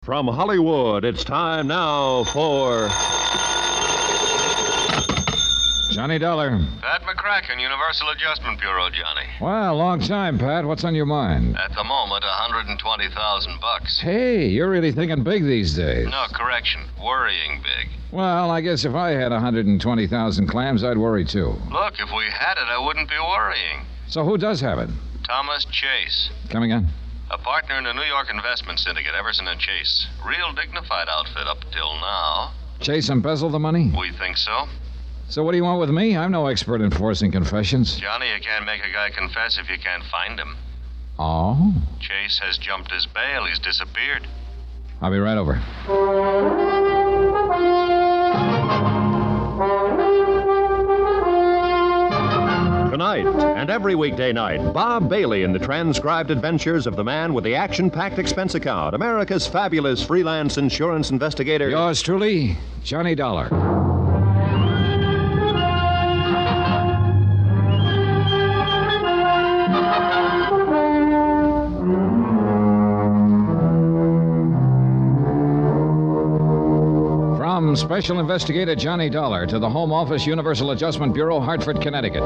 From Hollywood, it's time now for... Johnny Dollar. Pat McCracken, Universal Adjustment Bureau, Johnny. Well, long time, Pat. What's on your mind? At the moment, $120,000. Hey, you're really thinking big these days. No, correction. Worrying big. Well, I guess if I had 120,000 clams, I'd worry too. Look, if we had it, I wouldn't be worrying. So who does have it? Thomas Chase. Come again? A partner in a New York investment syndicate, Everson and Chase. Real dignified outfit up till now. Chase embezzled the money? We think so. So what do you want with me? I'm no expert in forcing confessions. Johnny, you can't make a guy confess if you can't find him. Oh? Chase has jumped his bail. He's disappeared. I'll be right over. Tonight, and every weekday night, Bob Bailey in the transcribed adventures of the man with the action-packed expense account, America's fabulous freelance insurance investigator. Yours truly, Johnny Dollar. From Special Investigator Johnny Dollar to the Home Office, Universal Adjustment Bureau, Hartford, Connecticut.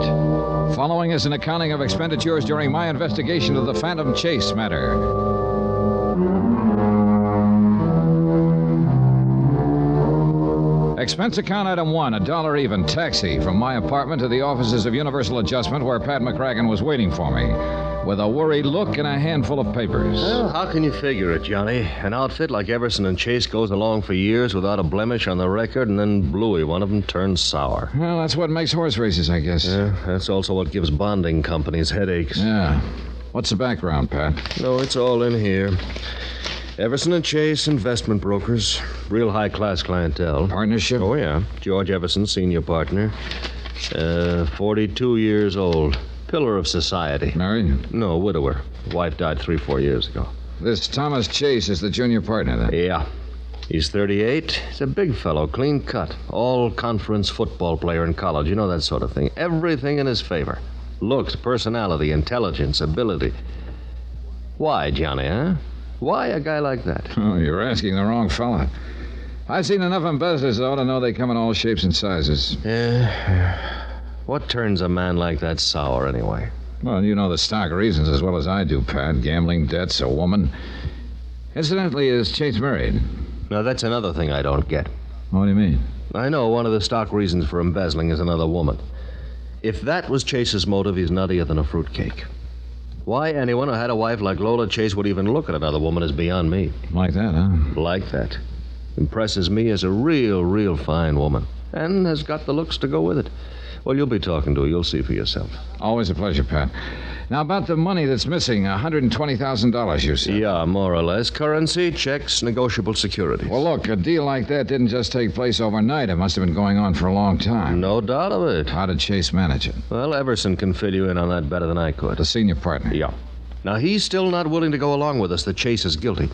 Following is an accounting of expenditures during my investigation of the Phantom Chase matter. Expense account item 1, $1 even, taxi from my apartment to the offices of Universal Adjustment where Pat McCracken was waiting for me, with a worried look and a handful of papers. Well, how can you figure it, Johnny? An outfit like Everson and Chase goes along for years without a blemish on the record, and then Bluey, one of them, turns sour. Well, that's what makes horse races, I guess. Yeah, that's also what gives bonding companies headaches. Yeah. What's the background, Pat? No, it's all in here. Everson and Chase, investment brokers. Real high-class clientele. Partnership? Oh, yeah. George Everson, senior partner. 42 years old. Pillar of society. Married? No, widower. Wife died 3-4 years ago. This Thomas Chase is the junior partner, then? Yeah. He's 38. He's a big fellow, clean cut. All-conference football player in college. You know, that sort of thing. Everything in his favor. Looks, personality, intelligence, ability. Why, Johnny, huh? Why a guy like that? Oh, you're asking the wrong fella. I've seen enough embezzlers, though, to know they come in all shapes and sizes. Yeah. What turns a man like that sour, anyway? Well, you know the stock reasons as well as I do, Pat. Gambling, debts, a woman. Incidentally, is Chase married? Now, that's another thing I don't get. What do you mean? I know one of the stock reasons for embezzling is another woman. If that was Chase's motive, he's nuttier than a fruitcake. Why anyone who had a wife like Lola Chase would even look at another woman is beyond me. Like that, huh? Like that. Impresses me as a real fine woman. And has got the looks to go with it. Well, you'll be talking to her. You'll see for yourself. Always a pleasure, Pat. Now, about the money that's missing, $120,000, you said. Yeah, more or less. Currency, checks, negotiable securities. Well, look, a deal like that didn't just take place overnight. It must have been going on for a long time. No doubt of it. How did Chase manage it? Well, Everson can fill you in on that better than I could. The senior partner? Yeah. Now, he's still not willing to go along with us that Chase is guilty.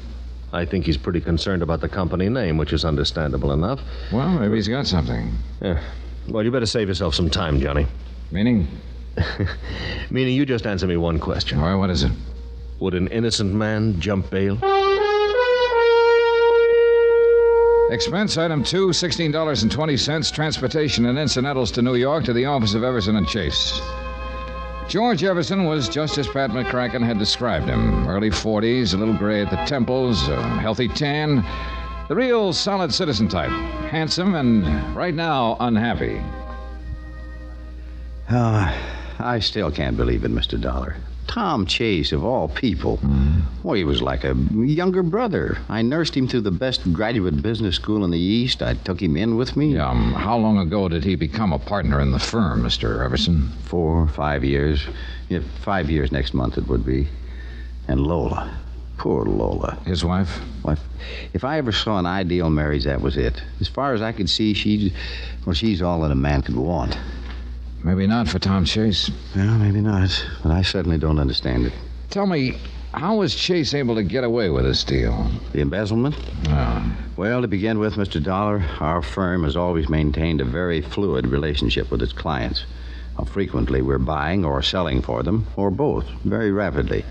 I think he's pretty concerned about the company name, which is understandable enough. Well, maybe he's got something. Yeah. Well, you better save yourself some time, Johnny. Meaning? Meaning you just answer me one question. All right, what is it? Would an innocent man jump bail? Expense item 2, $16.20, transportation and incidentals to New York to the office of Everson and Chase. George Everson was just as Pat McCracken had described him. Early 40s, a little gray at the temples, a healthy tan. The real solid citizen type. Handsome and, right now, unhappy. I still can't believe it, Mr. Dollar. Tom Chase, of all people. Well, he was like a younger brother. I nursed him through the best graduate business school in the East. I took him in with me. How long ago did he become a partner in the firm, Mr. Everson? 4 or 5 years. Yeah, 5 years next month it would be. And Lola. Poor Lola. His wife? What? If I ever saw an ideal marriage, that was it. As far as I could see, she's all that a man could want. Maybe not for Tom Chase. Well, maybe not. But I certainly don't understand it. Tell me, how was Chase able to get away with this deal? The embezzlement? Well, to begin with, Mr. Dollar, our firm has always maintained a very fluid relationship with its clients. Frequently, we're buying or selling for them, or both, very rapidly.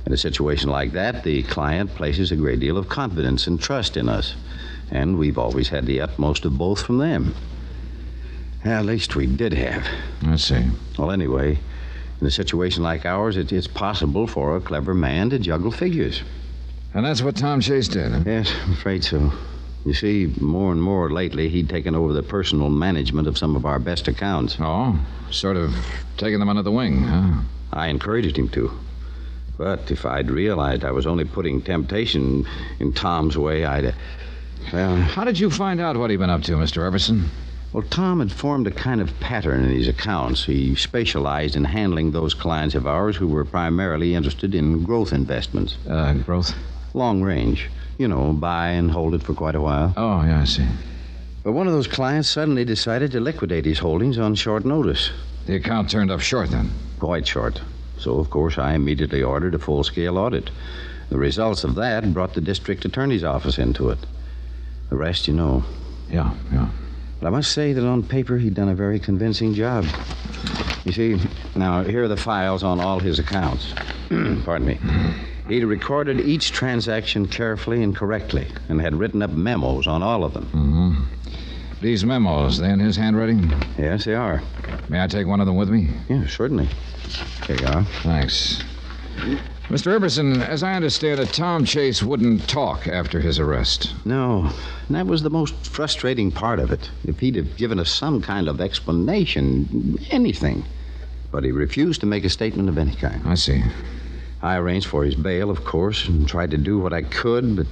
In a situation like that, the client places a great deal of confidence and trust in us. And we've always had the utmost of both from them. At least we did have. I see. Well, anyway, in a situation like ours, it's possible for a clever man to juggle figures. And that's what Tom Chase did, huh? Yes, I'm afraid so. You see, more and more lately, he'd taken over the personal management of some of our best accounts. Oh, sort of taking them under the wing, huh? I encouraged him to. But if I'd realized I was only putting temptation in Tom's way, well... How did you find out what he'd been up to, Mr. Everson? Well, Tom had formed a kind of pattern in his accounts. He specialized in handling those clients of ours who were primarily interested in growth investments. Growth? Long range. You know, buy and hold it for quite a while. Oh, yeah, I see. But one of those clients suddenly decided to liquidate his holdings on short notice. The account turned up short, then? Quite short. So, of course, I immediately ordered a full-scale audit. The results of that brought the district attorney's office into it. The rest, you know. Yeah. But I must say that on paper, he'd done a very convincing job. You see, now, here are the files on all his accounts. Pardon me. He'd recorded each transaction carefully and correctly and had written up memos on all of them. Mm-hmm. These memos, they in his handwriting? Yes, they are. May I take one of them with me? Yeah, certainly. Here you are. Thanks. Mr. Everson, as I understand it, Tom Chase wouldn't talk after his arrest. No, and that was the most frustrating part of it. If he'd have given us some kind of explanation, anything. But he refused to make a statement of any kind. I see. I arranged for his bail, of course, and tried to do what I could,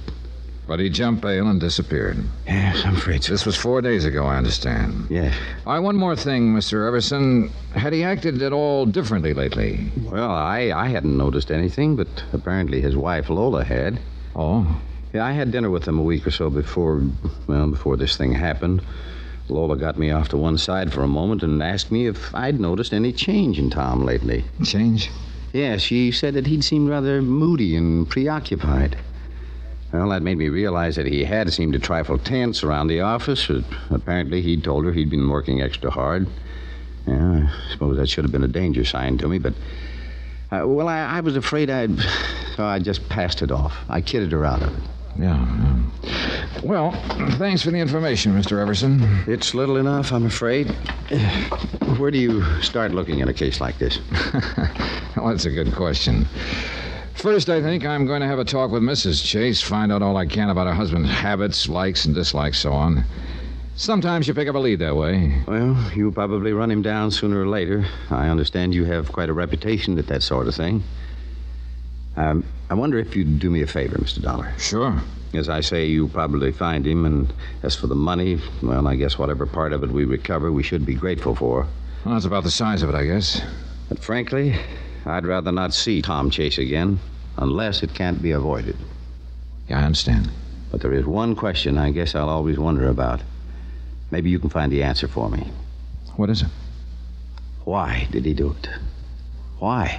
But he jumped bail and disappeared. Yes, I'm afraid so. This was 4 days ago, I understand. Yes. All right, one more thing, Mr. Everson. Had he acted at all differently lately? Well, I hadn't noticed anything, but apparently his wife, Lola, had. Oh? Yeah, I had dinner with him a week or so before this thing happened. Lola got me off to one side for a moment and asked me if I'd noticed any change in Tom lately. Change? Yeah, she said that he'd seemed rather moody and preoccupied. Well, that made me realize that he had seemed a trifle tense around the office. Apparently, he'd told her he'd been working extra hard. Yeah, I suppose that should have been a danger sign to me, but... I was afraid so I just passed it off. I kidded her out of it. Yeah. Well, thanks for the information, Mr. Everson. It's little enough, I'm afraid. Where do you start looking at a case like this? Well, that's a good question. First, I think I'm going to have a talk with Mrs. Chase, find out all I can about her husband's habits, likes and dislikes, so on. Sometimes you pick up a lead that way. Well, you'll probably run him down sooner or later. I understand you have quite a reputation at that sort of thing. I wonder if you'd do me a favor, Mr. Dollar. Sure. As I say, you'll probably find him, and as for the money, well, I guess whatever part of it we recover, we should be grateful for. Well, that's about the size of it, I guess. But frankly, I'd rather not see Tom Chase again, unless it can't be avoided. Yeah, I understand. But there is one question I guess I'll always wonder about. Maybe you can find the answer for me. What is it? Why did he do it? Why?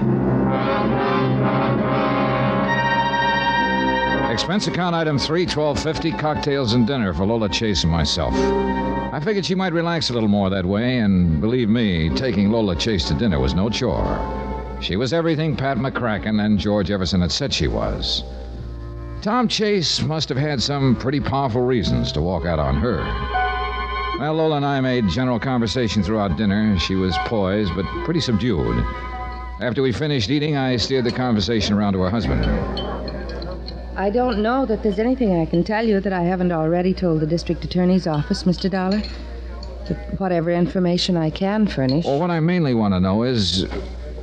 Expense account item 3, $12.50, cocktails and dinner for Lola Chase and myself. I figured she might relax a little more that way, and believe me, taking Lola Chase to dinner was no chore. She was everything Pat McCracken and George Everson had said she was. Tom Chase must have had some pretty powerful reasons to walk out on her. Well, Lola and I made general conversation throughout dinner. She was poised, but pretty subdued. After we finished eating, I steered the conversation around to her husband. I don't know that there's anything I can tell you that I haven't already told the district attorney's office, Mr. Dollar. But whatever information I can furnish. Well, what I mainly want to know is,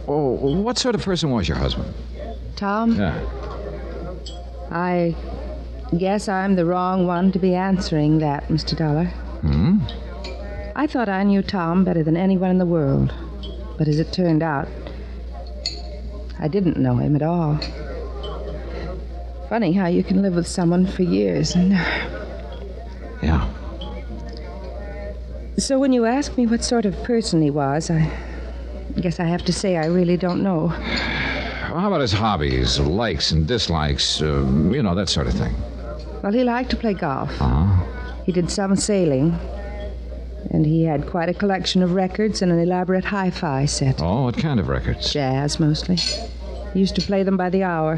what sort of person was your husband? Tom? Yeah. I guess I'm the wrong one to be answering that, Mr. Dollar. Hmm? I thought I knew Tom better than anyone in the world. But as it turned out, I didn't know him at all. Funny how you can live with someone for years and... Yeah. So when you ask me what sort of person he was, I guess I have to say I really don't know. Well, how about his hobbies, likes and dislikes, that sort of thing? Well, he liked to play golf. Uh-huh. He did some sailing. And he had quite a collection of records and an elaborate hi-fi set. Oh, what kind of records? Jazz, mostly. He used to play them by the hour.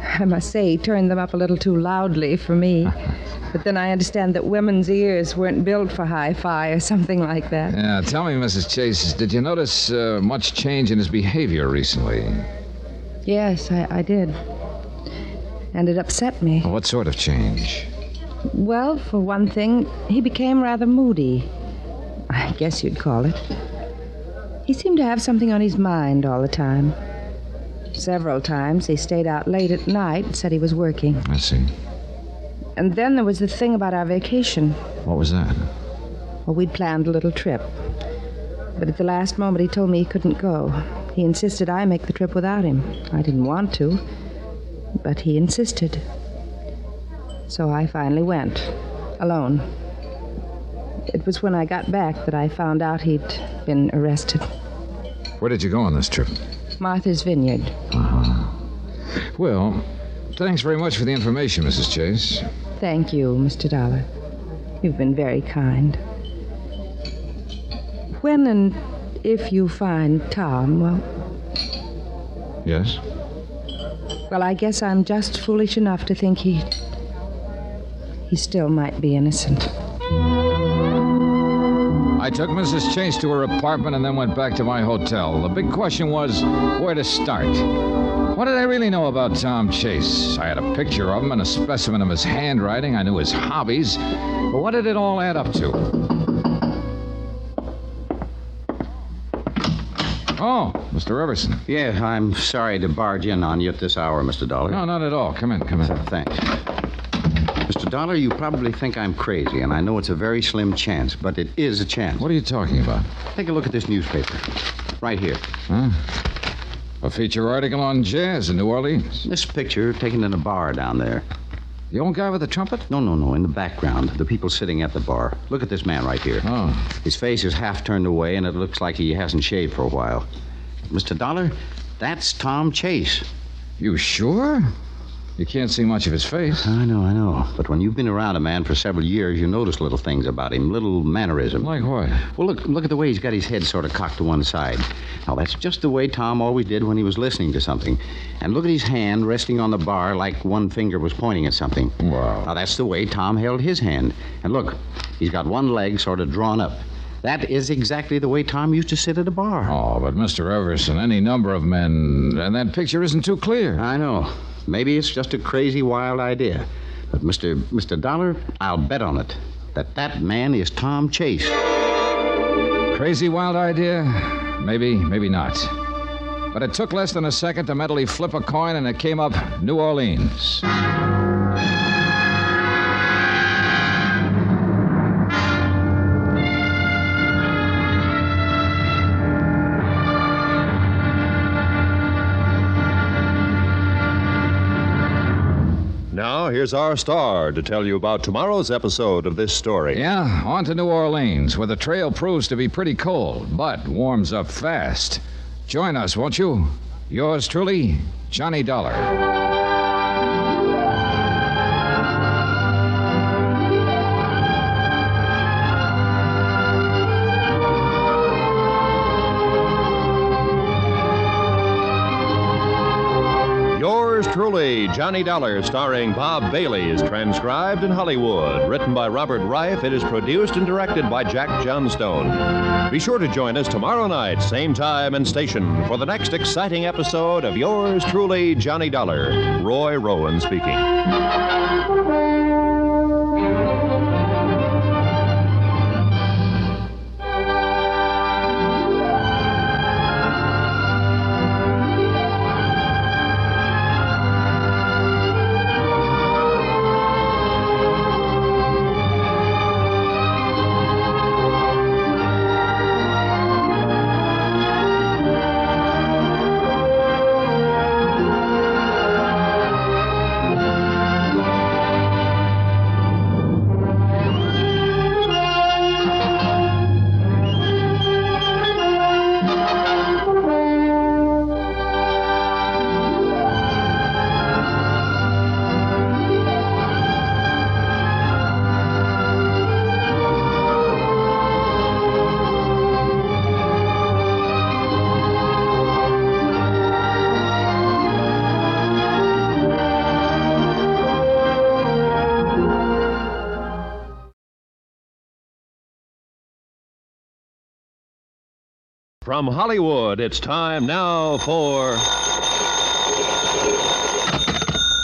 I must say, he turned them up a little too loudly for me. But then I understand that women's ears weren't built for hi-fi or something like that. Yeah, tell me, Mrs. Chase, did you notice much change in his behavior recently? Yes, I did. And it upset me. What sort of change? Well, for one thing, he became rather moody. I guess you'd call it. He seemed to have something on his mind all the time. Several times he stayed out late at night and said he was working. I see. And then there was the thing about our vacation. What was that? Well, we'd planned a little trip. But at the last moment, he told me he couldn't go. He insisted I make the trip without him. I didn't want to, but he insisted. So I finally went, alone. It was when I got back that I found out he'd been arrested. Where did you go on this trip? Martha's Vineyard. Well, thanks very much for the information, Mrs. Chase. Thank you, Mr. Dollar. You've been very kind. When and if you find Tom, well... Yes? Well, I guess I'm just foolish enough to think he still might be innocent. I took Mrs. Chase to her apartment and then went back to my hotel. The big question was where to start. What did I really know about Tom Chase? I had a picture of him and a specimen of his handwriting. I knew his hobbies. But what did it all add up to? Oh, Mr. Everson. Yeah, I'm sorry to barge in on you at this hour, Mr. Dollar. No, not at all. Come in. Thanks. Mr. Dollar, you probably think I'm crazy, and I know it's a very slim chance, but it is a chance. What are you talking about? Take a look at this newspaper. Right here. Huh? A feature article on jazz in New Orleans. This picture taken in a bar down there. The old guy with the trumpet? No, in the background. The people sitting at the bar. Look at this man right here. Oh. His face is half turned away, and it looks like he hasn't shaved for a while. Mr. Dollar, that's Tom Chase. You sure? You can't see much of his face. I know. But when you've been around a man for several years, you notice little things about him, little mannerisms. Like what? Well, look at the way he's got his head sort of cocked to one side. Now, that's just the way Tom always did when he was listening to something. And look at his hand resting on the bar like one finger was pointing at something. Wow. Now, that's the way Tom held his hand. And look, he's got one leg sort of drawn up. That is exactly the way Tom used to sit at a bar. Oh, but Mr. Everson, any number of men, and that picture isn't too clear. I know. Maybe it's just a crazy, wild idea. But, Mr. Dollar, I'll bet on it that man is Tom Chase. Crazy, wild idea? Maybe not. But it took less than a second to mentally flip a coin, and it came up New Orleans. Now, here's our star to tell you about tomorrow's episode of this story. Yeah, on to New Orleans, where the trail proves to be pretty cold, but warms up fast. Join us, won't you? Yours truly, Johnny Dollar. Yours truly, Johnny Dollar, starring Bob Bailey, is transcribed in Hollywood. Written by Robert Reif, it is produced and directed by Jack Johnstone. Be sure to join us tomorrow night, same time and station, for the next exciting episode of Yours truly, Johnny Dollar. Roy Rowan speaking. From Hollywood, it's time now for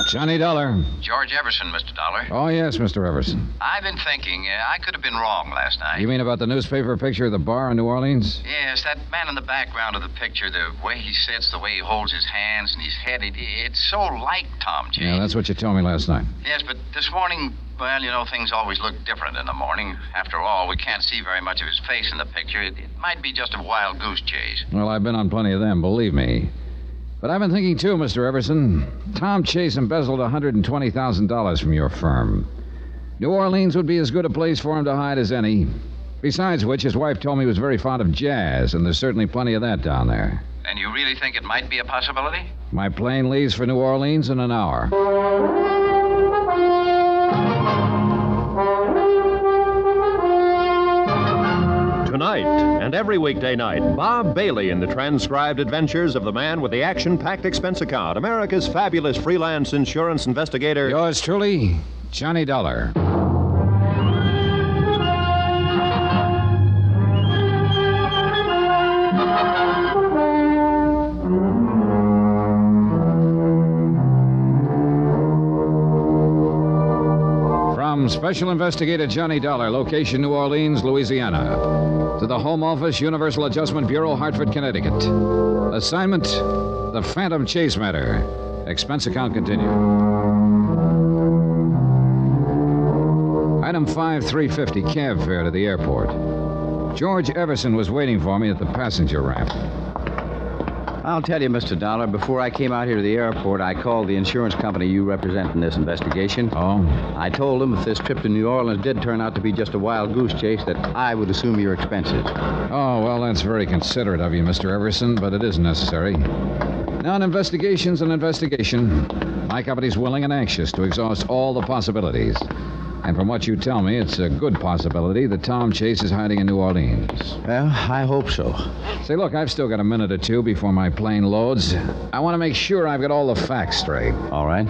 Johnny Dollar. George Everson, Mr. Dollar. Oh, yes, Mr. Everson. I've been thinking, I could have been wrong last night. You mean about the newspaper picture of the bar in New Orleans? Yes, that man in the background of the picture, the way he sits, the way he holds his hands and his head, it's so like Tom Chase. Yeah, that's what you told me last night. Yes, but this morning, well, you know, things always look different in the morning. After all, we can't see very much of his face in the picture. It might be just a wild goose chase. Well, I've been on plenty of them, believe me. But I've been thinking, too, Mr. Everson. Tom Chase embezzled $120,000 from your firm. New Orleans would be as good a place for him to hide as any. Besides which, his wife told me he was very fond of jazz, and there's certainly plenty of that down there. And you really think it might be a possibility? My plane leaves for New Orleans in an hour. Tonight and every weekday night, Bob Bailey in the transcribed adventures of the man with the action-packed expense account, America's fabulous freelance insurance investigator. Yours truly, Johnny Dollar. From Special Investigator Johnny Dollar, location New Orleans, Louisiana, to the Home Office, Universal Adjustment Bureau, Hartford, Connecticut. Assignment, the Phantom Chase Matter. Expense account continued. Item 5350, cab fare to the airport. George Everson was waiting for me at the passenger ramp. I'll tell you, Mr. Dollar, before I came out here to the airport, I called the insurance company you represent in this investigation. Oh? I told them if this trip to New Orleans did turn out to be just a wild goose chase, that I would assume your expenses. Oh, well, that's very considerate of you, Mr. Everson, but it isn't necessary. Now, an investigation's an investigation. My company's willing and anxious to exhaust all the possibilities. And from what you tell me, it's a good possibility that Tom Chase is hiding in New Orleans. Well, I hope so. Say, look, I've still got a minute or two before my plane loads. I want to make sure I've got all the facts straight. All right.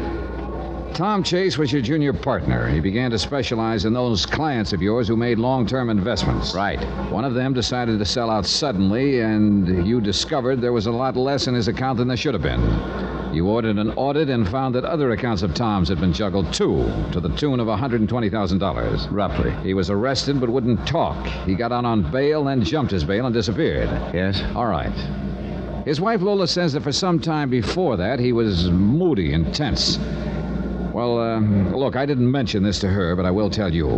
Tom Chase was your junior partner. He began to specialize in those clients of yours who made long-term investments. Right. One of them decided to sell out suddenly, and you discovered there was a lot less in his account than there should have been. You ordered an audit and found that other accounts of Tom's had been juggled, too, to the tune of $120,000. Roughly. He was arrested but wouldn't talk. He got out on bail, then jumped his bail and disappeared. Yes? All right. His wife, Lola, says that for some time before that, he was moody and tense. Well, look, I didn't mention this to her, but I will tell you.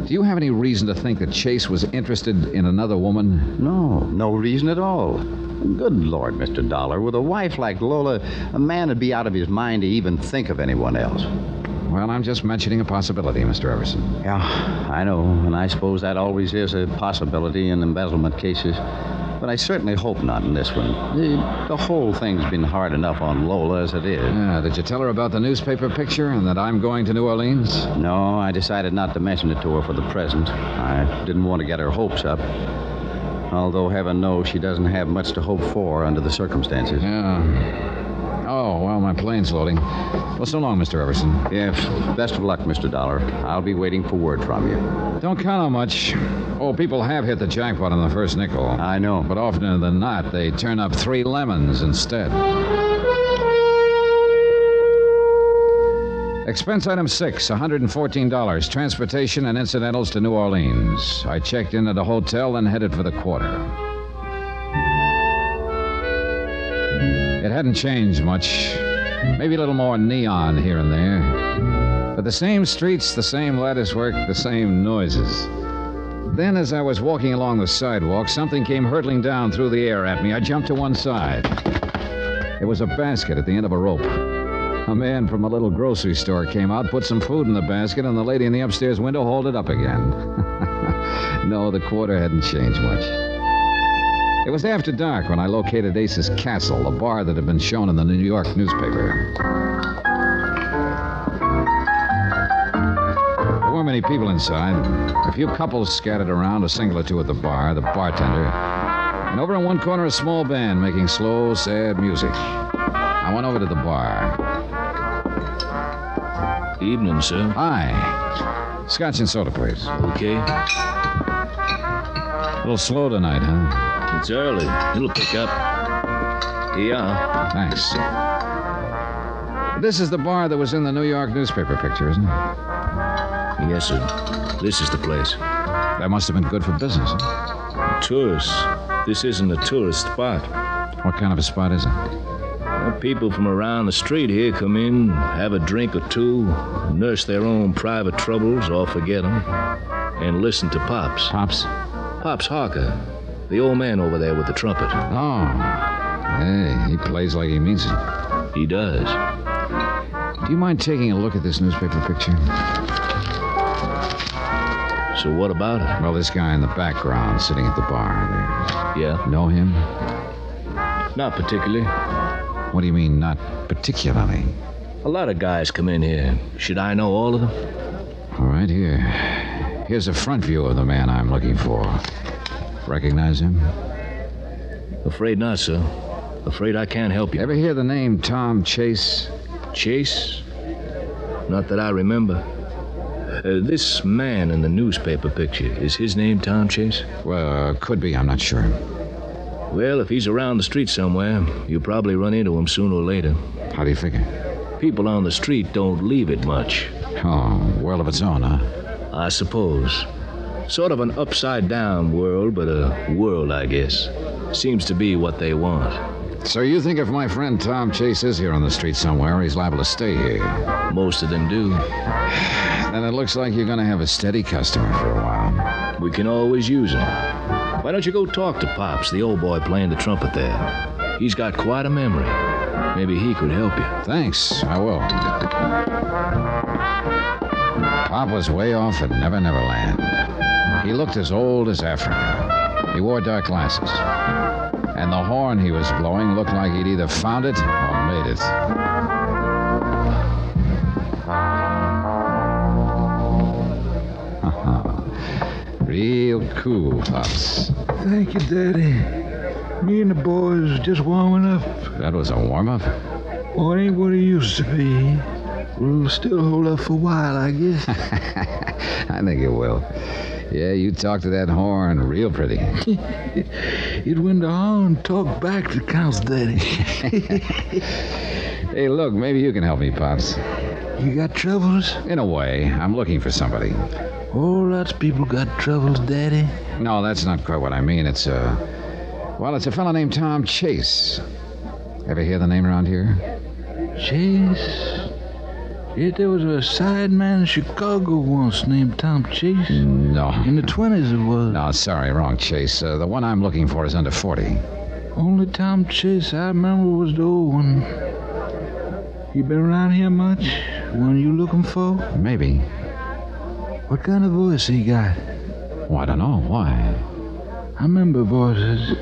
Do you have any reason to think that Chase was interested in another woman? No reason at all. Good Lord, Mr. Dollar, with a wife like Lola, a man would be out of his mind to even think of anyone else. Well, I'm just mentioning a possibility, Mr. Everson. Yeah, I know, and I suppose that always is a possibility in embezzlement cases. But I certainly hope not in this one. The whole thing's been hard enough on Lola as it is. Yeah, did you tell her about the newspaper picture and that I'm going to New Orleans? No, I decided not to mention it to her for the present. I didn't want to get her hopes up. Although heaven knows she doesn't have much to hope for under the circumstances. Yeah. Oh, well, my plane's loading. Well, so long, Mr. Everson. Yes, best of luck, Mr. Dollar. I'll be waiting for word from you. Don't count on much. Oh, people have hit the jackpot on the first nickel. I know. But oftener than not, they turn up 3 lemons instead. Expense item 6, $114, transportation and incidentals to New Orleans. I checked in at a hotel and headed for the quarter. It hadn't changed much. Maybe a little more neon here and there. But the same streets, the same lattice work, the same noises. Then, as I was walking along the sidewalk, something came hurtling down through the air at me. I jumped to one side. It was a basket at the end of a rope. A man from a little grocery store came out, put some food in the basket, and the lady in the upstairs window hauled it up again. No, the quarter hadn't changed much. It was after dark when I located Ace's Castle, the bar that had been shown in the New York newspaper. There weren't many people inside. A few couples scattered around, a single or two at the bar, the bartender. And over in one corner, a small band making slow, sad music. I went over to the bar. Evening, sir. Hi. Scotch and soda, please. Okay. A little slow tonight, huh? It's early. It'll pick up. Here you are. Thanks. This is the bar that was in the New York newspaper picture, isn't it? Yes, sir. This is the place. That must have been good for business, huh? Tourists. This isn't a tourist spot. What kind of a spot is it? People from around the street here come in, have a drink or two, nurse their own private troubles or forget them, and listen to Pops. Pops? Pops Harker, the old man over there with the trumpet. Oh. Hey, he plays like he means it. He does. Do you mind taking a look at this newspaper picture? So what about it? Well, this guy in the background sitting at the bar there. Yeah? Know him? Not particularly. What do you mean, not particularly? A lot of guys come in here. Should I know all of them? All right, here. Here's a front view of the man I'm looking for. Recognize him? Afraid not, sir. Afraid I can't help you. Ever hear the name Tom Chase? Chase? Not that I remember. This man in the newspaper picture, is his name Tom Chase? Well, could be. I'm not sure. Well, if he's around the street somewhere, you'll probably run into him sooner or later. How do you figure? People on the street don't leave it much. Oh, world of its own, huh? I suppose. Sort of an upside-down world, but a world, I guess. Seems to be what they want. So you think if my friend Tom Chase is here on the street somewhere, he's liable to stay here? Most of them do. Then it looks like you're going to have a steady customer for a while. We can always use him. Why don't you go talk to Pops, the old boy playing the trumpet there? He's got quite a memory. Maybe he could help you. Thanks, I will. Pop was way off at Never Never Land. He looked as old as Africa. He wore dark glasses. And the horn he was blowing looked like he'd either found it or made it. Real cool, Pops. Thank you, Daddy. Me and the boys just warming up. That was a warm-up? Oh, it ain't what it used to be. We'll still hold up for a while, I guess. I think it will. Yeah, you talk to that horn real pretty. It when the horn talk back to counts, Daddy. Hey, look, maybe you can help me, Pops. You got troubles? In a way. I'm looking for somebody. Oh, lots of people got troubles, Daddy. No, that's not quite what I mean. It's a fellow named Tom Chase. Ever hear the name around here? Chase? Yeah, there was a side man in Chicago once named Tom Chase. No. In the 20s it was. No, sorry, wrong Chase. The one I'm looking for is under 40. Only Tom Chase I remember was the old one. You been around here much? One you looking for? Maybe. What kind of voice he got? Oh, I don't know. Why? I remember voices.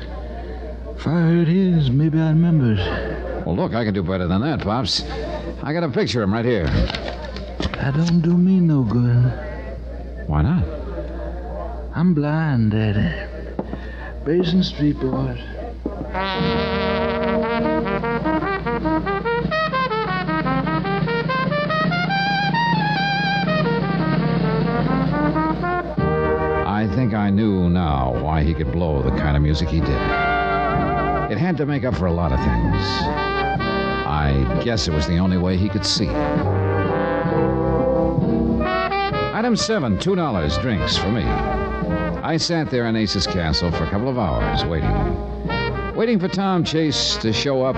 If I heard his, maybe I'd remember it. Well, look, I can do better than that, Pops. I got a picture of him right here. That don't do me no good. Why not? I'm blind, Daddy. Basin Street boys. I think I knew now why he could blow the kind of music he did. It had to make up for a lot of things. I guess it was the only way he could see. Item 7, $2 drinks for me. I sat there in Ace's Castle for a couple of hours waiting for Tom Chase to show up,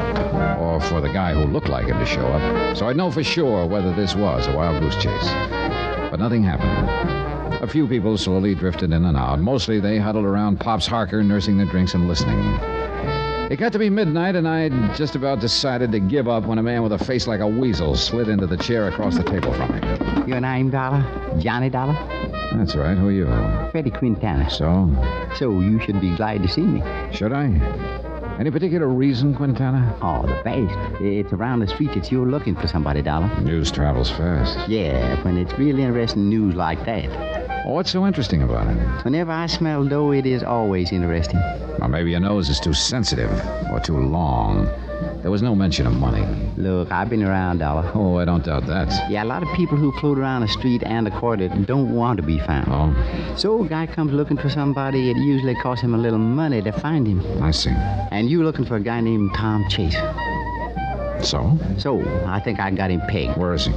or for the guy who looked like him to show up, so I'd know for sure whether this was a wild goose chase. But nothing happened. A few people slowly drifted in and out. Mostly they huddled around Pops Harker, nursing their drinks and listening. It got to be midnight, and I'd just about decided to give up when a man with a face like a weasel slid into the chair across the table from me. Your name, Dollar? Johnny Dollar? That's right. Who are you? Freddie Quintana. So? So you should be glad to see me. Should I? Any particular reason, Quintana? Oh, the best. It's around the street that you're looking for somebody, Dollar. News travels fast. Yeah, when it's really interesting news like that. Well, what's so interesting about it? Whenever I smell dough, it is always interesting. Well, maybe your nose is too sensitive or too long. There was no mention of money. Look, I've been around, Dollar. Oh, I don't doubt that. Yeah, a lot of people who float around the street and the quarter don't want to be found. Oh? So a guy comes looking for somebody, it usually costs him a little money to find him. I see. And you looking for a guy named Tom Chase. So? So, I think I got him pegged. Where is he?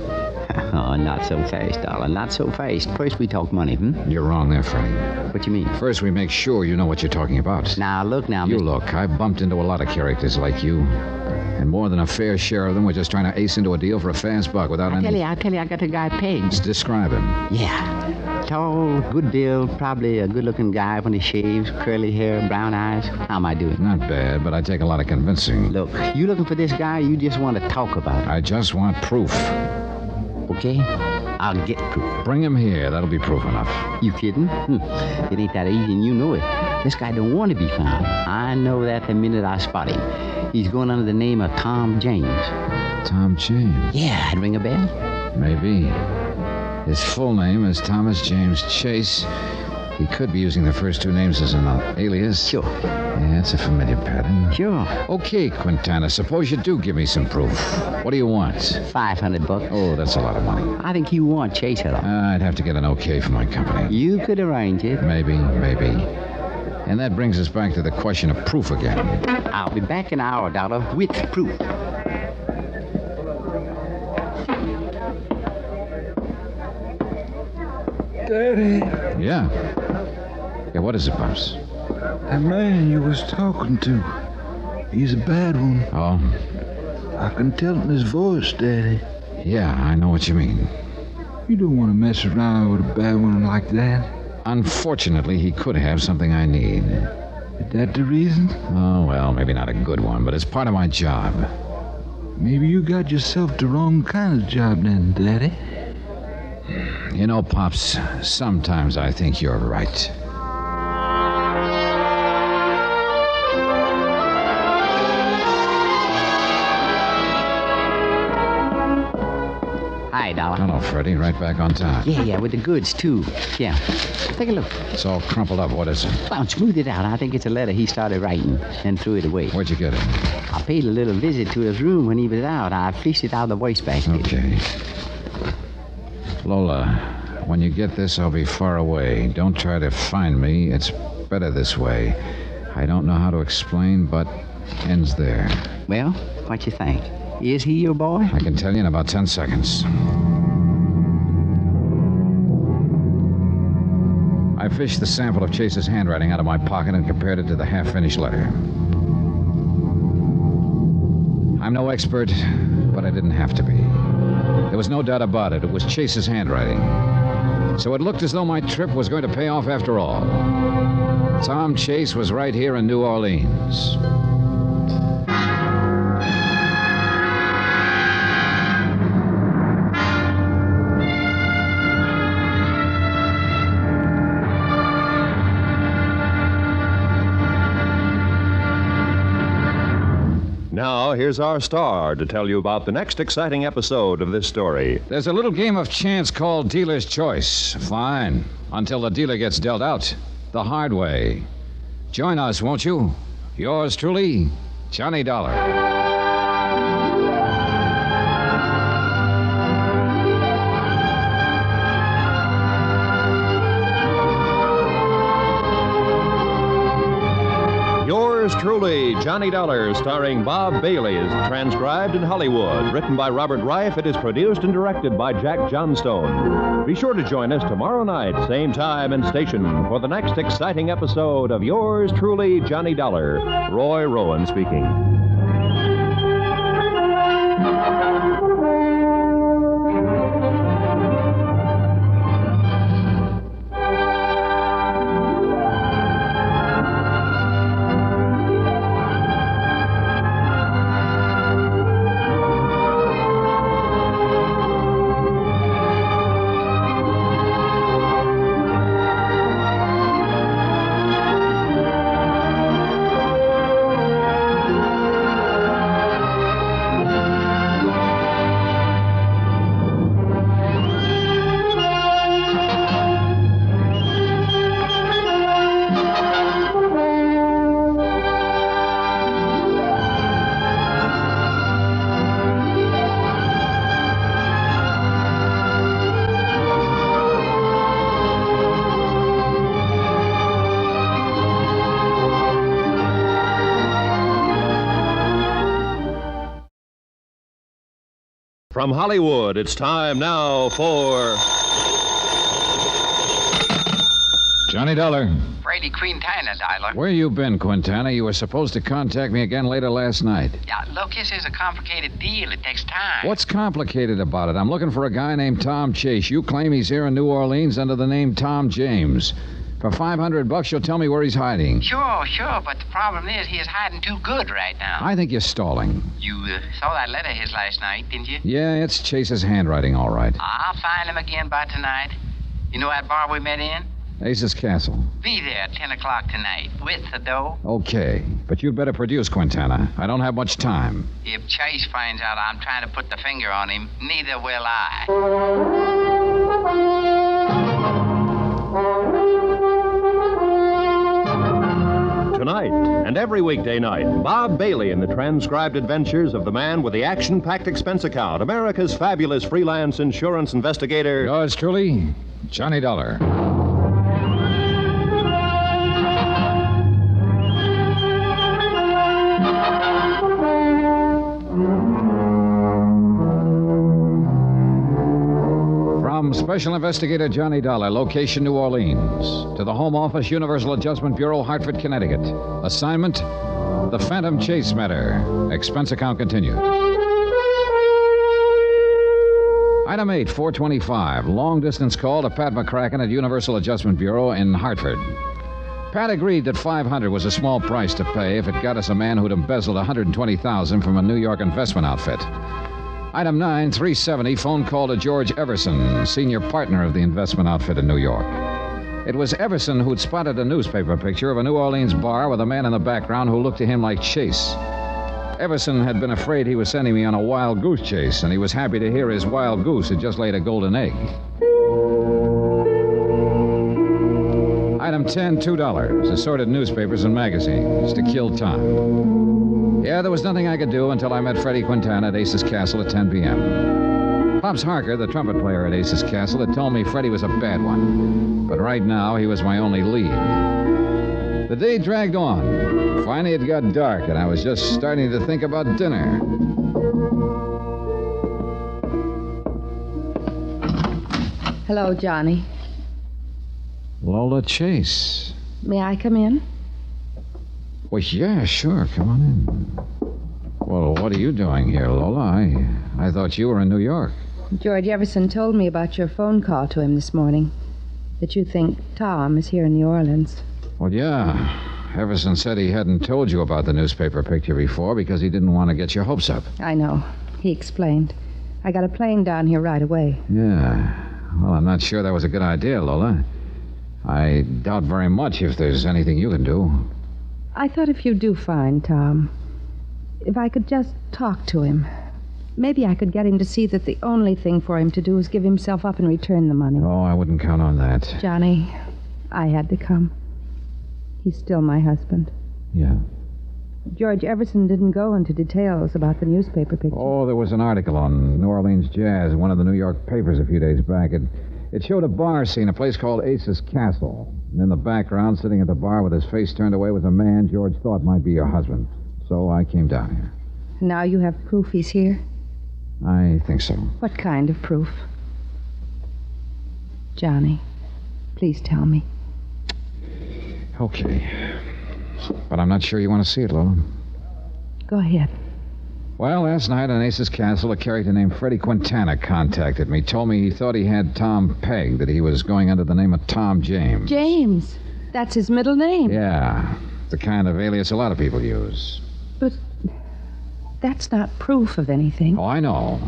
Oh, not so fast, Dollar. Not so fast. First we talk money, You're wrong there, Freddie. What you mean? First, we make sure you know what you're talking about. Now, look now, You Mr. look. I've bumped into a lot of characters like you. And more than a fair share of them were just trying to ace into a deal for a fast buck without any... I tell you, I got a guy pegged. Describe him. Yeah. Tall, good build, probably a good-looking guy when he shaves, curly hair, brown eyes. How am I doing? Not bad, but I take a lot of convincing. Look, you looking for this guy, you just want to talk about it. I just want proof. Okay? I'll get proof. Bring him here. That'll be proof enough. You kidding? It ain't that easy, and you know it. This guy don't want to be found. I know that the minute I spot him. He's going under the name of Tom James. Tom James? Yeah, I'd ring a bell. Maybe. His full name is Thomas James Chase. He could be using the first two names as an alias. Sure. Yeah, it's a familiar pattern. Sure. Okay, Quintana, suppose you do give me some proof. What do you want? $500. Oh, that's a lot of money. I think you want Chase at all. I'd have to get an okay from my company. You could arrange it. Maybe. And that brings us back to the question of proof again. I'll be back in an hour, Dollar, with proof. Daddy, Yeah, what is it, Pops? that man you was talking to, he's a bad one. Oh? I can tell in his voice, Daddy. Yeah, I know what you mean. You don't want to mess around with a bad one like that. Unfortunately, he could have something I need. Is that the reason? Oh, well, maybe not a good one, but it's part of my job. Maybe you got yourself the wrong kind of job then, Daddy. You know, Pops, sometimes I think you're right. Hi, Dollar. Hello, Freddie. Right back on time. Yeah, with the goods, too. Yeah. Take a look. It's all crumpled up. What is it? Well, smooth it out. I think it's a letter he started writing and threw it away. Where'd you get it? I paid a little visit to his room when he was out. I fleeced it out of the wastebasket. Okay. Lola, when you get this, I'll be far away. Don't try to find me. It's better this way. I don't know how to explain, but ends there. Well, what you think? Is he your boy? I can tell you in about 10 seconds. I fished the sample of Chase's handwriting out of my pocket and compared it to the half-finished letter. I'm no expert, but I didn't have to be. There was no doubt about it. It was Chase's handwriting. So it looked as though my trip was going to pay off after all. Tom Chase was right here in New Orleans. Now, here's our star to tell you about the next exciting episode of this story. There's a little game of chance called Dealer's Choice. Fine. Until the dealer gets dealt out. The hard way. Join us, won't you? Yours truly, Johnny Dollar. Yours truly, Johnny Dollar, starring Bob Bailey, is transcribed in Hollywood. Written by Robert Wright, it is produced and directed by Jack Johnstone. Be sure to join us tomorrow night, same time and station, for the next exciting episode of Yours truly, Johnny Dollar. Roy Rowan speaking. From Hollywood, it's time now for... Johnny Dollar. Brady Quintana, Dialer. Where you been, Quintana? You were supposed to contact me again later last night. Yeah, look, this is a complicated deal. It takes time. What's complicated about it? I'm looking for a guy named Tom Chase. You claim he's here in New Orleans under the name Tom James. For $500, you'll tell me where he's hiding. Sure, but the problem is he is hiding too good right now. I think you're stalling. You saw that letter of his last night, didn't you? Yeah, it's Chase's handwriting, all right. I'll find him again by tonight. You know that bar we met in? Ace's Castle. Be there at 10 o'clock tonight with the dough. Okay, but you'd better produce, Quintana. I don't have much time. If Chase finds out I'm trying to put the finger on him, neither will I. Tonight, and every weekday night, Bob Bailey in the transcribed adventures of the man with the action-packed expense account, America's fabulous freelance insurance investigator. Yours truly, Johnny Dollar. From Special Investigator Johnny Dollar, location New Orleans, to the Home Office, Universal Adjustment Bureau, Hartford, Connecticut. Assignment, the Phantom Chase matter. Expense account continued. Item 8, 425, long-distance call to Pat McCracken at Universal Adjustment Bureau in Hartford. Pat agreed that $500 was a small price to pay if it got us a man who'd embezzled $120,000 from a New York investment outfit. Item 9, 370, phone call to George Everson, senior partner of the investment outfit in New York. It was Everson who'd spotted a newspaper picture of a New Orleans bar with a man in the background who looked to him like Chase. Everson had been afraid he was sending me on a wild goose chase, and he was happy to hear his wild goose had just laid a golden egg. Item 10, $2, assorted newspapers and magazines to kill time. Yeah, there was nothing I could do until I met Freddie Quintana at Ace's Castle at 10 p.m. Pops Harker, the trumpet player at Ace's Castle, had told me Freddie was a bad one. But right now, he was my only lead. The day dragged on. Finally, it got dark, and I was just starting to think about dinner. Hello, Johnny. Lola Chase. May I come in? Well, yeah, sure. Come on in. Well, what are you doing here, Lola? I thought you were in New York. George Everson told me about your phone call to him this morning. That you think Tom is here in New Orleans. Well, yeah. Everson said he hadn't told you about the newspaper picture before because he didn't want to get your hopes up. I know. He explained. I got a plane down here right away. Yeah. Well, I'm not sure that was a good idea, Lola. I doubt very much if there's anything you can do. I thought if you do find Tom, if I could just talk to him, maybe I could get him to see that the only thing for him to do is give himself up and return the money. Oh, I wouldn't count on that. Johnny, I had to come. He's still my husband. Yeah. George Everson didn't go into details about the newspaper picture. Oh, there was an article on New Orleans jazz in one of the New York papers a few days back. It showed a bar scene, a place called Ace's Castle. And in the background, sitting at the bar with his face turned away, was a man George thought might be your husband. So I came down here. Now you have proof he's here? I think so. What kind of proof? Johnny, please tell me. Okay. But I'm not sure you want to see it, Lola. Go ahead. Well, last night on Ace's Castle, a character named Freddie Quintana contacted me. Told me he thought he had Tom pegged, that he was going under the name of Tom James. James? That's his middle name. Yeah. The kind of alias a lot of people use. But that's not proof of anything. Oh, I know.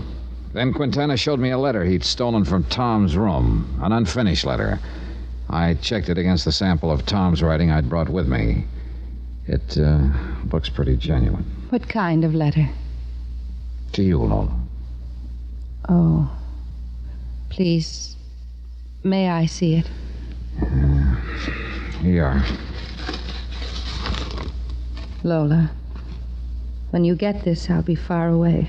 Then Quintana showed me a letter he'd stolen from Tom's room. An unfinished letter. I checked it against the sample of Tom's writing I'd brought with me. It looks pretty genuine. What kind of letter? To you, Lola. Oh. Please, may I see it? Here you are. Lola, when you get this, I'll be far away.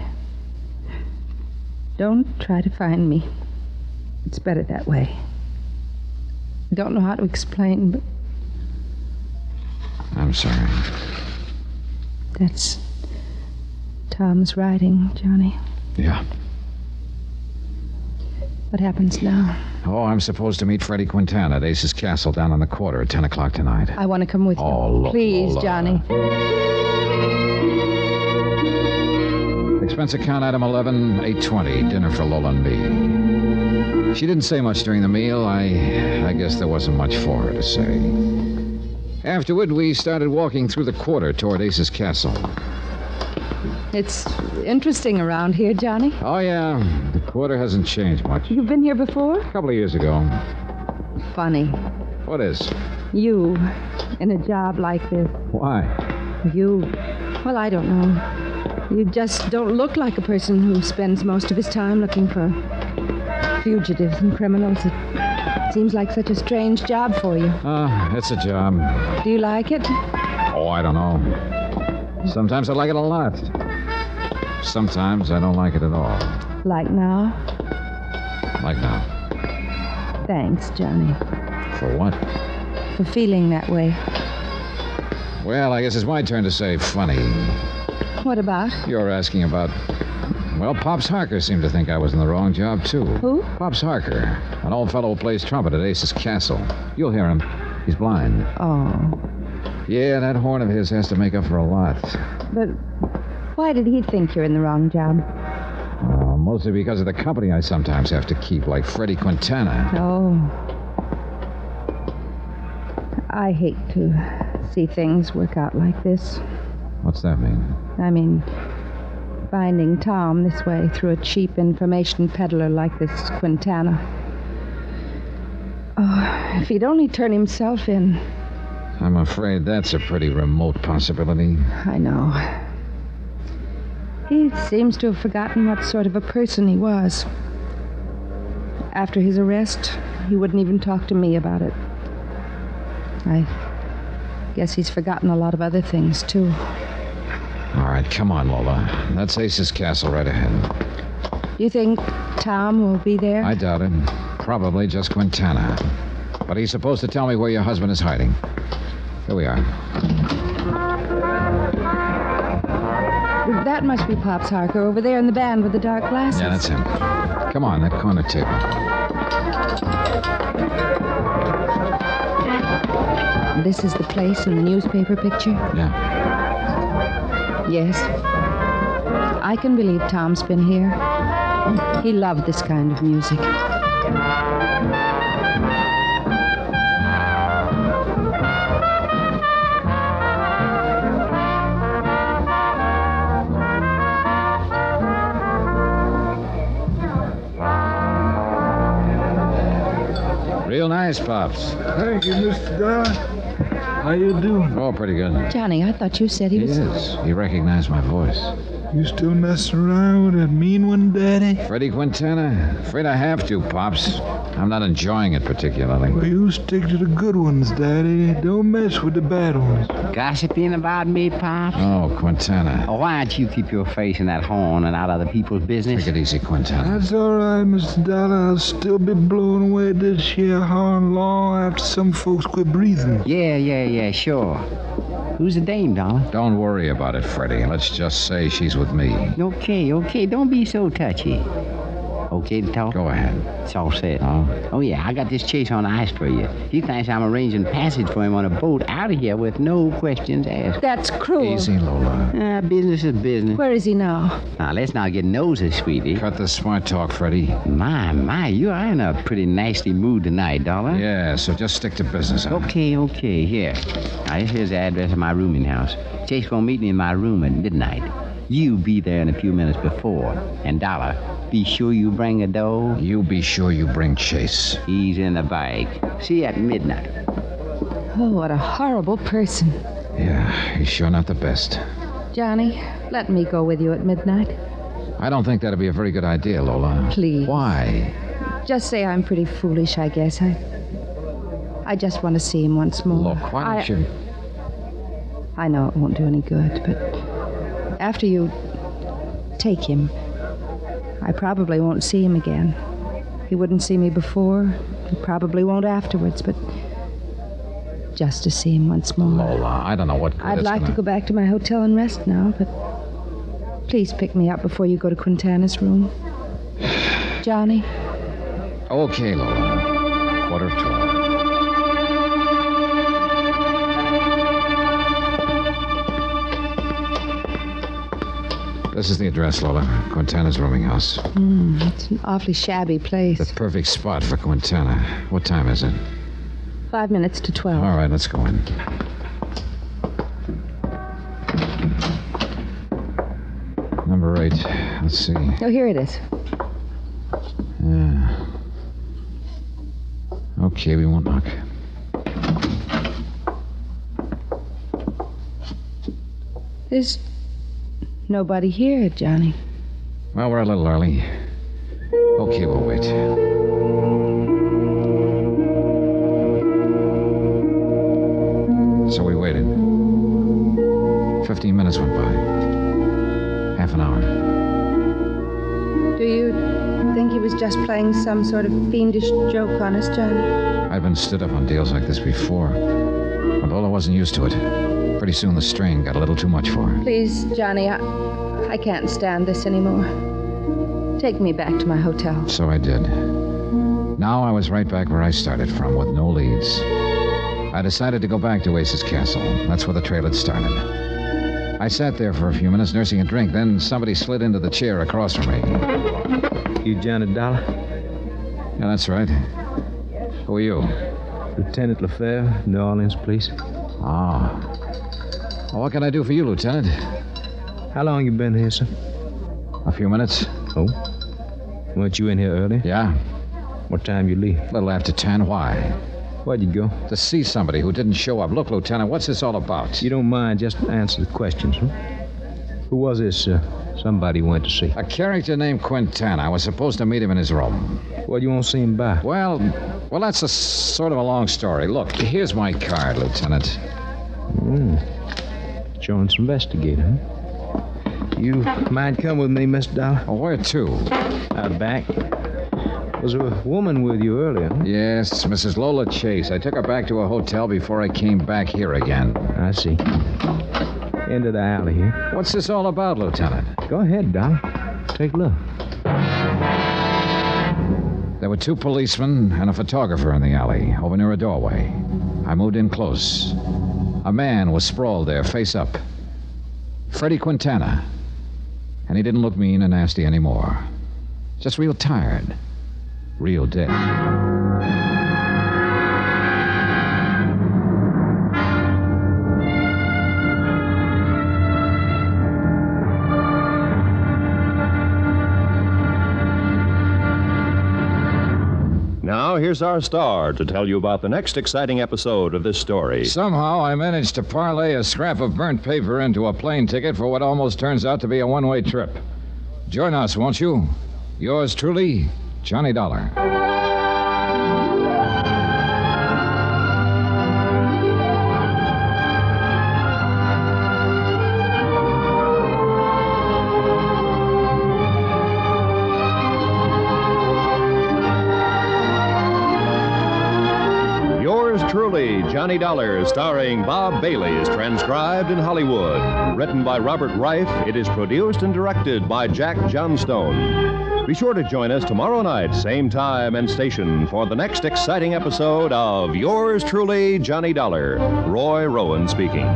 Don't try to find me. It's better that way. I don't know how to explain, but... I'm sorry. That's Tom's writing, Johnny. Yeah. What happens now? Oh, I'm supposed to meet Freddie Quintana at Ace's Castle down on the quarter at 10 o'clock tonight. I want to come with you. Oh, look, Please, Lola. Johnny. Expense account item 11, $8.20. Dinner for Lola and me. She didn't say much during the meal. I guess there wasn't much for her to say. Afterward, we started walking through the quarter toward Ace's Castle. It's interesting around here, Johnny. Oh, yeah. The quarter hasn't changed much. You've been here before? A couple of years ago. Funny. What is? You, in a job like this. Why? Well, I don't know. You just don't look like a person who spends most of his time looking for fugitives and criminals. It seems like such a strange job for you. It's a job. Do you like it? Oh, I don't know. Sometimes I like it a lot. Sometimes I don't like it at all. Like now? Like now. Thanks, Johnny. For what? For feeling that way. Well, I guess it's my turn to say funny. What about? You're asking about... Well, Pops Harker seemed to think I was in the wrong job, too. Who? Pops Harker, an old fellow who plays trumpet at Ace's Castle. You'll hear him. He's blind. Oh. Yeah, that horn of his has to make up for a lot. But why did he think you're in the wrong job? Mostly because of the company I sometimes have to keep, like Freddie Quintana. Oh. I hate to see things work out like this. What's that mean? I mean, finding Tom this way through a cheap information peddler like this Quintana. Oh, if he'd only turn himself in. I'm afraid that's a pretty remote possibility. I know. He seems to have forgotten what sort of a person he was. After his arrest, he wouldn't even talk to me about it. I guess he's forgotten a lot of other things, too. All right, come on, Lola. That's Ace's Castle right ahead. You think Tom will be there? I doubt it. Probably just Quintana. But he's supposed to tell me where your husband is hiding. Here we are. That must be Pops Harker over there in the band with the dark glasses. Yeah, that's him. Come on, that corner table. This is the place in the newspaper picture? Yeah. Yes. I can believe Tom's been here. He loved this kind of music. Real nice, Pops. Thank you, Mr. Dollar. How you doing? Oh, pretty good. Johnny, I thought you said he was... He is. He recognized my voice. You still messing around with that mean one, Daddy? Freddie Quintana? Afraid I have to, Pops. I'm not enjoying it particularly. Well, you stick to the good ones, Daddy. Don't mess with the bad ones. Gossiping about me, Pops? Oh, Quintana. Oh, why don't you keep your face in that horn and out of other people's business? Take it easy, Quintana. That's all right, Mr. Dollar. I'll still be blowing away this here horn long after some folks quit breathing. Yeah, sure. Who's the dame, Dollar? Don't worry about it, Freddie. Let's just say she's with me. Okay. Don't be so touchy. Okay to talk? Go ahead. It's all set. Oh, yeah, I got this chase on ice for you. He thinks I'm arranging passage for him on a boat out of here with no questions asked. That's cruel. Easy, Lola. Business is business. Where is he now? Now, let's not get nosy, sweetie. Cut the smart talk, Freddie. My, you are in a pretty nasty mood tonight, Dollar. Yeah, so just stick to business, huh? Okay. Here. Now, here's the address of my rooming house. Chase gonna meet me in my room at midnight. You be there in a few minutes before. And Dollar, be sure you bring a dough. You be sure you bring Chase. He's in the bag. See you at midnight. Oh, what a horrible person. Yeah, he's sure not the best. Johnny, let me go with you at midnight. I don't think that'd be a very good idea, Lola. Please. Why? Just say I'm pretty foolish, I guess. I just want to see him once more. Look, why don't you... I know it won't do any good, but after you take him, I probably won't see him again. He wouldn't see me before. He probably won't afterwards, but just to see him once more. Lola, I don't know what good I'd like to go back to my hotel and rest now, but please pick me up before you go to Quintana's room. Johnny? Okay, Lola. 11:45. This is the address, Lola. Quintana's rooming house. It's an awfully shabby place. The perfect spot for Quintana. What time is it? 5 minutes to 12. All right, let's go in. Number 8. Let's see. Oh, here it is. Yeah. Okay, we won't knock. There's nobody here, Johnny. Well, we're a little early. Okay, we'll wait. So we waited. 15 minutes went by. Half an hour. Do you think he was just playing some sort of fiendish joke on us, Johnny? I've been stood up on deals like this before. But Lola wasn't used to it. Pretty soon the strain got a little too much for her. Please, Johnny, I can't stand this anymore. Take me back to my hotel. So I did. Now I was right back where I started from, with no leads. I decided to go back to Ace's castle. That's where the trail had started. I sat there for a few minutes nursing a drink. Then somebody slid into the chair across from me. You Johnny Dollar? Yeah, that's right. Who are you? Lieutenant LaFleur, New Orleans Police. Ah. Well, what can I do for you, Lieutenant? How long you been here, sir? A few minutes. Oh? Weren't you in here early? Yeah. What time you leave? A little after 10. Why? Where'd you go? To see somebody who didn't show up. Look, Lieutenant, what's this all about? You don't mind, just answer the questions, huh? Who was this, somebody you went to see? A character named Quintana. I was supposed to meet him in his room. What do you want to see him by? Well, that's a sort of a long story. Look, here's my card, Lieutenant. Jones investigator, huh? You mind come with me, Mr. Dollar? Oh, where to? Out back. Was there a woman with you earlier, huh? Yes, Mrs. Lola Chase. I took her back to a hotel before I came back here again. I see. End of the alley here. What's this all about, Lieutenant? Go ahead, Dollar. Take a look. There were 2 policemen and a photographer in the alley, over near a doorway. I moved in close. A man was sprawled there, face up. Freddie Quintana. And he didn't look mean and nasty anymore. Just real tired. Real dead. Now, here's our star to tell you about the next exciting episode of this story. Somehow I managed to parlay a scrap of burnt paper into a plane ticket for what almost turns out to be a one-way trip. Join us, won't you? Yours truly, Johnny Dollar. Truly, Johnny Dollar, starring Bob Bailey, is transcribed in Hollywood. Written by Robert Wright, it is produced and directed by Jack Johnstone. Be sure to join us tomorrow night, same time and station, for the next exciting episode of Yours Truly, Johnny Dollar. Roy Rowan speaking.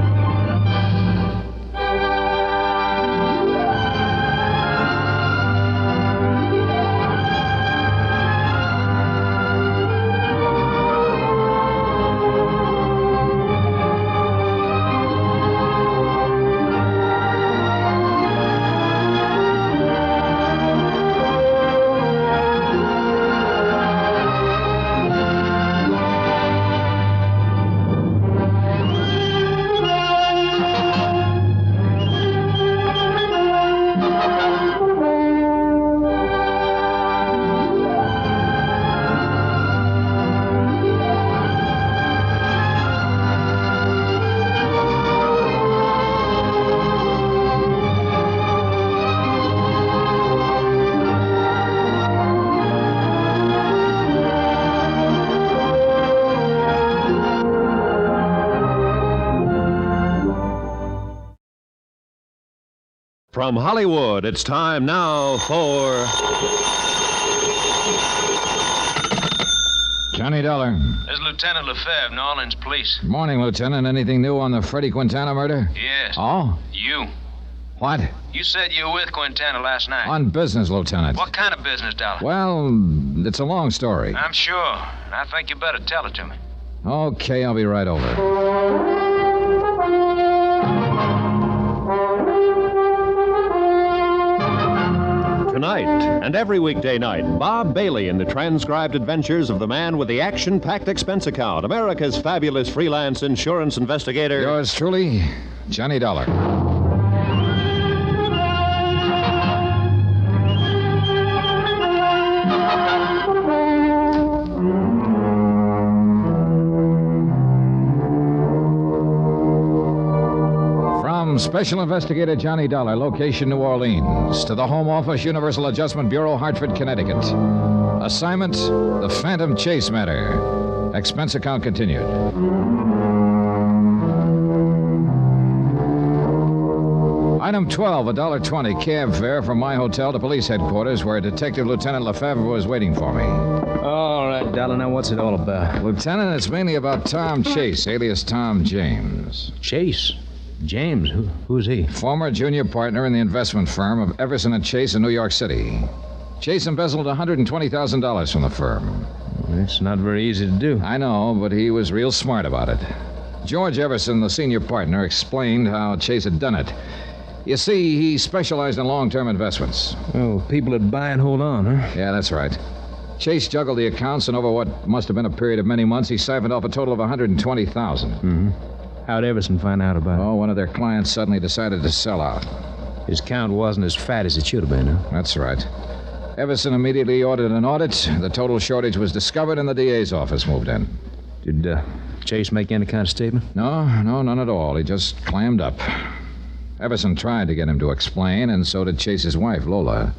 From Hollywood, it's time now for Johnny Dollar. This is Lieutenant Lefebvre, New Orleans Police. Morning, Lieutenant. Anything new on the Freddie Quintana murder? Yes. Oh? You. What? You said you were with Quintana last night. On business, Lieutenant. What kind of business, Dollar? Well, it's a long story. I'm sure. I think you better tell it to me. Okay, I'll be right over. Tonight and every weekday night, Bob Bailey in the transcribed adventures of the man with the action-packed expense account, America's fabulous freelance insurance investigator. Yours truly, Johnny Dollar. Special Investigator Johnny Dollar, location New Orleans, to the Home Office, Universal Adjustment Bureau, Hartford, Connecticut. Assignment, the Phantom Chase matter. Expense account continued. Item 12, $1.20 cab fare from my hotel to police headquarters where Detective Lieutenant Lefebvre was waiting for me. All right, Dollar, now what's it all about? Lieutenant, it's mainly about Tom Chase, alias Tom James. Chase? James? Who's he? Former junior partner in the investment firm of Everson & Chase in New York City. Chase embezzled $120,000 from the firm. It's not very easy to do. I know, but he was real smart about it. George Everson, the senior partner, explained how Chase had done it. You see, he specialized in long-term investments. Oh, people that buy and hold on, huh? Yeah, that's right. Chase juggled the accounts, and over what must have been a period of many months, he siphoned off a total of $120,000. Mm-hmm. How'd Everson find out about it? Oh, one of their clients suddenly decided to sell out. His count wasn't as fat as it should have been, huh? That's right. Everson immediately ordered an audit. The total shortage was discovered, and the DA's office moved in. Did Chase make any kind of statement? No, none at all. He just clammed up. Everson tried to get him to explain, and so did Chase's wife, Lola.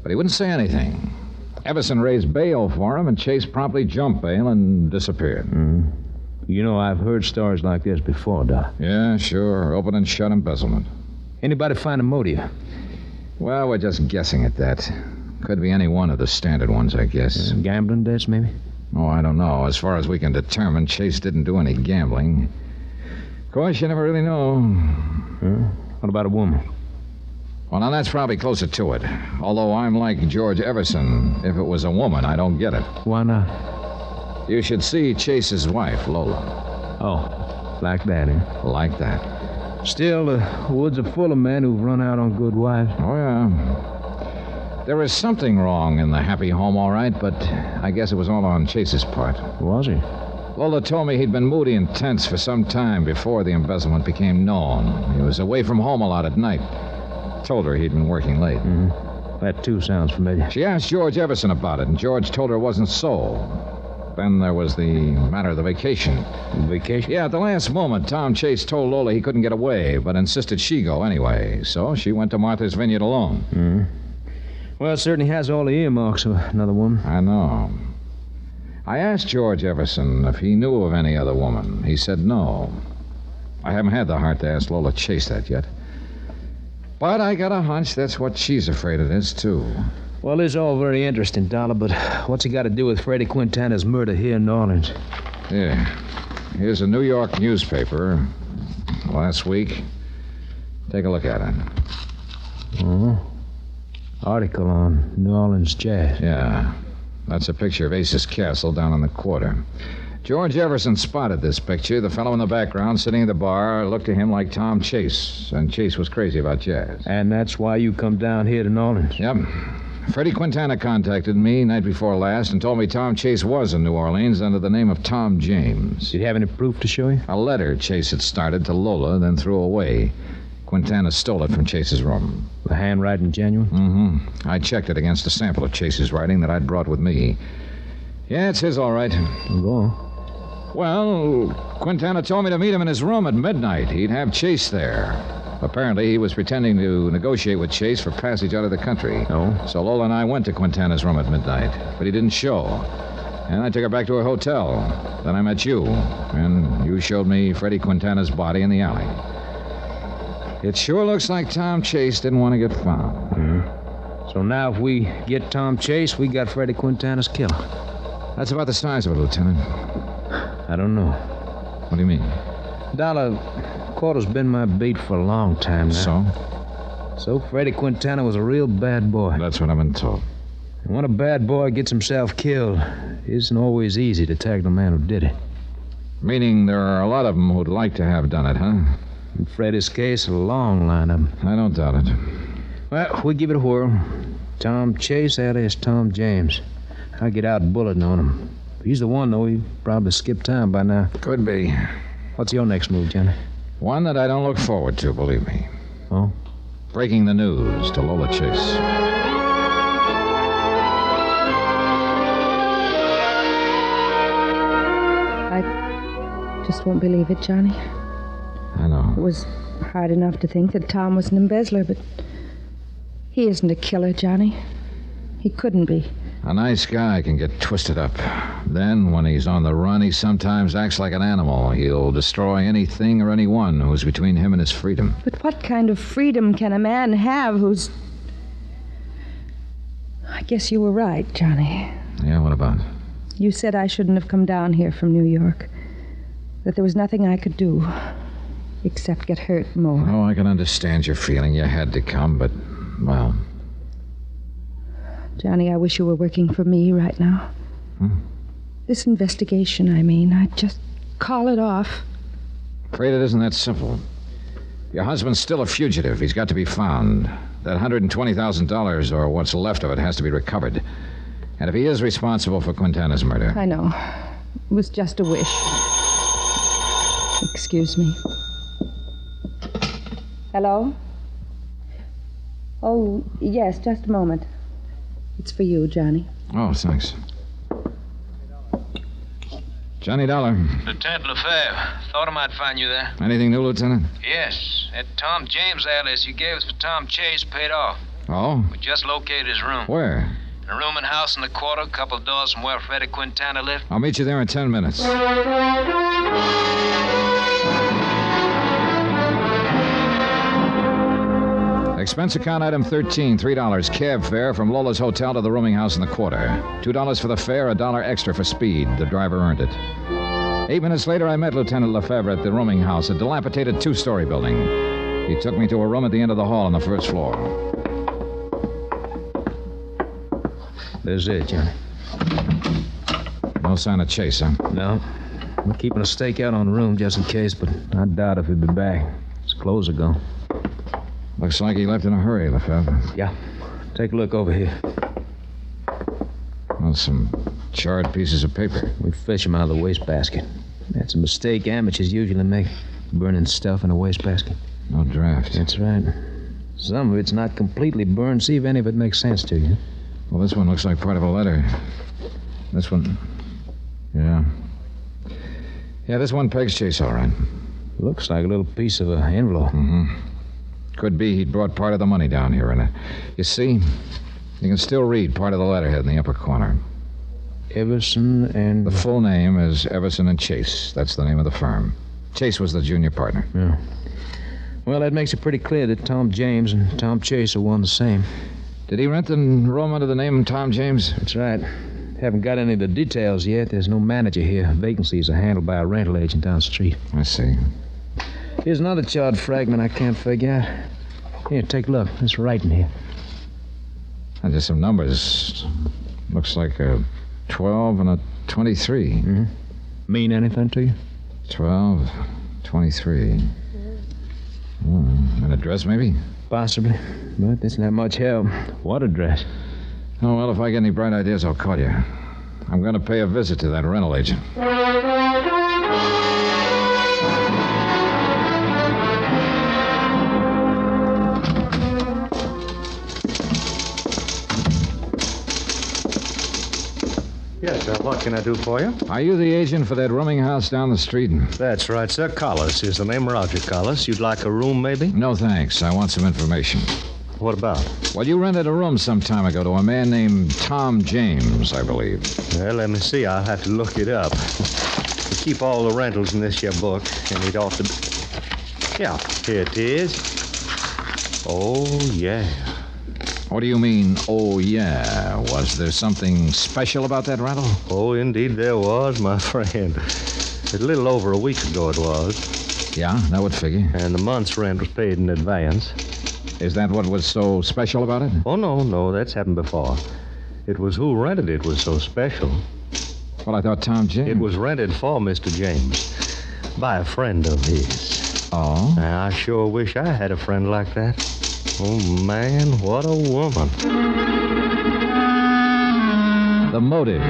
But he wouldn't say anything. Everson raised bail for him, and Chase promptly jumped bail and disappeared. Mm-hmm. You know, I've heard stories like this before, Doc. Yeah, sure. Open and shut embezzlement. Anybody find a motive? Well, we're just guessing at that. Could be any one of the standard ones, I guess. Gambling debts, maybe? Oh, I don't know. As far as we can determine, Chase didn't do any gambling. Of course, you never really know. Huh? What about a woman? Well, now that's probably closer to it. Although I'm like George Everson. If it was a woman, I don't get it. Why not? You should see Chase's wife, Lola. Oh, like that, eh? Like that. Still, the woods are full of men who've run out on good wives. Oh, yeah. There was something wrong in the happy home, all right, but I guess it was all on Chase's part. Was he? Lola told me he'd been moody and tense for some time before the embezzlement became known. He was away from home a lot at night. Told her he'd been working late. Mm-hmm. That, too, sounds familiar. She asked George Everson about it, and George told her it wasn't so. Then there was the matter of the vacation. Vacation? Yeah, at the last moment, Tom Chase told Lola he couldn't get away, but insisted she go anyway. So she went to Martha's Vineyard alone. Mm-hmm. Well, it certainly has all the earmarks of another woman. I know. I asked George Everson if he knew of any other woman. He said no. I haven't had the heart to ask Lola Chase that yet. But I got a hunch that's what she's afraid it is, too. Well, it's all very interesting, Dollar, but what's it got to do with Freddie Quintana's murder here in New Orleans? Yeah. Here's a New York newspaper. Last week. Take a look at it. Oh. Article on New Orleans jazz. Yeah. That's a picture of Ace's Castle down on the quarter. George Everson spotted this picture. The fellow in the background sitting at the bar looked to him like Tom Chase, and Chase was crazy about jazz. And that's why you come down here to New Orleans? Yep. Freddie Quintana contacted me night before last and told me Tom Chase was in New Orleans under the name of Tom James. Did you have any proof to show you? A letter Chase had started to Lola, then threw away. Quintana stole it from Chase's room. The handwriting genuine? Mm-hmm. I checked it against a sample of Chase's writing that I'd brought with me. Yeah, it's his, all right. Go on. Well, Quintana told me to meet him in his room at midnight. He'd have Chase there. Apparently, he was pretending to negotiate with Chase for passage out of the country. Oh? So Lola and I went to Quintana's room at midnight, but he didn't show. And I took her back to her hotel. Then I met you, and you showed me Freddie Quintana's body in the alley. It sure looks like Tom Chase didn't want to get found. Mm-hmm. So now if we get Tom Chase, we got Freddie Quintana's killer. That's about the size of it, Lieutenant. I don't know. What do you mean? Dollar, quarter's been my beat for a long time now. So Freddie Quintana was a real bad boy. That's what I've been told. And when a bad boy gets himself killed, it isn't always easy to tag the man who did it. Meaning there are a lot of them who'd like to have done it, huh? In Freddie's case, a long line of them. I don't doubt it. Well, we'll give it a whirl. Tom Chase, alias Tom James. I'll get out bulletin on him. If he's the one, though, he probably skipped time by now. Could be. What's your next move, Johnny? One that I don't look forward to, believe me. Oh? Breaking the news to Lola Chase. I just won't believe it, Johnny. I know. It was hard enough to think that Tom was an embezzler, but he isn't a killer, Johnny. He couldn't be. A nice guy can get twisted up. Then, when he's on the run, he sometimes acts like an animal. He'll destroy anything or anyone who's between him and his freedom. But what kind of freedom can a man have who's... I guess you were right, Johnny. Yeah, what about? You said I shouldn't have come down here from New York. That there was nothing I could do except get hurt more. Oh, I can understand your feeling. You had to come, but, well... Johnny, I wish you were working for me right now. This investigation, I mean. I'd just call it off. Afraid it isn't that simple. Your husband's still a fugitive. He's got to be found. That $120,000, or what's left of it, has to be recovered. And if he is responsible for Quintana's murder... I know. It was just a wish. Excuse me. Hello? Oh, yes, just a moment. It's for you, Johnny. Oh, thanks. Johnny Dollar. Lieutenant Lefebvre. Thought I might find you there. Anything new, Lieutenant? Yes. That Tom James alias you gave us for Tom Chase paid off. Oh? We just located his room. Where? In a room and house in the quarter, a couple of doors from where Freddie Quintana lived. I'll meet you there in 10 minutes. Expense account item 13, $3. Cab fare from Lola's hotel to the rooming house in the quarter. $2 for the fare, $1 extra for speed. The driver earned it. 8 minutes later, I met Lieutenant Lefebvre at the rooming house, a dilapidated two-story building. He took me to a room at the end of the hall on the first floor. There's it, Johnny. No sign of Chase, huh? No. We're keeping a stakeout on the room just in case, but I doubt if he'll be back. His clothes are gone. Looks like he left in a hurry, Lefebvre. Yeah. Take a look over here. Well, some charred pieces of paper. We fish them out of the wastebasket. That's a mistake amateurs usually make, burning stuff in a wastebasket. No draft. That's right. Some of it's not completely burned. See if any of it makes sense to you. Well, this one looks like part of a letter. This one... Yeah. Yeah, this one pegs Chase all right. Looks like a little piece of an envelope. Mm-hmm. Could be he'd brought part of the money down here in it. You see, you can still read part of the letterhead in the upper corner. Everson and... The full name is Everson and Chase. That's the name of the firm. Chase was the junior partner. Yeah. Well, that makes it pretty clear that Tom James and Tom Chase are one the same. Did he rent the room under the name Tom James? That's right. Haven't got any of the details yet. There's no manager here. Vacancies are handled by a rental agent down the street. I see. Here's another charred fragment I can't figure out. Here, take a look. There's writing here. And just some numbers. Looks like a 12 and a 23. Mm-hmm. Mean anything to you? 12, 23. An address, maybe? Possibly. But that's not much help. What address? Oh, well, if I get any bright ideas, I'll call you. I'm going to pay a visit to that rental agent. Yes, sir. What can I do for you? Are you the agent for that rooming house down the street? That's right, sir. Collis is the name. Roger Collis. You'd like a room, maybe? No, thanks. I want some information. What about? Well, you rented a room some time ago to a man named Tom James, I believe. Well, let me see. I'll have to look it up. We keep all the rentals in this here book, and it ought to be... Yeah, here it is. Oh, yeah. What do you mean, oh, yeah? Was there something special about that rental? Oh, indeed there was, my friend. A little over a week ago it was. Yeah, that would figure. And the month's rent was paid in advance. Is that what was so special about it? Oh, no, that's happened before. It was who rented it was so special. Well, I thought Tom James. It was rented for Mr. James by a friend of his. Oh? I sure wish I had a friend like that. Oh, man, what a woman. The motive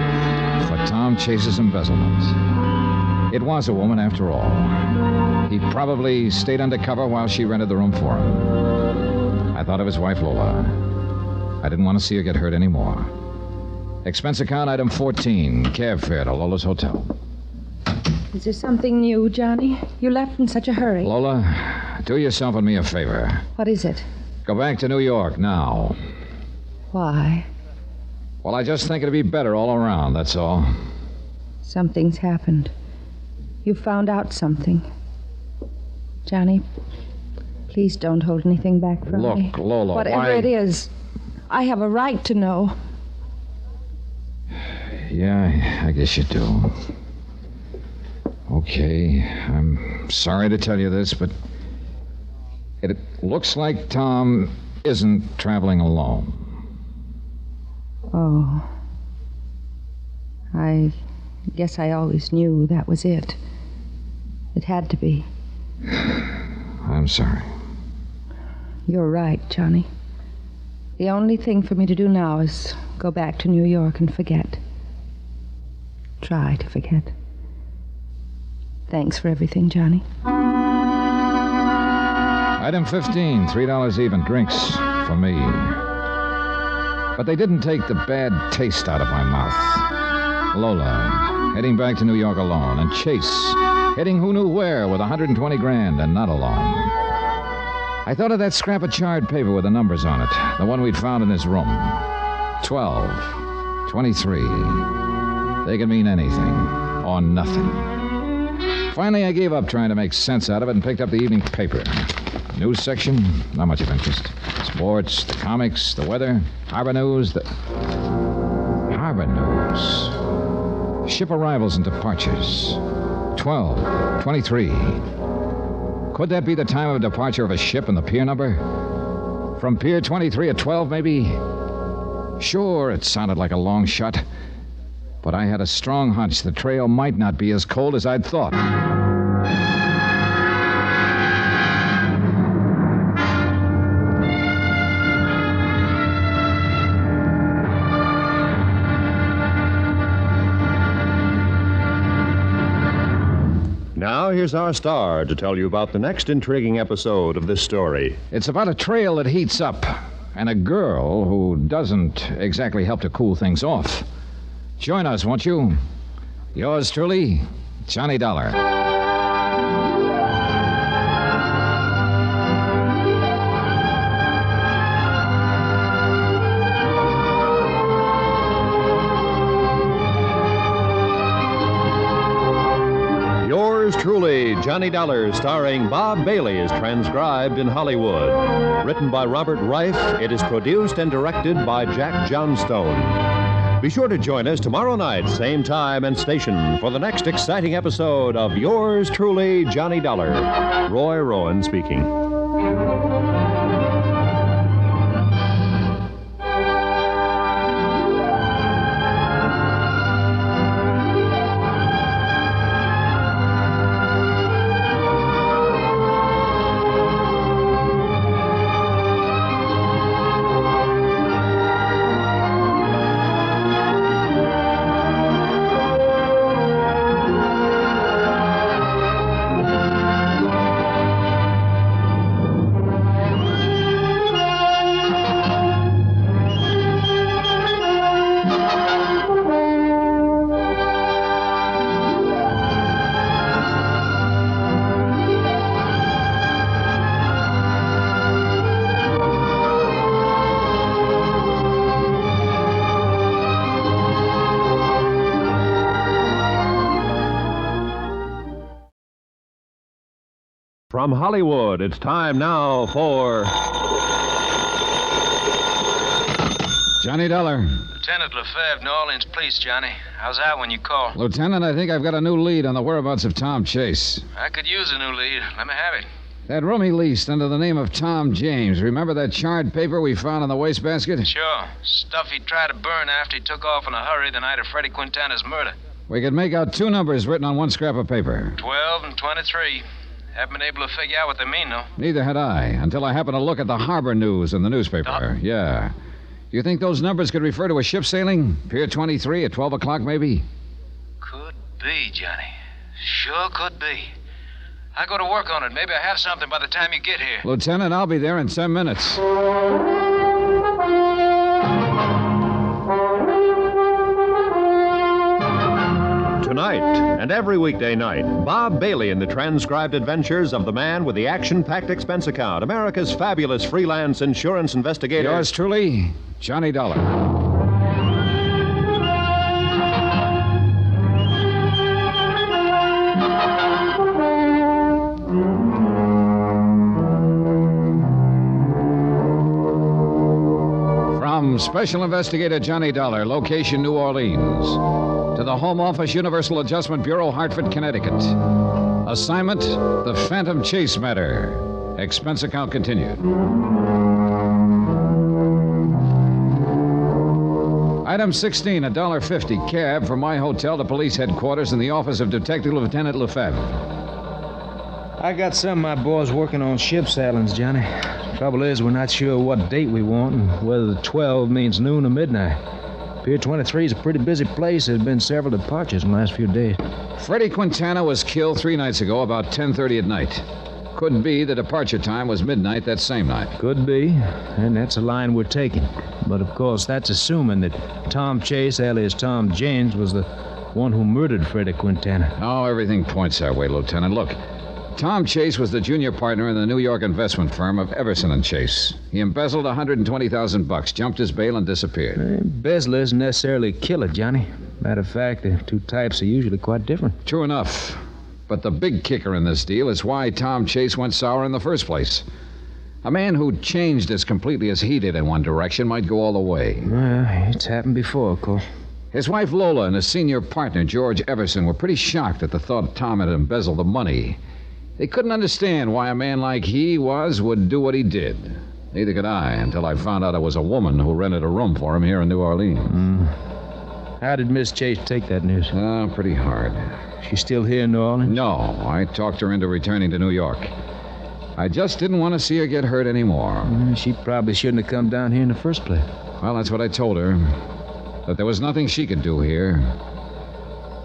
for Tom Chase's embezzlement. It was a woman, after all. He probably stayed undercover while she rented the room for him. I thought of his wife, Lola. I didn't want to see her get hurt anymore. Expense account item 14, cab fare to Lola's hotel. Is there something new, Johnny? You left in such a hurry. Lola, do yourself and me a favor. What is it? Go back to New York now. Why? Well, I just think it'd be better all around, that's all. Something's happened. You found out something. Johnny, please don't hold anything back from me. Look, Lola, whatever it is, I have a right to know. Yeah, I guess you do. Okay, I'm sorry to tell you this, but it looks like Tom isn't traveling alone. Oh. I guess I always knew that was it. It had to be. I'm sorry. You're right, Johnny. The only thing for me to do now is go back to New York and forget. Try to forget. Thanks for everything, Johnny. Item 15, $3 even, drinks for me. But they didn't take the bad taste out of my mouth. Lola, heading back to New York alone, and Chase, heading who knew where with 120 grand and not alone. I thought of that scrap of charred paper with the numbers on it, the one we'd found in his room. 12, 23. They could mean anything or nothing. Finally, I gave up trying to make sense out of it and picked up the evening paper. News section, not much of interest. Sports, the comics, the weather, harbor news, Harbor news. Ship arrivals and departures. 12, 23. Could that be the time of departure of a ship and the pier number? From Pier 23 at 12, maybe? Sure, it sounded like a long shot. But I had a strong hunch the trail might not be as cold as I'd thought. Now, here's our star to tell you about the next intriguing episode of this story. It's about a trail that heats up, and a girl who doesn't exactly help to cool things off. Join us, won't you? Yours truly, Johnny Dollar. Yours truly, Johnny Dollar, starring Bob Bailey, is transcribed in Hollywood. Written by Robert Wright, it is produced and directed by Jack Johnstone. Be sure to join us tomorrow night, same time and station, for the next exciting episode of Yours truly, Johnny Dollar. Roy Rowan speaking. From Hollywood, it's time now for Johnny Dollar. Lieutenant Lefebvre, New Orleans Police, Johnny. I was out when you called. Lieutenant, I think I've got a new lead on the whereabouts of Tom Chase. I could use a new lead. Let me have it. That room he leased under the name of Tom James. Remember that charred paper we found in the wastebasket? Sure. Stuff he tried to burn after he took off in a hurry the night of Freddie Quintana's murder. We could make out two numbers written on one scrap of paper. 12 and 23. Haven't been able to figure out what they mean, though. Neither had I, until I happened to look at the harbor news in the newspaper. Yeah. You think those numbers could refer to a ship sailing? Pier 23 at 12 o'clock, maybe? Could be, Johnny. Sure could be. I'll go to work on it. Maybe I have something by the time you get here. Lieutenant, I'll be there in 10 minutes. Tonight, and every weekday night, Bob Bailey in the transcribed adventures of the man with the action-packed expense account, America's fabulous freelance insurance investigator. Yours truly, Johnny Dollar. From Special Investigator Johnny Dollar, location New Orleans, to the Home Office Universal Adjustment Bureau, Hartford, Connecticut. Assignment, the Phantom Chase matter. Expense account continued. Item 16, $1.50, cab from my hotel to police headquarters in the office of Detective Lieutenant Lefebvre. I got some of my boys working on ship sailings, Johnny. Trouble is, we're not sure what date we want and whether the 12 means noon or midnight. Pier 23 is a pretty busy place. There's been several departures in the last few days. Freddie Quintana was killed 3 nights ago, about 10:30 at night. Could be the departure time was midnight that same night. Could be, and that's a line we're taking. But, of course, that's assuming that Tom Chase, alias Tom James, was the one who murdered Freddie Quintana. Oh, everything points that way, Lieutenant. Look, Tom Chase was the junior partner in the New York investment firm of Everson and Chase. He embezzled $120,000, jumped his bail, and disappeared. Embezzler isn't necessarily a killer, Johnny. Matter of fact, the two types are usually quite different. True enough. But the big kicker in this deal is why Tom Chase went sour in the first place. A man who changed as completely as he did in one direction might go all the way. Well, it's happened before, of course. His wife Lola and his senior partner, George Everson, were pretty shocked at the thought Tom had embezzled the money. They couldn't understand why a man like he would do what he did. Neither could I, until I found out it was a woman who rented a room for him here in New Orleans. How did Miss Chase take that news? Pretty hard. She's still here in New Orleans? No, I talked her into returning to New York. I just didn't want to see her get hurt anymore. She probably shouldn't have come down here in the first place. Well, that's what I told her. That there was nothing she could do here.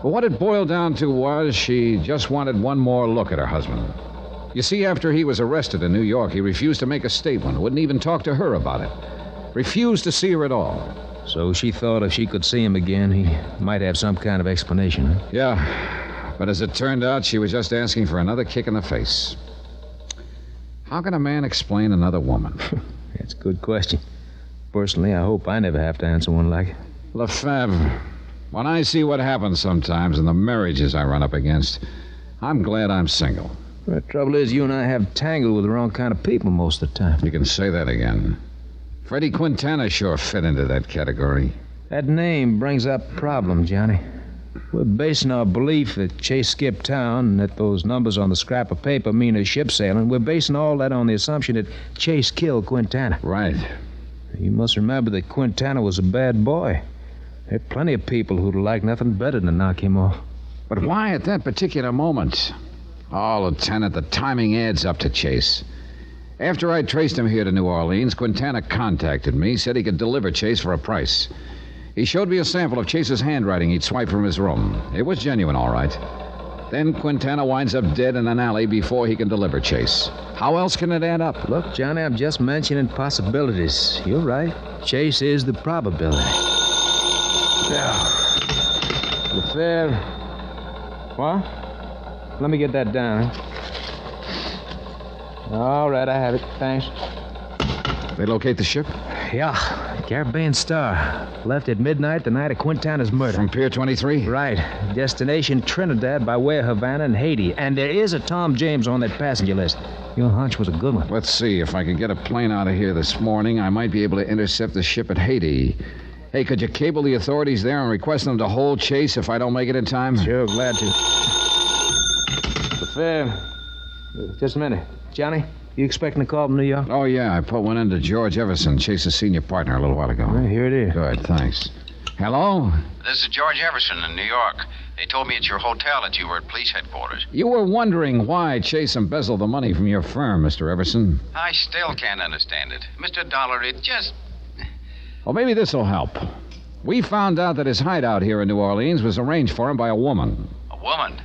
But what it boiled down to was she just wanted one more look at her husband. You see, after he was arrested in New York, he refused to make a statement, wouldn't even talk to her about it. Refused to see her at all. So she thought if she could see him again, he might have some kind of explanation, huh? Yeah, but as it turned out, she was just asking for another kick in the face. How can a man explain another woman? That's a good question. Personally, I hope I never have to answer one like it. Lefebvre, when I see what happens sometimes in the marriages I run up against, I'm glad I'm single. The trouble is, you and I have tangled with the wrong kind of people most of the time. You can say that again. Freddie Quintana sure fit into that category. That name brings up a problem, Johnny. We're basing our belief that Chase skipped town and that those numbers on the scrap of paper mean a ship sailing. We're basing all that on the assumption that Chase killed Quintana. Right. You must remember that Quintana was a bad boy. There are plenty of people who'd like nothing better than to knock him off. But why at that particular moment? Oh, Lieutenant, the timing adds up to Chase. After I traced him here to New Orleans, Quintana contacted me, said he could deliver Chase for a price. He showed me a sample of Chase's handwriting he'd swiped from his room. It was genuine, all right. Then Quintana winds up dead in an alley before he can deliver Chase. How else can it add up? Look, Johnny, I'm just mentioning possibilities. You're right. Chase is the probability. Yeah. Lefebvre. What? Let me get that down. All right, I have it. Thanks. They locate the ship? Yeah. Caribbean Star. Left at midnight the night of Quintana's murder. From Pier 23? Right. Destination Trinidad by way of Havana and Haiti. And there is a Tom James on that passenger list. Your hunch was a good one. Let's see. If I could get a plane out of here this morning, I might be able to intercept the ship at Haiti. Hey, could you cable the authorities there and request them to hold Chase if I don't make it in time? Sure, glad to. Just a minute. Johnny, you expecting a call from New York? Oh, yeah. I put one in to George Everson, Chase's senior partner, a little while ago. Well, here it is. Good, thanks. Hello? This is George Everson in New York. They told me at your hotel that you were at police headquarters. You were wondering why Chase embezzled the money from your firm, Mr. Everson. I still can't understand it. Mr. Dollar, it just... Well, maybe this'll help. We found out that his hideout here in New Orleans was arranged for him by a woman. A woman?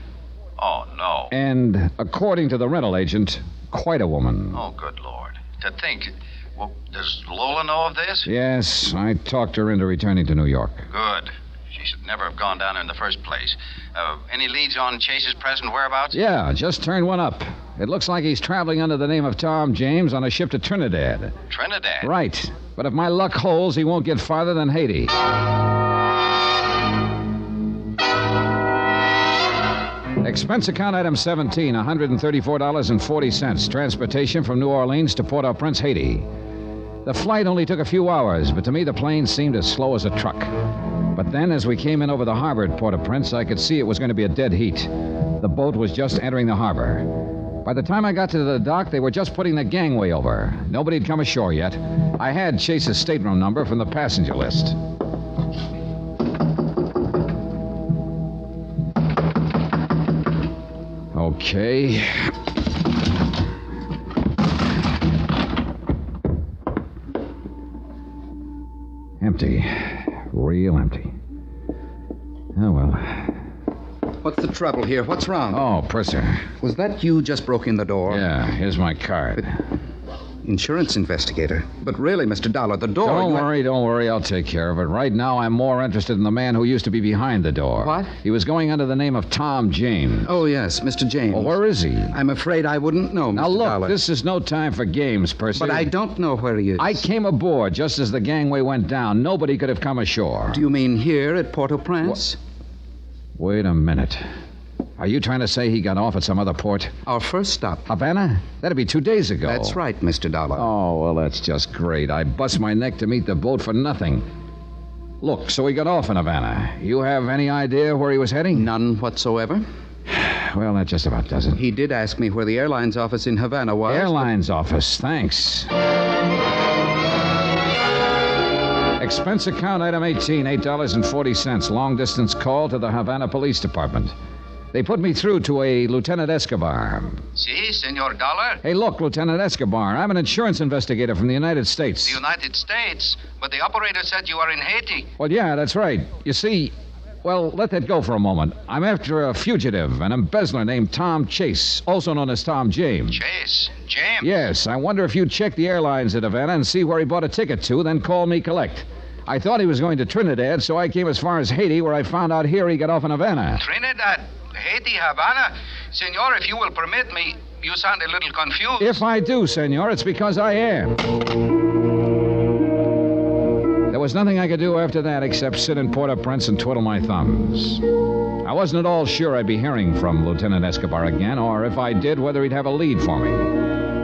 Oh, no. And, according to the rental agent, quite a woman. Oh, good Lord. To think... Well, does Lola know of this? Yes, I talked her into returning to New York. Good. She should never have gone down there in the first place. Any leads on Chase's present whereabouts? Yeah, just turned one up. It looks like he's traveling under the name of Tom James on a ship to Trinidad. Trinidad? Right. But if my luck holds, he won't get farther than Haiti. Expense account item 17, $134.40. Transportation from New Orleans to Port-au-Prince, Haiti. The flight only took a few hours, but to me the plane seemed as slow as a truck. But then, as we came in over the harbor at Port-au-Prince, I could see it was going to be a dead heat. The boat was just entering the harbor. By the time I got to the dock, they were just putting the gangway over. Nobody had come ashore yet. I had Chase's stateroom number from the passenger list. Okay. Empty. Real empty. Oh, well. What's the trouble here? What's wrong? Oh, Purser. Was that you just broke in the door? Yeah, here's my card. Insurance investigator. But really, Mr. Dollar, the door... Don't worry. I'll take care of it. Right now, I'm more interested in the man who used to be behind the door. What? He was going under the name of Tom James. Oh, yes, Mr. James. Well, where is he? I'm afraid I wouldn't know, Mr. Now, look, Dollar. this is no time for games, Percy. But I don't know where he is. I came aboard just as the gangway went down. Nobody could have come ashore. Do you mean here at Port-au-Prince? Wait a minute. Are you trying to say he got off at some other port? Our first stop. Havana? That'd be 2 days ago. That's right, Mr. Dollar. Oh, well, that's just great. I bust my neck to meet the boat for nothing. Look, so he got off in Havana. You have any idea where he was heading? None whatsoever. Well, that just about does it. He did ask me where the airline's office in Havana was. Airline's office, thanks. Expense account item 18, $8.40. Long distance call to the Havana Police Department. They put me through to a Lieutenant Escobar. Si, Senor Dollar? Hey, look, Lieutenant Escobar, I'm an insurance investigator from the United States. The United States? But the operator said you are in Haiti. Well, yeah, that's right. You see, well, let that go for a moment. I'm after a fugitive, an embezzler named Tom Chase, also known as Tom James. Chase? James? Yes, I wonder if you'd check the airlines at Havana and see where he bought a ticket to, then call me collect. I thought he was going to Trinidad, so I came as far as Haiti, where I found out here he got off in Havana. Trinidad? Haiti, Havana? Senor, if you will permit me, you sound a little confused. If I do, senor, it's because I am. There was nothing I could do after that except sit in Port-au-Prince and twiddle my thumbs. I wasn't at all sure I'd be hearing from Lieutenant Escobar again, or if I did, whether he'd have a lead for me.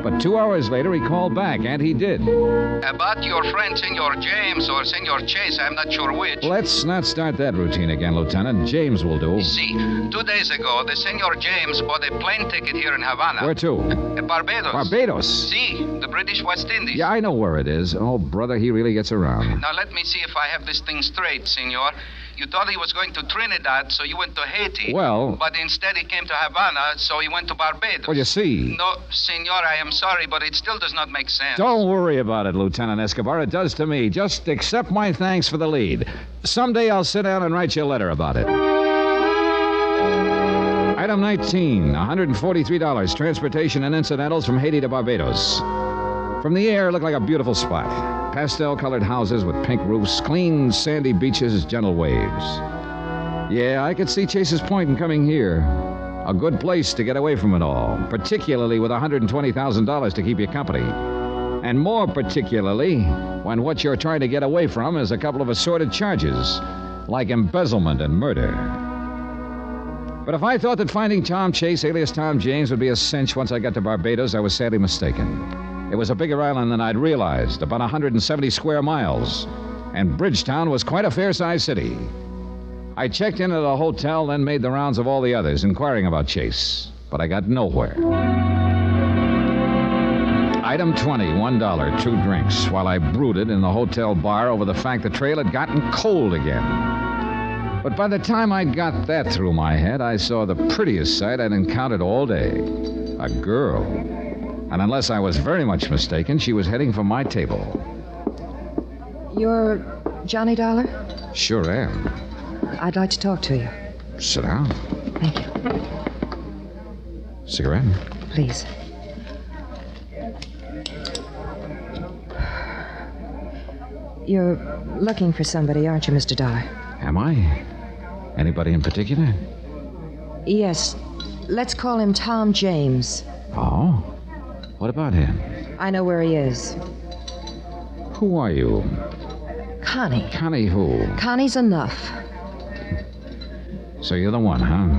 But 2 hours later, he called back, and he did. About your friend, Senor James, or Senor Chase, I'm not sure which. Let's not start that routine again, Lieutenant. James will do. See, 2 days ago, the Senor James bought a plane ticket here in Havana. Where to? Barbados. Barbados? See, the British West Indies. Yeah, I know where it is. Oh, brother, he really gets around. Now, let me see if I have this thing straight, Senor. You thought he was going to Trinidad, so you went to Haiti. Well... But instead he came to Havana, so he went to Barbados. Well, you see... No, Senor, I am sorry, but it still does not make sense. Don't worry about it, Lieutenant Escobar. It does to me. Just accept my thanks for the lead. Someday I'll sit down and write you a letter about it. Item 19, $143. Transportation and incidentals from Haiti to Barbados. From the air, it looked like a beautiful spot. Pastel-colored houses with pink roofs, clean sandy beaches, gentle waves. Yeah, I could see Chase's point in coming here. A good place to get away from it all, particularly with $120,000 to keep you company. And more particularly, when when what you're trying to get away from is a couple of assorted charges, like embezzlement and murder. But if I thought that finding Tom Chase, alias Tom James, would be a cinch once I got to Barbados, I was sadly mistaken. It was a bigger island than I'd realized, about 170 square miles, and Bridgetown was quite a fair-sized city. I checked in at a hotel, then made the rounds of all the others, inquiring about Chase, but I got nowhere. Item 20, $1, 2 drinks, while I brooded in the hotel bar over the fact the trail had gotten cold again. But by the time I'd got that through my head, I saw the prettiest sight I'd encountered all day. A girl. And unless I was very much mistaken, she was heading for my table. You're Johnny Dollar? Sure am. I'd like to talk to you. Sit down. Thank you. Cigarette? Please. You're looking for somebody, aren't you, Mr. Dollar? Am I? Anybody in particular? Yes. Let's call him Tom James. Oh? What about him? I know where he is. Who are you? Connie. Connie who? Connie's enough. So you're the one, huh?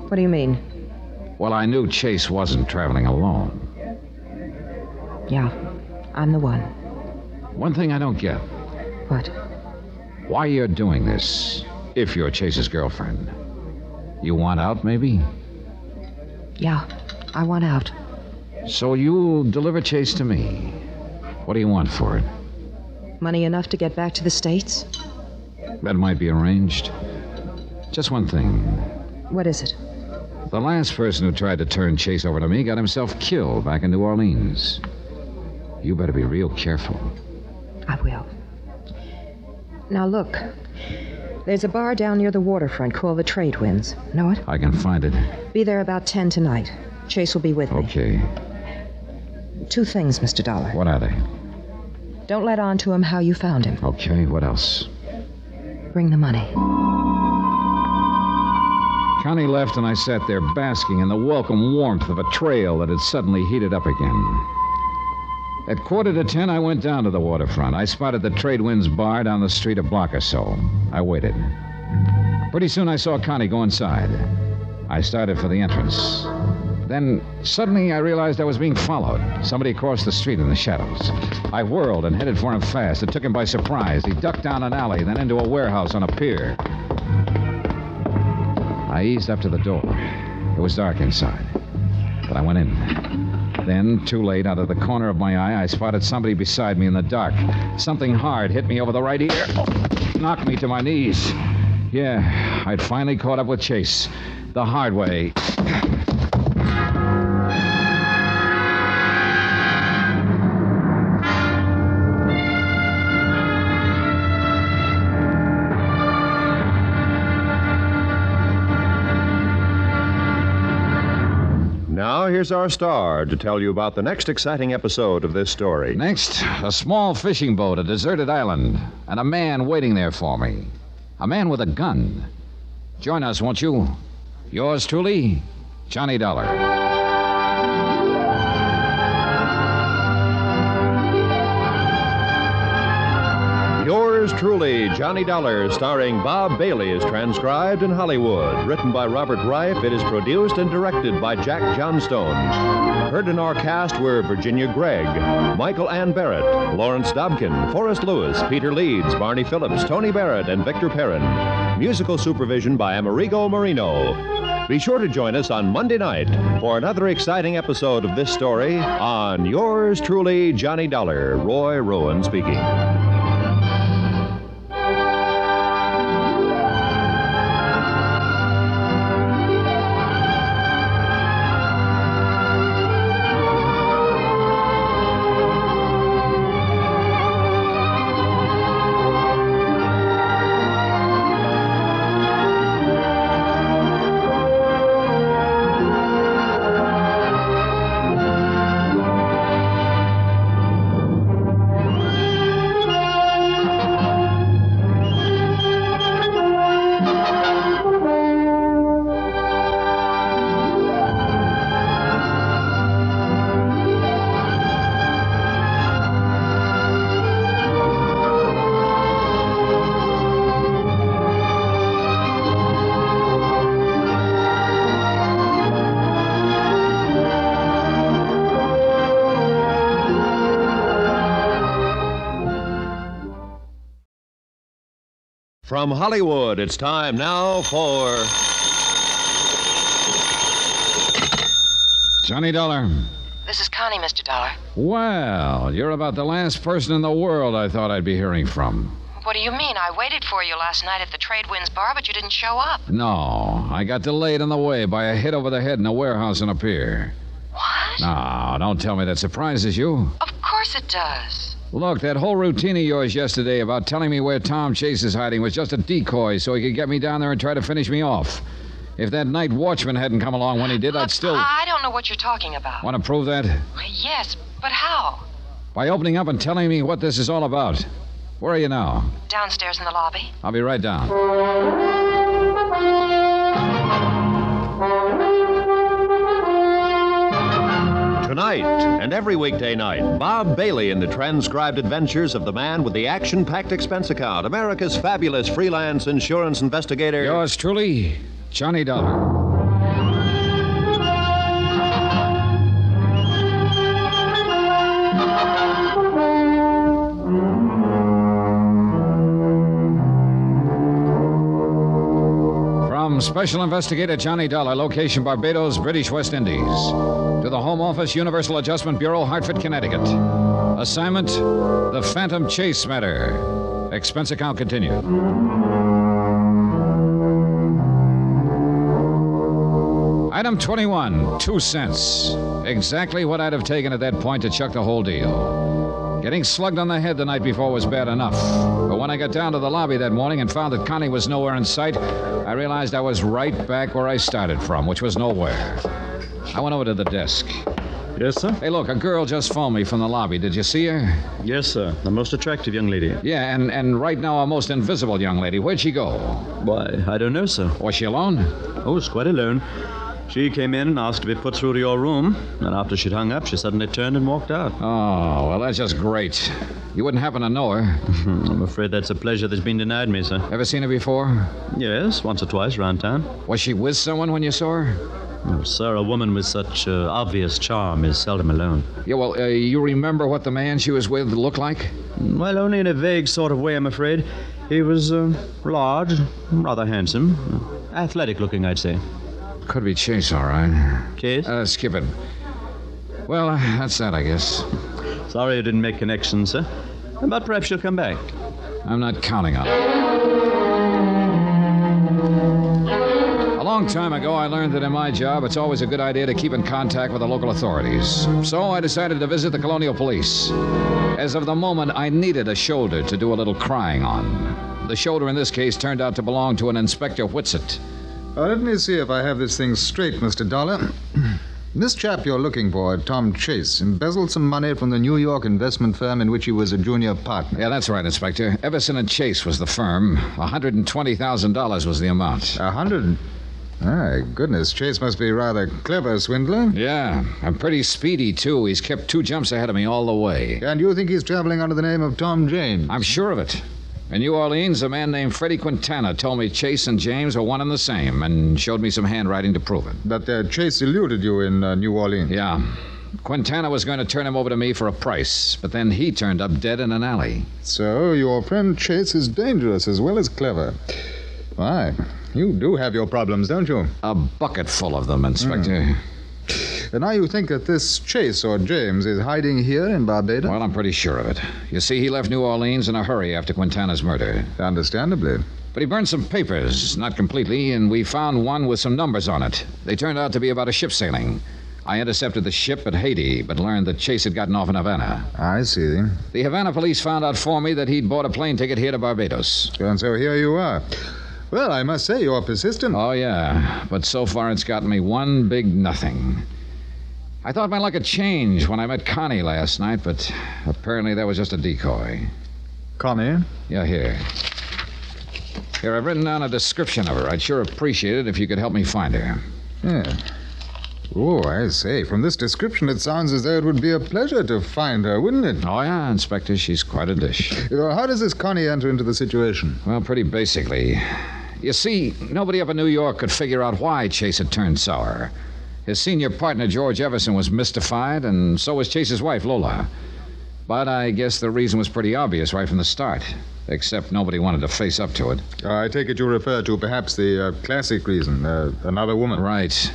What do you mean? Well, I knew Chase wasn't traveling alone. Yeah, I'm the one. One thing I don't get. What? Why you're doing this, if you're Chase's girlfriend. You want out, maybe? Yeah, I want out. So you'll deliver Chase to me. What do you want for it? Money enough to get back to the States? That might be arranged. Just one thing. What is it? The last person who tried to turn Chase over to me got himself killed back in New Orleans. You better be real careful. I will. Now look, there's a bar down near the waterfront called the Trade Winds. Know it? I can find it. Be there about 10 tonight. Chase will be with me. Okay. 2 things, Mr. Dollar. What are they? Don't let on to him how you found him. Okay, what else? Bring the money. Connie left and I sat there basking in the welcome warmth of a trail that had suddenly heated up again. At 9:45, I went down to the waterfront. I spotted the Trade Winds bar down the street a block or so. I waited. Pretty soon I saw Connie go inside. I started for the entrance. Then, suddenly, I realized I was being followed. Somebody crossed the street in the shadows. I whirled and headed for him fast. It took him by surprise. He ducked down an alley, then into a warehouse on a pier. I eased up to the door. It was dark inside, but I went in. Then, too late, out of the corner of my eye, I spotted somebody beside me in the dark. Something hard hit me over the right ear, knocked me to my knees. Yeah, I'd finally caught up with Chase. The hard way. Now, here's our star to tell you about the next exciting episode of this story. Next, a small fishing boat, a deserted island, and a man waiting there for me. A man with a gun. Join us, won't you? Yours truly, Johnny Dollar. Yours truly, Johnny Dollar, starring Bob Bailey, is transcribed in Hollywood. Written by Robert Wright, it is produced and directed by Jack Johnstone. Heard in our cast were Virginia Gregg, Michael Ann Barrett, Lawrence Dobkin, Forrest Lewis, Peter Leeds, Barney Phillips, Tony Barrett, and Victor Perrin. Musical supervision by Amerigo Marino. Be sure to join us on Monday night for another exciting episode of this story on Yours truly, Johnny Dollar. Roy Rowan speaking. From Hollywood, it's time now for Johnny Dollar. This is Connie, Mr. Dollar. Well, you're about the last person in the world I thought I'd be hearing from. What do you mean? I waited for you last night at the Trade Winds bar, but you didn't show up. No, I got delayed on the way by a hit over the head in a warehouse on a pier. What? No, don't tell me that surprises you. Of course it does. Look, that whole routine of yours yesterday about telling me where Tom Chase is hiding was just a decoy so he could get me down there and try to finish me off. If that night watchman hadn't come along when he did, I'd still... I don't know what you're talking about. Want to prove that? Yes, but how? By opening up and telling me what this is all about. Where are you now? Downstairs in the lobby. I'll be right down. Tonight and every weekday night, Bob Bailey in the transcribed adventures of the man with the action-packed expense account, America's fabulous freelance insurance investigator. Yours truly, Johnny Dollar. From Special Investigator Johnny Dollar, location Barbados, British West Indies. To the Home Office, Universal Adjustment Bureau, Hartford, Connecticut. Assignment, the Phantom Chase matter. Expense account continued. Item 21, 2 cents. Exactly what I'd have taken at that point to chuck the whole deal. Getting slugged on the head the night before was bad enough. But when I got down to the lobby that morning and found that Connie was nowhere in sight, I realized I was right back where I started from, which was nowhere. I went over to the desk. Yes, sir? Hey, look, a girl just phoned me from the lobby. Did you see her? Yes, sir. The most attractive young lady. Yeah, and right now a most invisible young lady. Where'd she go? Why, I don't know, sir. Was she alone? Oh, it's quite alone. She came in and asked to be put through to your room. And after she'd hung up, she suddenly turned and walked out. Oh, well, that's just great. You wouldn't happen to know her? I'm afraid that's a pleasure that's been denied me, sir. Ever seen her before? Yes, once or twice around town. Was she with someone when you saw her? Oh, sir, a woman with such obvious charm is seldom alone. Yeah, well, you remember what the man she was with looked like? Well, only in a vague sort of way, I'm afraid. He was large, rather handsome, athletic looking, I'd say. Could be Chase, all right. Chase? Skip it. Well, that's that, I guess. Sorry you didn't make connections, sir. But perhaps you'll come back. I'm not counting on it. A long time ago, I learned that in my job, it's always a good idea to keep in contact with the local authorities. So I decided to visit the Colonial Police. As of the moment, I needed a shoulder to do a little crying on. The shoulder in this case turned out to belong to an Inspector Whitsett. Let me see if I have this thing straight, Mr. Dollar. This chap you're looking for, Tom Chase, embezzled some money from the New York investment firm in which he was a junior partner. Yeah, that's right, Inspector. Everson & Chase was the firm. $120,000 was the amount. My goodness, Chase must be rather clever, swindler. Yeah, and pretty speedy, too. He's kept 2 jumps ahead of me all the way. And you think he's traveling under the name of Tom James? I'm sure of it. In New Orleans, a man named Freddie Quintana told me Chase and James are one and the same and showed me some handwriting to prove it. That Chase eluded you in New Orleans? Yeah. Quintana was going to turn him over to me for a price, but then he turned up dead in an alley. So your friend Chase is dangerous as well as clever. Why, you do have your problems, don't you? A bucket full of them, Inspector. And now you think that this Chase or James is hiding here in Barbados? Well, I'm pretty sure of it. You see, he left New Orleans in a hurry after Quintana's murder. Understandably. But he burned some papers, not completely, and we found one with some numbers on it. They turned out to be about a ship sailing. I intercepted the ship at Haiti, but learned that Chase had gotten off in Havana. I see. The Havana police found out for me that he'd bought a plane ticket here to Barbados. And so here you are. Well, I must say you're persistent. Oh, yeah. But so far it's gotten me one big nothing. I thought my luck had changed when I met Connie last night, but apparently that was just a decoy. Connie? Yeah, here. Here, I've written down a description of her. I'd sure appreciate it if you could help me find her. Yeah. Oh, I say, from this description it sounds as though it would be a pleasure to find her, wouldn't it? Oh, yeah, Inspector, she's quite a dish. How does this Connie enter into the situation? Well, pretty basically. You see, nobody up in New York could figure out why Chase had turned sour. His senior partner, George Everson, was mystified, and so was Chase's wife, Lola. But I guess the reason was pretty obvious right from the start. Except nobody wanted to face up to it. I take it you refer to perhaps the classic reason, another woman. Right.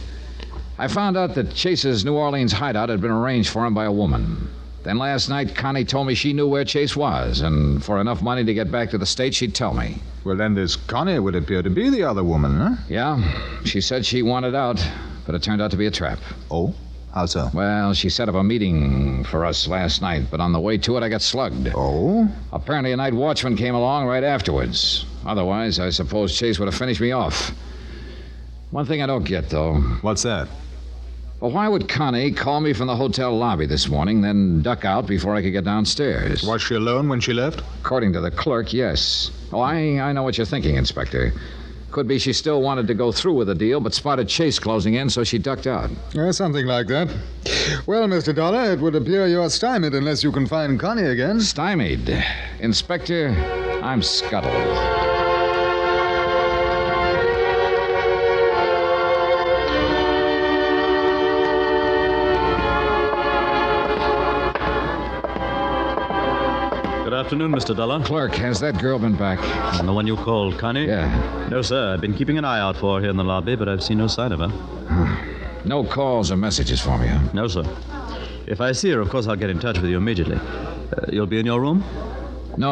I found out that Chase's New Orleans hideout had been arranged for him by a woman. Then last night, Connie told me she knew where Chase was, and for enough money to get back to the States, she'd tell me. Well, then this Connie would appear to be the other woman, huh? Yeah. She said she wanted out, but it turned out to be a trap. Oh? How so? Well, she set up a meeting for us last night, but on the way to it, I got slugged. Oh? Apparently, a night watchman came along right afterwards. Otherwise, I suppose Chase would have finished me off. One thing I don't get, though. What's that? Well, why would Connie call me from the hotel lobby this morning, then duck out before I could get downstairs? Was she alone when she left? According to the clerk, yes. Oh, I know what you're thinking, Inspector. Could be she still wanted to go through with the deal, but spotted Chase closing in, so she ducked out. Something like that. Well, Mr. Dollar, it would appear you're stymied unless you can find Connie again. Stymied? Inspector, I'm scuttled. Good afternoon, Mr. Dollar. Clerk, has that girl been back? And the one you called, Connie? Yeah. No, sir. I've been keeping an eye out for her here in the lobby, but I've seen no sign of her. No calls or messages for me, huh? No, sir. If I see her, of course, I'll get in touch with you immediately. You'll be in your room? No,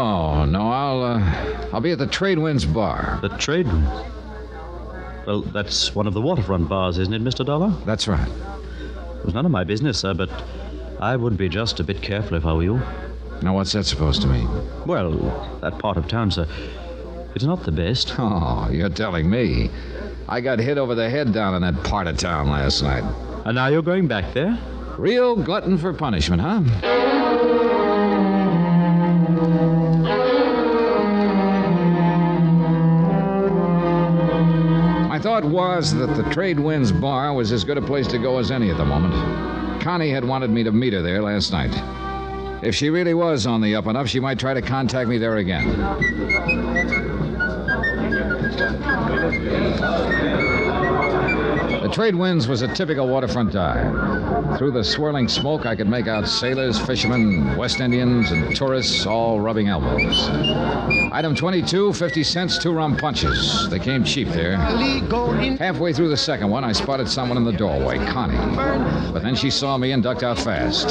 I'll be at the Trade Winds bar. The Trade Winds? Well, that's one of the waterfront bars, isn't it, Mr. Dollar? That's right. It was none of my business, sir, but I would be just a bit careful if I were you. Now, what's that supposed to mean? Well, that part of town, sir, it's not the best. Oh, you're telling me. I got hit over the head down in that part of town last night. And now you're going back there? Real glutton for punishment, huh? My thought was that the Trade Winds bar was as good a place to go as any at the moment. Connie had wanted me to meet her there last night. If she really was on the up and up, she might try to contact me there again. The Trade Winds was a typical waterfront dive. Through the swirling smoke, I could make out sailors, fishermen, West Indians, and tourists all rubbing elbows. Item 22, 50 cents, 2 rum punches. They came cheap there. Halfway through the second one, I spotted someone in the doorway, Connie. But then she saw me and ducked out fast.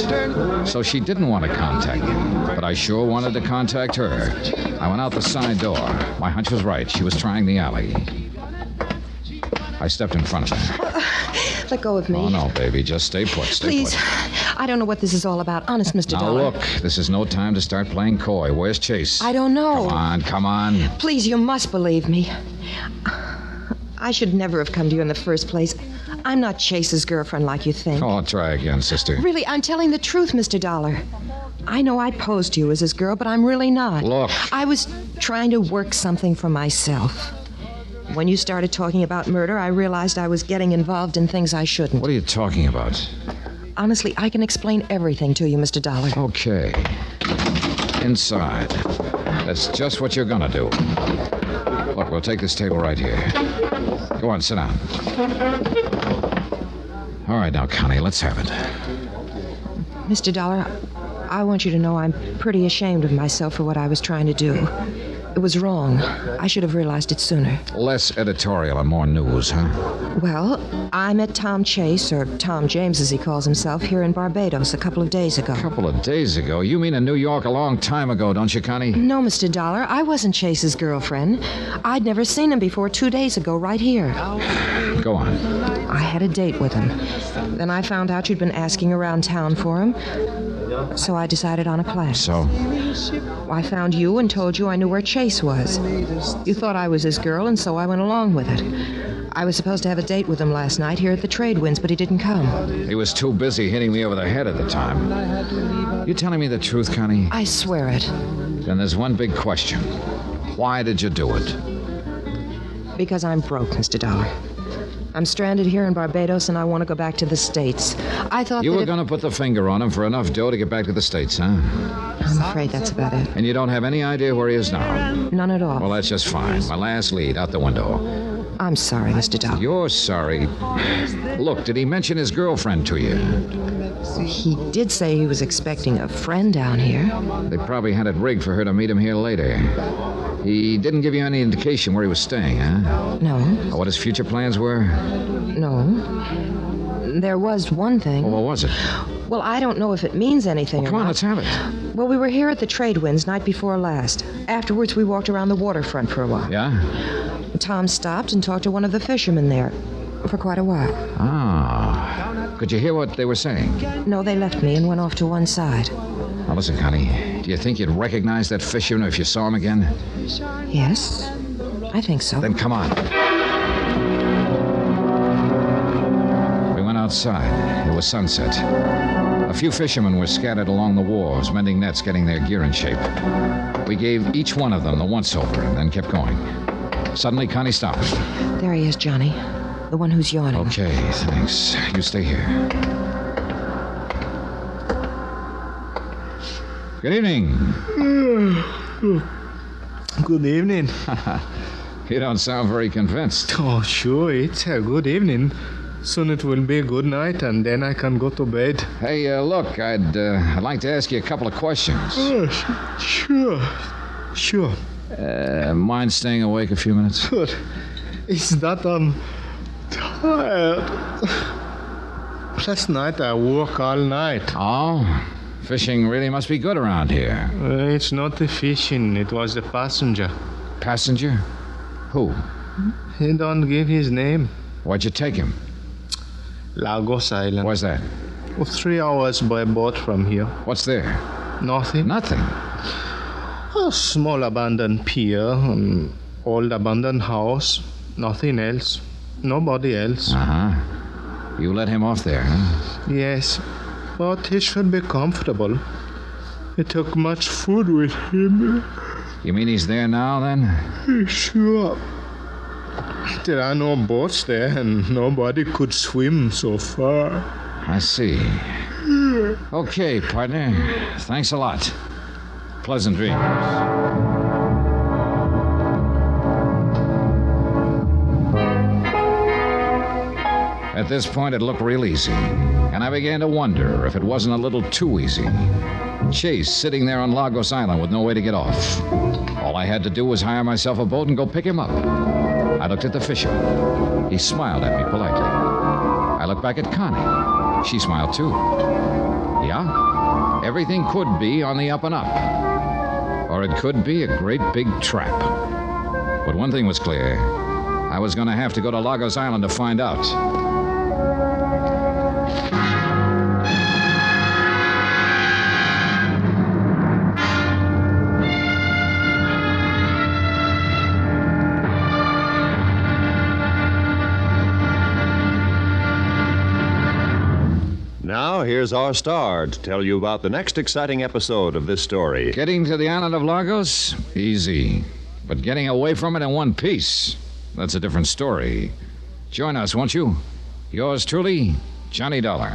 So she didn't want to contact me, but I sure wanted to contact her. I went out the side door. My hunch was right. She was trying the alley. I stepped in front of her. Let go of me. Oh, no, baby. Just stay put. Stay Please. put. I don't know what this is all about. Honest, Mr. Now, Dollar. look. This is no time to start playing coy. Where's Chase? I don't know. Come on. Please, you must believe me. I should never have come to you in the first place. I'm not Chase's girlfriend like you think. Oh, try again, sister. Really, I'm telling the truth, Mr. Dollar. I know I posed to you as his girl, but I'm really not. Look. I was trying to work something for myself. When you started talking about murder, I realized I was getting involved in things I shouldn't. What are you talking about? Honestly, I can explain everything to you, Mr. Dollar. Okay. Inside. That's just what you're gonna do. Look, we'll take this table right here. Go on, sit down. All right, now, Connie, let's have it. Mr. Dollar, I want you to know I'm pretty ashamed of myself for what I was trying to do. It was wrong. I should have realized it sooner. Less editorial and more news, huh? Well, I met Tom Chase, or Tom James as he calls himself, here in Barbados a couple of days ago. A couple of days ago? You mean in New York a long time ago, don't you, Connie? No, Mr. Dollar. I wasn't Chase's girlfriend. I'd never seen him before 2 days ago, right here. Go on. I had a date with him. Then I found out you'd been asking around town for him. So I decided on a plan. So? I found you and told you I knew where Chase was. You thought I was his girl, and so I went along with it. I was supposed to have a date with him last night here at the Trade Winds, but he didn't come. He was too busy hitting me over the head at the time. You telling me the truth, Connie? I swear it. Then there's one big question. Why did you do it? Because I'm broke, Mr. Dollar. I'm stranded here in Barbados, and I want to go back to the States. I thought you that were going to put the finger on him for enough dough to get back to the States, huh? I'm afraid that's about it. And you don't have any idea where he is now? None at all. Well, that's just fine. My last lead, out the window. I'm sorry, Mr. Dobkin. You're sorry. Look, did he mention his girlfriend to you? He did say he was expecting a friend down here. They probably had it rigged for her to meet him here later. He didn't give you any indication where he was staying, huh? No. Or what his future plans were? No. There was one thing. Well, what was it? Well, I don't know if it means anything Well, come or on, not. let's have it. Well, we were here at the Trade Winds night before last. Afterwards, we walked around the waterfront for a while. Yeah? Tom stopped and talked to one of the fishermen there for quite a while. Ah. Could you hear what they were saying? No, they left me and went off to one side. Now, listen, Connie. Do you think you'd recognize that fisherman if you saw him again? Yes, I think so. Then come on. We went outside. It was sunset. A few fishermen were scattered along the wharves, mending nets, getting their gear in shape. We gave each one of them the once-over and then kept going. Suddenly, Connie stopped. There he is, Johnny. The one who's yawning. Okay, thanks. You stay here. Good evening. Good evening. You don't sound very convinced. Oh, sure, it's a good evening. Soon it will be a good night, and then I can go to bed. Hey, look, I'd like to ask you a couple of questions. Sure. Mind staying awake a few minutes? Good. It's that I'm tired. Last night I worked all night. Oh? Fishing really must be good around here. It's not the fishing, it was the passenger. Passenger? Who? He don't give his name. Why'd you take him? Lagos Island. Where's that? 3 hours by boat from here. What's there? Nothing. Nothing? A small abandoned pier, an old abandoned house. Nothing else. Nobody else. Uh-huh. You let him off there, huh? Yes, but he should be comfortable. He took much food with him. You mean he's there now, then? Sure. There are no boats there, and nobody could swim so far. I see. Okay, partner. Thanks a lot. Pleasant dreams. At this point, it looked real easy, and I began to wonder if it wasn't a little too easy. Chase sitting there on Lagos Island with no way to get off. All I had to do was hire myself a boat and go pick him up. I looked at the fisherman. He smiled at me politely. I looked back at Connie. She smiled too. Yeah, everything could be on the up and up. Or it could be a great big trap. But one thing was clear. I was going to have to go to Lagos Island to find out. Now, here's our star to tell you about the next exciting episode of this story. Getting to the island of Lagos? Easy. But getting away from it in one piece, that's a different story. Join us, won't you? Yours truly, Johnny Dollar.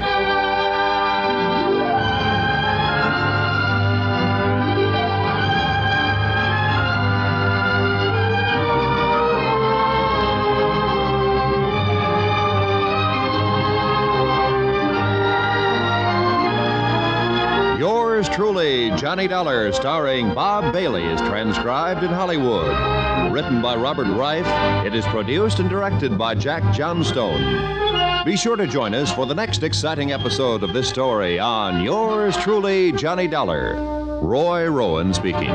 Yours truly, Johnny Dollar, starring Bob Bailey, is transcribed in Hollywood. Written by Robert Wright, it is produced and directed by Jack Johnstone. Be sure to join us for the next exciting episode of this story on Yours truly, Johnny Dollar. Roy Rowan speaking.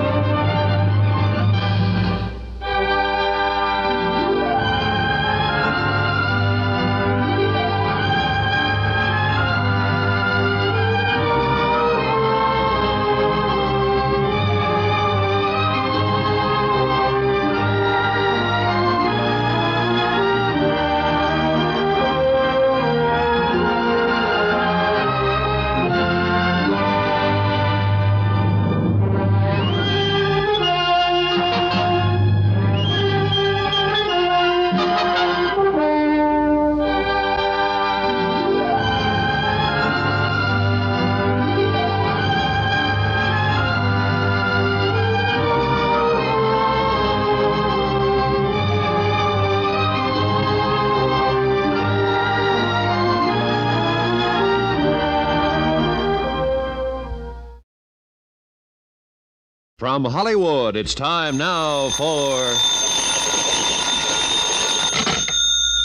From Hollywood, it's time now for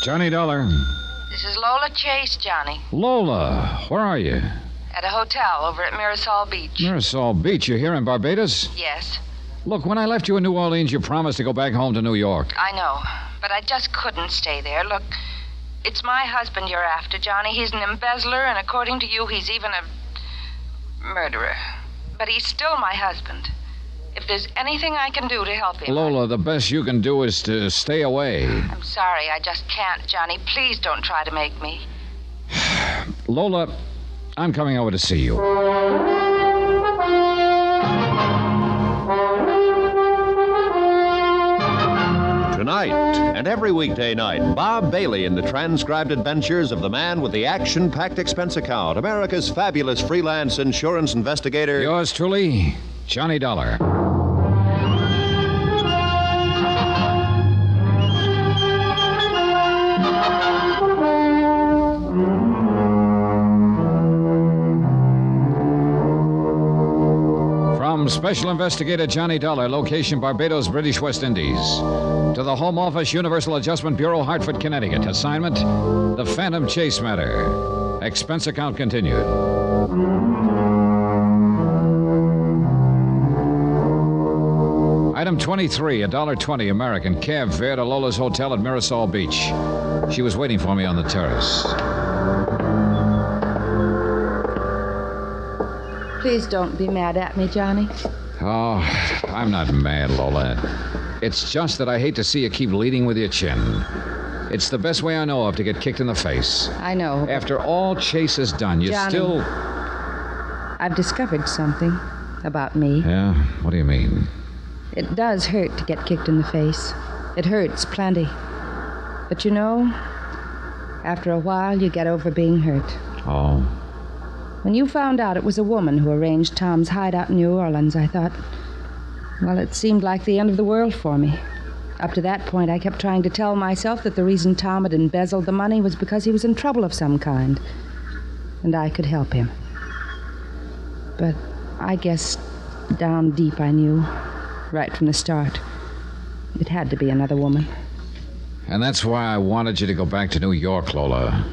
Johnny Dollar. This is Lola Chase, Johnny. Lola, where are you? At a hotel over at Mirasol Beach. Mirasol Beach, you're here in Barbados? Yes. Look, when I left you in New Orleans, you promised to go back home to New York. I know, but I just couldn't stay there. Look, it's my husband you're after, Johnny. He's an embezzler, and according to you, he's even a murderer. But he's still my husband. If there's anything I can do to help him... Lola, the best you can do is to stay away. I'm sorry, I just can't, Johnny. Please don't try to make me. Lola, I'm coming over to see you. Tonight, and every weekday night, Bob Bailey in the transcribed adventures of the man with the action-packed expense account, America's fabulous freelance insurance investigator. Yours truly, Johnny Dollar. From Special Investigator Johnny Dollar, location Barbados, British West Indies, to the Home Office, Universal Adjustment Bureau, Hartford, Connecticut. Assignment, the Phantom Chase matter. Expense account continued. Item 23, $1.20 American cab fare to Lola's Hotel at Mirasol Beach. She was waiting for me on the terrace. Please don't be mad at me, Johnny. Oh, I'm not mad, Lola. It's just that I hate to see you keep leading with your chin. It's the best way I know of to get kicked in the face. I know. After all Chase has done, you Johnny, still... I've discovered something about me. Yeah? What do you mean? It does hurt to get kicked in the face. It hurts plenty. But you know, after a while, you get over being hurt. Oh. When you found out it was a woman who arranged Tom's hideout in New Orleans, I thought, well, it seemed like the end of the world for me. Up to that point, I kept trying to tell myself that the reason Tom had embezzled the money was because he was in trouble of some kind, and I could help him. But I guess down deep I knew, right from the start, it had to be another woman. And that's why I wanted you to go back to New York, Lola.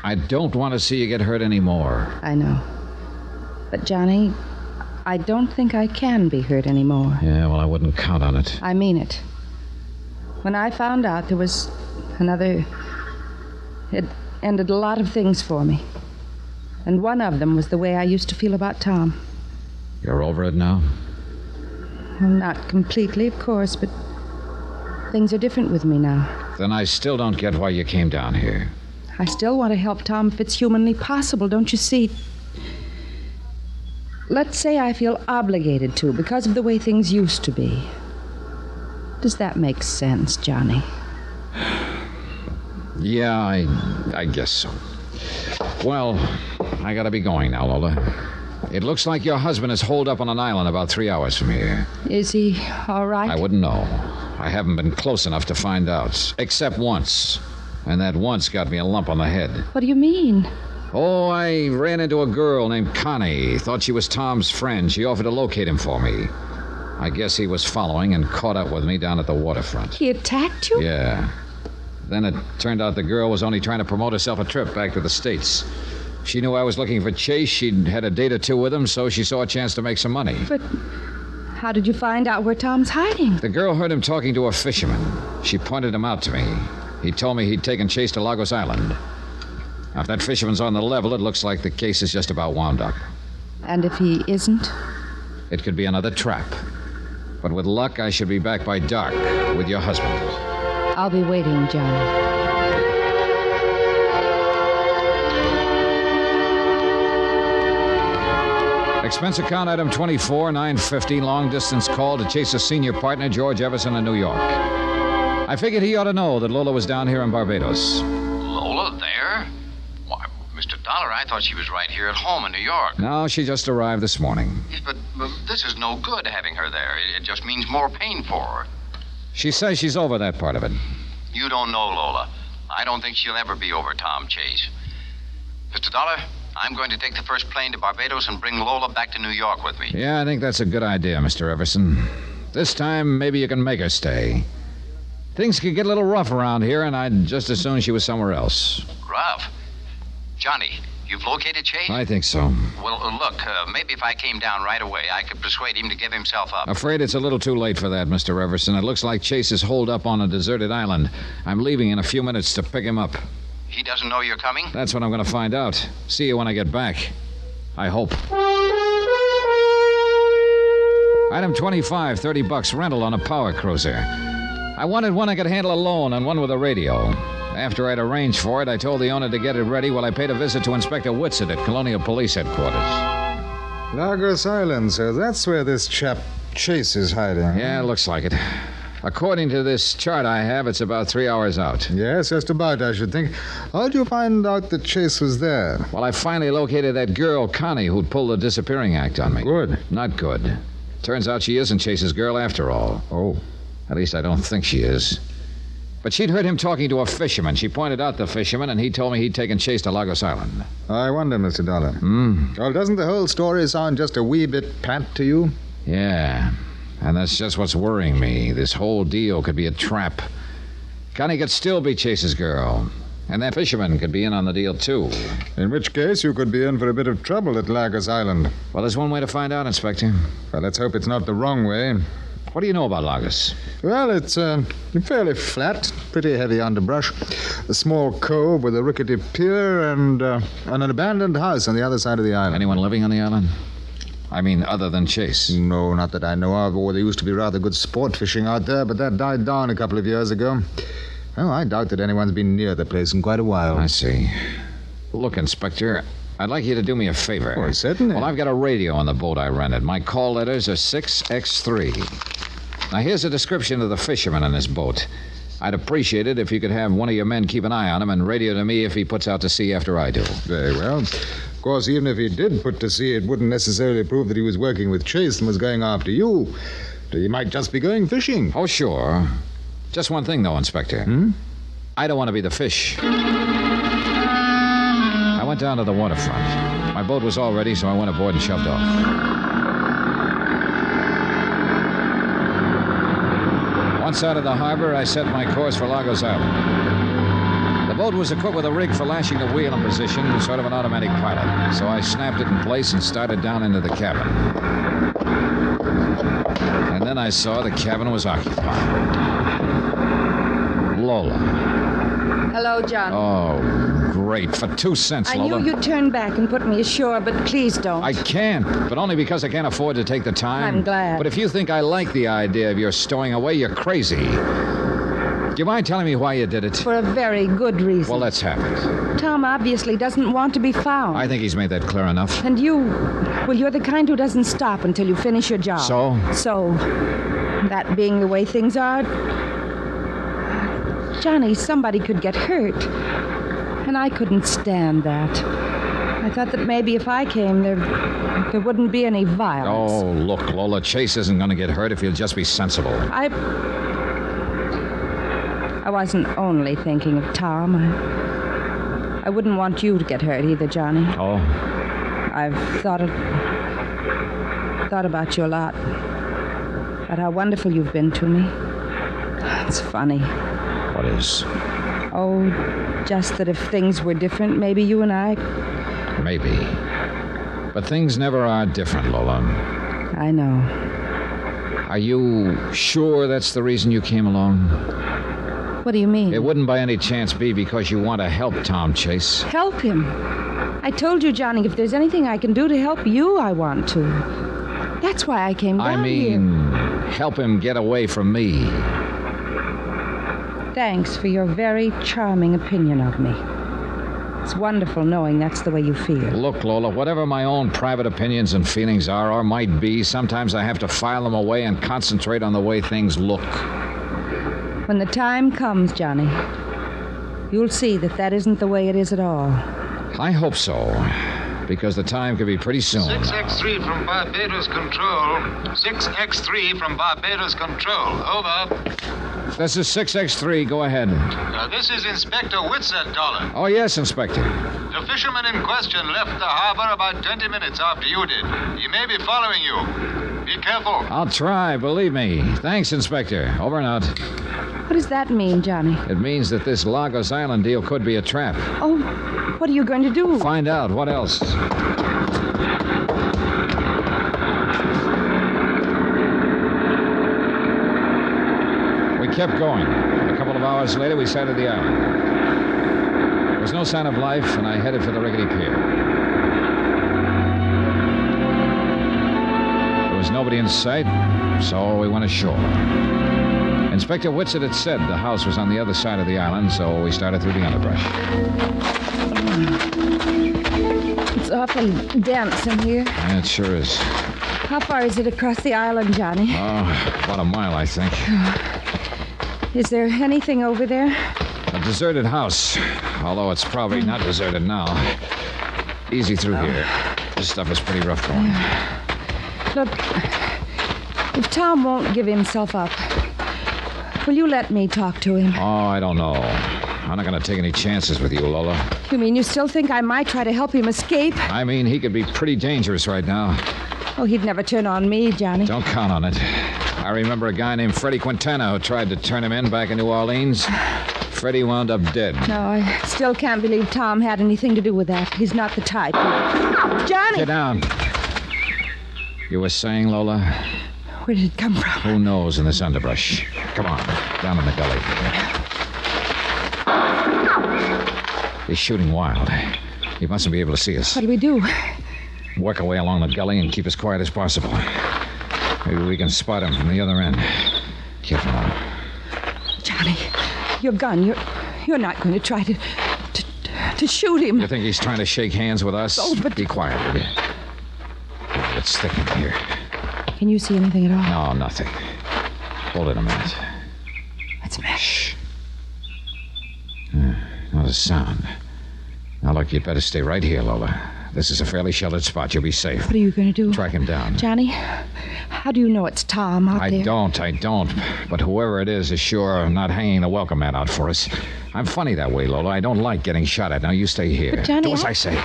I don't want to see you get hurt anymore. I know. But, Johnny, I don't think I can be hurt anymore. Yeah, well, I wouldn't count on it. I mean it. When I found out there was another... It ended a lot of things for me. And one of them was the way I used to feel about Tom. You're over it now? Well, not completely, of course, but things are different with me now. Then I still don't get why you came down here. I still want to help Tom if it's humanly possible, don't you see? Let's say I feel obligated to because of the way things used to be. Does that make sense, Johnny? Yeah, I guess so. Well, I gotta be going now, Lola. It looks like your husband is holed up on an island about 3 hours from here. Is he all right? I wouldn't know. I haven't been close enough to find out. Except once. And that once got me a lump on the head. What do you mean? Oh, I ran into a girl named Connie. Thought she was Tom's friend. She offered to locate him for me. I guess he was following and caught up with me down at the waterfront. He attacked you? Yeah. Then it turned out the girl was only trying to promote herself a trip back to the States. She knew I was looking for Chase. She'd had a date or two with him, so she saw a chance to make some money. But how did you find out where Tom's hiding? The girl heard him talking to a fisherman. She pointed him out to me. He told me he'd taken Chase to Lagos Island. Now, if that fisherman's on the level, it looks like the case is just about wound up. And if he isn't? It could be another trap. But with luck, I should be back by dark with your husband. I'll be waiting, Johnny. Expense account item 24, $9.50, long-distance call to Chase's senior partner, George Everson, in New York. I figured he ought to know that Lola was down here in Barbados. Lola there? Why, Mr. Dollar, I thought she was right here at home in New York. No, she just arrived this morning. Yes, but this is no good having her there. It just means more pain for her. She says she's over that part of it. You don't know Lola. I don't think she'll ever be over Tom Chase. Mr. Dollar, I'm going to take the first plane to Barbados and bring Lola back to New York with me. Yeah, I think that's a good idea, Mr. Everson. This time, maybe you can make her stay. Things could get a little rough around here, and I'd just as soon she was somewhere else. Rough? Johnny, you've located Chase? I think so. Well, look, maybe if I came down right away, I could persuade him to give himself up. Afraid it's a little too late for that, Mr. Everson. It looks like Chase is holed up on a deserted island. I'm leaving in a few minutes to pick him up. He doesn't know you're coming? That's what I'm going to find out. See you when I get back. I hope. Item 25, $30 rental on a power cruiser. I wanted one I could handle alone and one with a radio. After I'd arranged for it, I told the owner to get it ready while I paid a visit to Inspector Whitsett at Colonial Police Headquarters. Lagos Island, sir. That's where this chap Chase is hiding. Yeah, looks like it. According to this chart I have, it's about 3 hours out. Yes, just about, I should think. How'd you find out that Chase was there? Well, I finally located that girl, Connie, who'd pulled the disappearing act on me. Good. Not good. Turns out she isn't Chase's girl after all. Oh. At least I don't think she is. But she'd heard him talking to a fisherman. She pointed out the fisherman, and he told me he'd taken Chase to Lagos Island. I wonder, Mr. Dollar. Well, doesn't the whole story sound just a wee bit pat to you? Yeah. And that's just what's worrying me. This whole deal could be a trap. Connie could still be Chase's girl. And that fisherman could be in on the deal, too. In which case, you could be in for a bit of trouble at Lagos Island. Well, there's one way to find out, Inspector. Well, let's hope it's not the wrong way. What do you know about Lagos? Well, it's fairly flat, pretty heavy underbrush. A small cove with a rickety pier and an abandoned house on the other side of the island. Anyone living on the island? I mean, other than Chase? No, not that I know of. Or there used to be rather good sport fishing out there, but that died down a couple of years ago. Oh, I doubt that anyone's been near the place in quite a while. I see. Look, Inspector, I'd like you to do me a favor. Oh, certainly. Well, I've got a radio on the boat I rented. My call letters are 6X3. Now, here's a description of the fisherman on this boat. I'd appreciate it if you could have one of your men keep an eye on him and radio to me if he puts out to sea after I do. Very well. Of course, even if he did put to sea, it wouldn't necessarily prove that he was working with Chase and was going after you. He might just be going fishing. Oh, sure. Just one thing, though, Inspector. I don't want to be the fish. I went down to the waterfront. My boat was all ready, so I went aboard and shoved off. Once out of the harbor, I set my course for Lagos Island. The boat was equipped with a rig for lashing the wheel in position, sort of an automatic pilot. So I snapped it in place and started down into the cabin. And then I saw the cabin was occupied. Lola. Hello, John. Oh, great. For 2 cents, I Lola. knew you'd turn back and put me ashore, but please don't. I can't, but only because I can't afford to take the time. I'm glad. But if you think I like the idea of your stowing away, you're crazy. Do you mind telling me why you did it? For a very good reason. Well, let's have it. Tom obviously doesn't want to be found. I think he's made that clear enough. And you, well, you're the kind who doesn't stop until you finish your job. So? So, that being the way things are, Johnny, somebody could get hurt. And I couldn't stand that. I thought that maybe if I came, there wouldn't be any violence. Oh, look, Lola, Chase isn't going to get hurt if you'll just be sensible. I wasn't only thinking of Tom. I wouldn't want you to get hurt either, Johnny. Oh? I've thought about you a lot. About how wonderful you've been to me. It's funny. What is? Oh, just that if things were different, maybe you and I... Maybe. But things never are different, Lola. I know. Are you sure that's the reason you came along? What do you mean? It wouldn't by any chance be because you want to help Tom Chase. Help him? I told you, Johnny, if there's anything I can do to help you, I want to. That's why I came down here. Help him get away from me. Thanks for your very charming opinion of me. It's wonderful knowing that's the way you feel. Look, Lola, whatever my own private opinions and feelings are or might be, sometimes I have to file them away and concentrate on the way things look. When the time comes, Johnny, you'll see that isn't the way it is at all. I hope so, because the time could be pretty soon. 6X3 from Barbados Control. 6X3 from Barbados Control. Over. This is 6X3. Go ahead. This is Inspector Whitsett, Dollar. Oh, yes, Inspector. The fisherman in question left the harbor about 20 minutes after you did. He may be following you. Be careful. I'll try, believe me. Thanks, Inspector. Over and out. What does that mean, Johnny? It means that this Lagos Island deal could be a trap. Oh, what are you going to do? Find out. What else? We kept going. A couple of hours later, we sighted the island. There was no sign of life, and I headed for the rickety pier. There was nobody in sight, so we went ashore. Inspector Whitsett had said the house was on the other side of the island, so we started through the underbrush. It's awfully dense in here. Yeah, it sure is. How far is it across the island, Johnny? Oh, about a mile, I think. Is there anything over there? A deserted house, although it's probably not deserted now. Easy through here. This stuff is pretty rough going. Look, if Tom won't give himself up, will you let me talk to him? Oh, I don't know. I'm not going to take any chances with you, Lola. You mean you still think I might try to help him escape? I mean, he could be pretty dangerous right now. Oh, he'd never turn on me, Johnny. Don't count on it. I remember a guy named Freddie Quintana who tried to turn him in back in New Orleans. Freddie wound up dead. No, I still can't believe Tom had anything to do with that. He's not the type. Johnny! Get down. You were saying, Lola? Where did it come from? Who knows in this underbrush? Come on, down in the gully. He's shooting wild. He mustn't be able to see us. What do we do? Work our way along the gully and keep as quiet as possible. Maybe we can spot him from the other end. Careful now. Johnny, your gun. You're not going to try to shoot him. You think he's trying to shake hands with us? Oh, but... Be quiet, will you? It's thick in here. Can you see anything at all? No, nothing. Hold it a minute. Let's mesh. Not a sound. Now, look, you'd better stay right here, Lola. This is a fairly sheltered spot. You'll be safe. What are you going to do? Track him down. Johnny, how do you know it's Tom out there? I don't. But whoever it is sure not hanging the welcome mat out for us. I'm funny that way, Lola. I don't like getting shot at. Now, you stay here. But, Johnny, do as I say.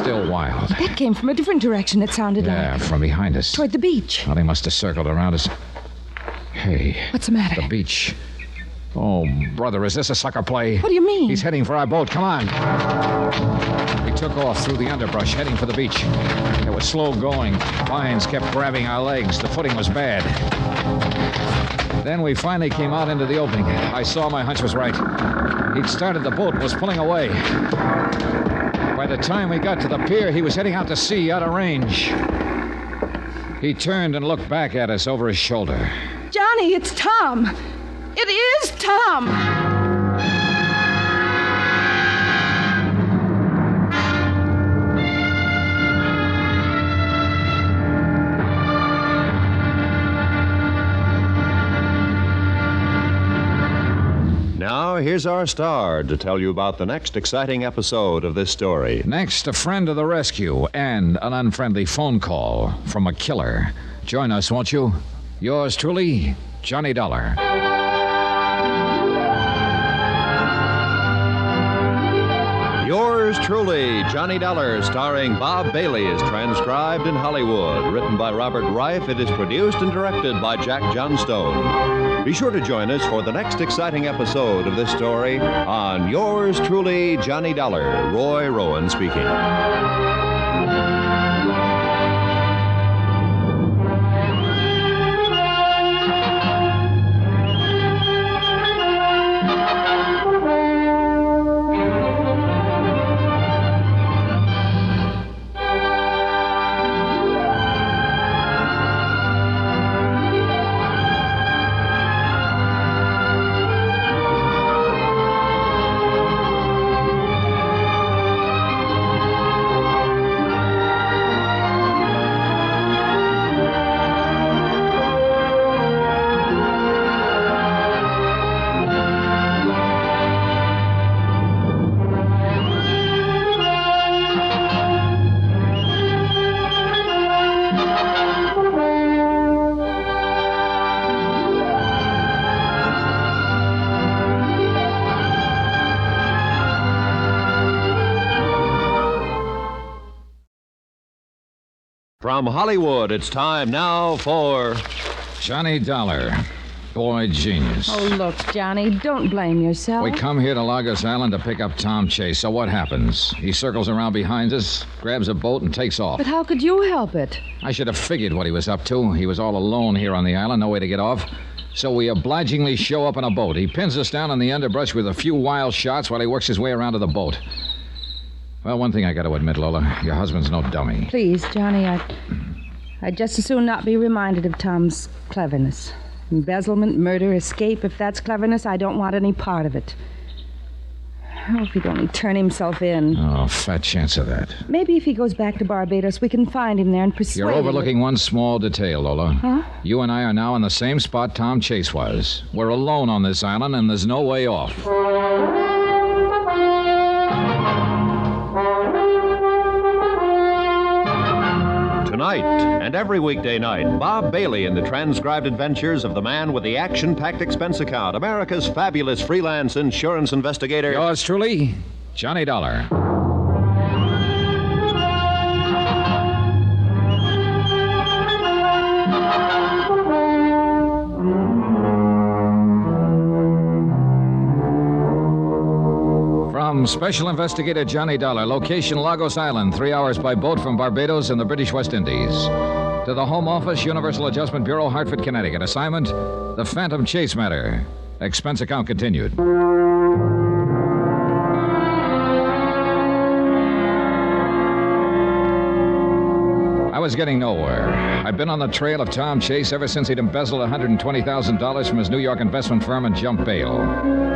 Still wild. That came from a different direction, it sounded like. Yeah, from behind us. Toward the beach. Well, they must have circled around us. Hey. What's the matter? The beach. Oh, brother, is this a sucker play? What do you mean? He's heading for our boat. Come on. We took off through the underbrush, heading for the beach. It was slow going. Vines kept grabbing our legs. The footing was bad. Then we finally came out into the opening. I saw my hunch was right. He'd started the boat and was pulling away. By the time we got to the pier, he was heading out to sea, out of range. He turned and looked back at us over his shoulder. Johnny, it's Tom. It is Tom! Now, here's our star to tell you about the next exciting episode of this story. Next, a friend of the rescue and an unfriendly phone call from a killer. Join us, won't you? Yours truly, Johnny Dollar. Yours truly, Johnny Dollar, starring Bob Bailey, is transcribed in Hollywood. Written by Robert Wright, it is produced and directed by Jack Johnstone. Be sure to join us for the next exciting episode of this story on Yours truly, Johnny Dollar. Roy Rowan speaking. From Hollywood, it's time now for Johnny Dollar. Boy genius. Oh, look, Johnny, don't blame yourself. We come here to Lagos Island to pick up Tom Chase, so what happens? He circles around behind us, grabs a boat, and takes off. But how could you help it? I should have figured what he was up to. He was all alone here on the island, no way to get off. So we obligingly show up in a boat. He pins us down in the underbrush with a few wild shots while he works his way around to the boat. Well, one thing I got to admit, Lola, your husband's no dummy. Please, Johnny, I'd just as soon not be reminded of Tom's cleverness. Embezzlement, murder, escape. If that's cleverness, I don't want any part of it. Oh, if he'd only turn himself in. Oh, fat chance of that. Maybe if he goes back to Barbados, we can find him there and persuade him. You're overlooking one small detail, Lola. Huh? You and I are now in the same spot Tom Chase was. We're alone on this island, and there's no way off. Tonight and every weekday night, Bob Bailey in the transcribed adventures of the man with the action-packed expense account, America's fabulous freelance insurance investigator. Yours truly, Johnny Dollar. From Special Investigator Johnny Dollar, location Lagos Island, 3 hours by boat from Barbados in the British West Indies. To the Home Office, Universal Adjustment Bureau, Hartford, Connecticut. Assignment, the Phantom Chase matter. Expense account continued. I was getting nowhere. I'd been on the trail of Tom Chase ever since he'd embezzled $120,000 from his New York investment firm and jumped bail.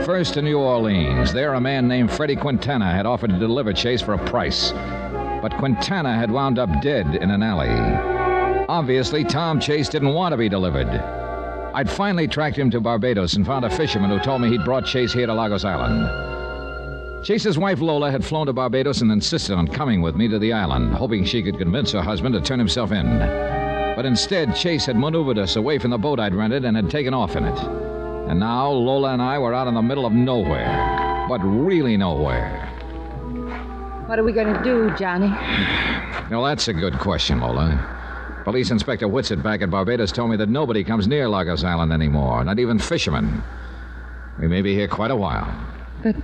First to New Orleans. There, a man named Freddie Quintana had offered to deliver Chase for a price. But Quintana had wound up dead in an alley. Obviously, Tom Chase didn't want to be delivered. I'd finally tracked him to Barbados and found a fisherman who told me he'd brought Chase here to Lagos Island. Chase's wife, Lola, had flown to Barbados and insisted on coming with me to the island, hoping she could convince her husband to turn himself in. But instead, Chase had maneuvered us away from the boat I'd rented and had taken off in it. And now, Lola and I were out in the middle of nowhere. But really nowhere. What are we going to do, Johnny? Well, that's a good question, Lola. Police Inspector Whitsett back at Barbados told me that nobody comes near Lagos Island anymore, not even fishermen. We may be here quite a while. But